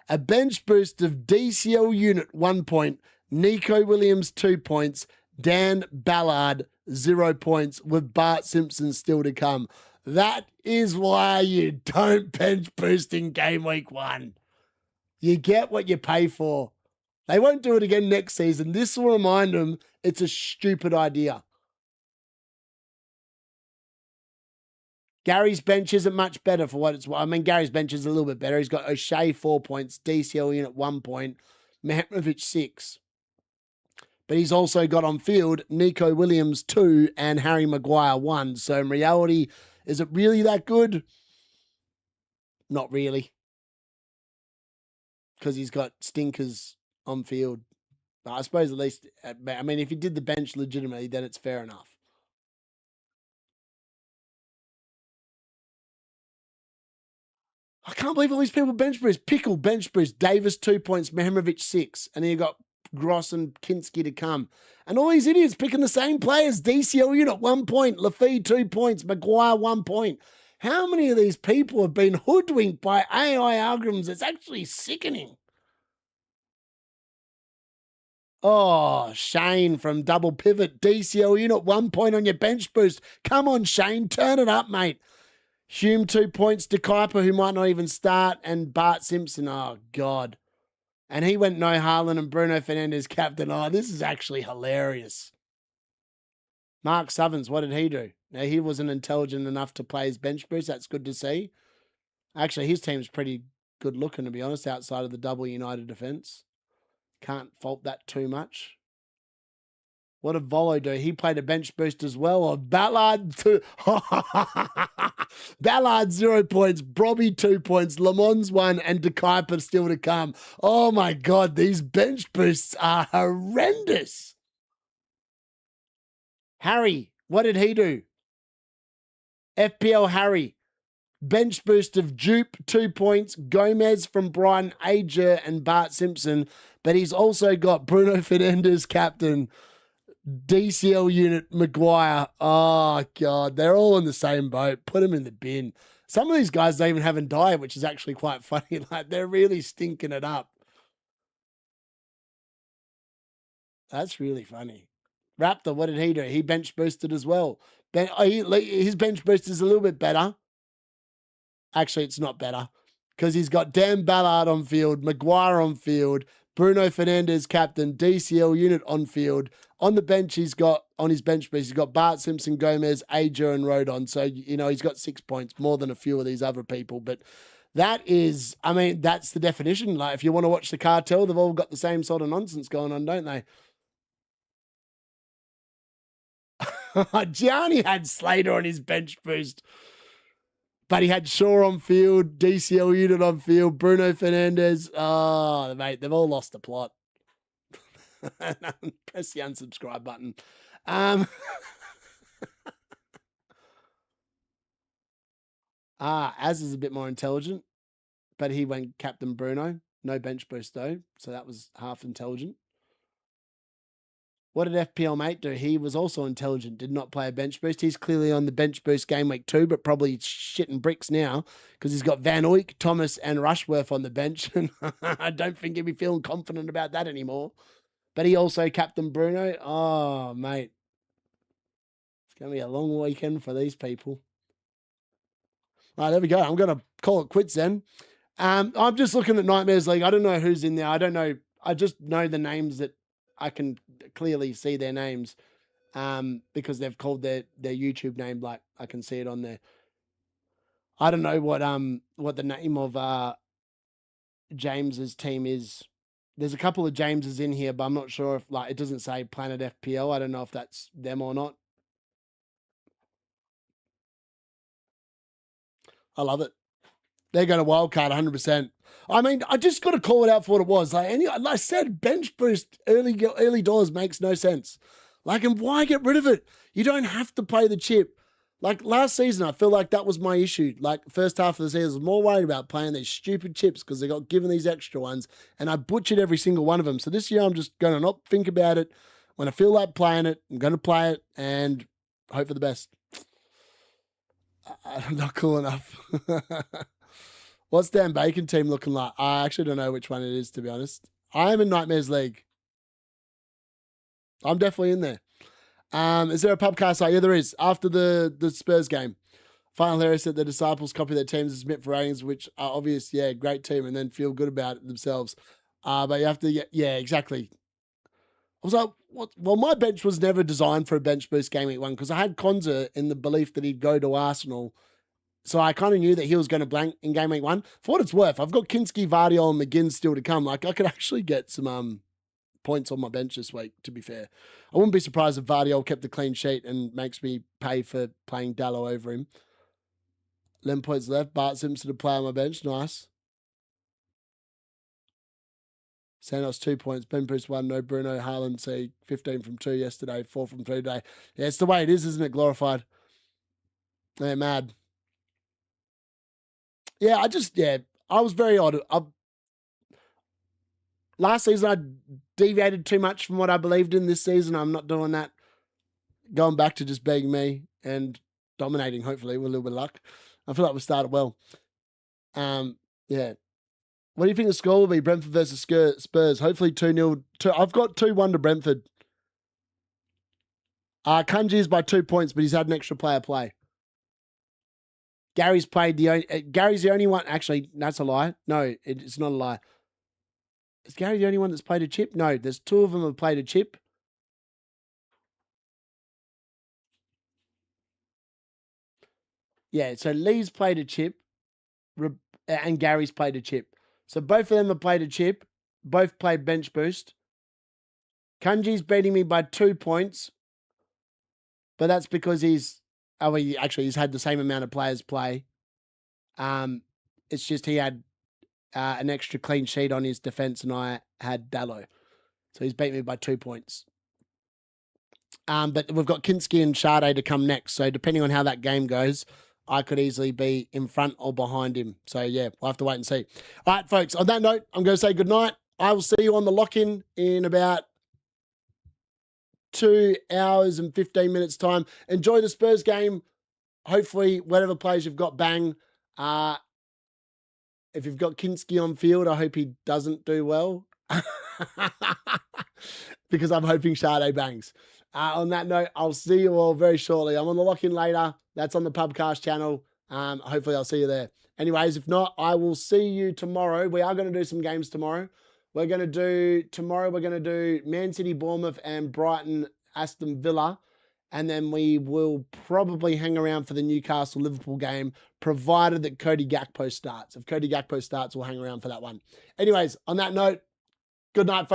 A bench boost of DCL-Unit, 1 point. Nico Williams, 2 points. Dan Ballard, 0 points, with Bart Simpson still to come. That is why you don't bench boost in game week 1. You get what you pay for. They won't do it again next season. This will remind them it's a stupid idea. Gary's bench isn't much better for what it's. I mean, Gary's bench is a little bit better. He's got O'Shea 4 points, DCL-Unit 1 point, Mehemrovic 6. But he's also got on field Nico Williams 2 and Harry Maguire 1. So in reality, is it really that good? Not really. Because he's got stinkers on field. But I suppose at least, I mean, if he did the bench legitimately, then it's fair enough. I can't believe all these people bench boost. Pickle bench boost. Davis 2 points. Mehemrovic 6. And then you got Gross and Kinski to come. And all these idiots picking the same players. DCL-Unit 1 point. Lafay 2 points. Maguire 1 point. How many of these people have been hoodwinked by AI algorithms? It's actually sickening. Oh, Shane from Double Pivot. DCL-Unit 1 point on your bench boost. Come on, Shane. Turn it up, mate. Hume 2 points to Kuiper, who might not even start, and Bart Simpson. Oh, God. And he went no Haaland and Bruno Fernandes captain. Oh, this is actually hilarious. Mark Southerns, what did he do? Now, he wasn't intelligent enough to play his bench boost. That's good to see. Actually, his team's pretty good looking, to be honest, outside of the double United defence. Can't fault that too much. What did Volo do? He played a bench boost as well. Or Ballard, Ballard 0 points. Brobby 2 points. Le Mans 1 and De Kuiper still to come. Oh my God, these bench boosts are horrendous. Harry, what did he do? FPL Harry. Bench boost of Jupe, 2 points. Gomez from Brighton, Ager, and Bart Simpson. But he's also got Bruno Fernandes, captain, DCL-Unit, Maguire. Oh, God. They're all in the same boat. Put them in the bin. Some of these guys don't even have Ndiaye, which is actually quite funny. Like, they're really stinking it up. That's really funny. Raptor, what did he do? He bench boosted as well. His bench boost is a little bit better. Actually, it's not better because he's got Dan Ballard on field, Maguire on field, Bruno Fernandes captain, DCL-Unit on field. On the bench, on his bench boost, he's got Bart Simpson, Gomez, Ager, and Rodon. So, he's got 6 points, more than a few of these other people. But that's the definition. Like, if you want to watch the cartel, they've all got the same sort of nonsense going on, don't they? Gianni had Slater on his bench boost, but he had Shaw on field, DCL-Unit on field, Bruno Fernandes. Oh, mate, they've all lost the plot. Press the unsubscribe button. Az is a bit more intelligent, but he went Captain Bruno. No bench boost, though, so that was half intelligent. What did FPL Mate do? He was also intelligent, did not play a bench boost. He's clearly on the bench boost game week 2, but probably shitting bricks now because he's got Van Uyck, Thomas, and Rushworth on the bench. And I don't think he'll be feeling confident about that anymore. But he also captained Bruno. Oh, mate. It's going to be a long weekend for these people. All right, there we go. I'm going to call it quits then. I'm just looking at Nightmares League. I don't know who's in there. I don't know. I just know the names that I can clearly see their names because they've called their YouTube name. Like I can see it on there. I don't know what the name of James's team is. There's a couple of Jameses in here, but I'm not sure if it doesn't say Planet FPL. I don't know if that's them or not. I love it. They're going to wildcard 100%. I mean, I just got to call it out for what it was. Like I said, bench boost early doors makes no sense. And why get rid of it? You don't have to play the chip. Like last season, I feel like that was my issue. Like first half of the season, I was more worried about playing these stupid chips because they got given these extra ones, and I butchered every single one of them. So this year, I'm just going to not think about it. When I feel like playing it, I'm going to play it and hope for the best. I'm not cool enough. What's Dan Bacon team looking like? I actually don't know which one it is, to be honest. I am in Nightmares League. I'm definitely in there. Is there a pubcast? Yeah, there is. After the Spurs game, Final Harry said the Disciples copy their teams and submit for ratings, which are obvious. Yeah, great team, and then feel good about it themselves. But you have to, yeah, exactly. I was like, what? Well, my bench was never designed for a bench boost game week 1 because I had Konza in the belief that he'd go to Arsenal. So I kind of knew that he was going to blank in game week 1. For what it's worth, I've got Kinski, Vardiol, and McGinn still to come. I could actually get some points on my bench this week, to be fair. I wouldn't be surprised if Vardiol kept a clean sheet and makes me pay for playing Dallo over him. 11 points left. Bart Simpson to play on my bench. Nice. Santos 2 points. Ben Bruce 1. No Bruno. Haaland, see, 15 from 2 yesterday. 4 from 3 today. Yeah, it's the way it is, isn't it? Glorified. They're mad. Yeah, I was very odd. Last season, I deviated too much from what I believed in. This season, I'm not doing that. Going back to just being me and dominating, hopefully, with a little bit of luck. I feel like we started well. Yeah. What do you think the score will be? Brentford versus Spurs. Hopefully 2-0. I've got 2-1 to Brentford. Kunji is by 2 points, but he's had an extra player play. Gary's the only one. Actually, that's a lie. No, it's not a lie. Is Gary the only one that's played a chip? No, there's 2 of them have played a chip. Yeah, so Lee's played a chip and Gary's played a chip. So both of them have played a chip. Both played bench boost. Kunji's beating me by 2 points, but that's because he's had the same amount of players play. It's just he had an extra clean sheet on his defense and I had Dallo. So he's beat me by 2 points. But we've got Kinski and Sade to come next. So depending on how that game goes, I could easily be in front or behind him. So yeah, we'll have to wait and see. All right, folks, on that note, I'm going to say goodnight. I will see you on the lock-in in about 2 hours and 15 minutes time. Enjoy the Spurs game. Hopefully, whatever players you've got, bang. If you've got Kinski on field, I hope he doesn't do well. Because I'm hoping Sade bangs. On that note, I'll see you all very shortly. I'm on the lock-in later. That's on the Pubcast channel. Hopefully, I'll see you there. Anyways, if not, I will see you tomorrow. We are going to do some games tomorrow. We're going to do Man City, Bournemouth, and Brighton, Aston Villa. And then we will probably hang around for the Newcastle-Liverpool game, provided that Cody Gakpo starts. If Cody Gakpo starts, we'll hang around for that one. Anyways, on that note, good night, folks.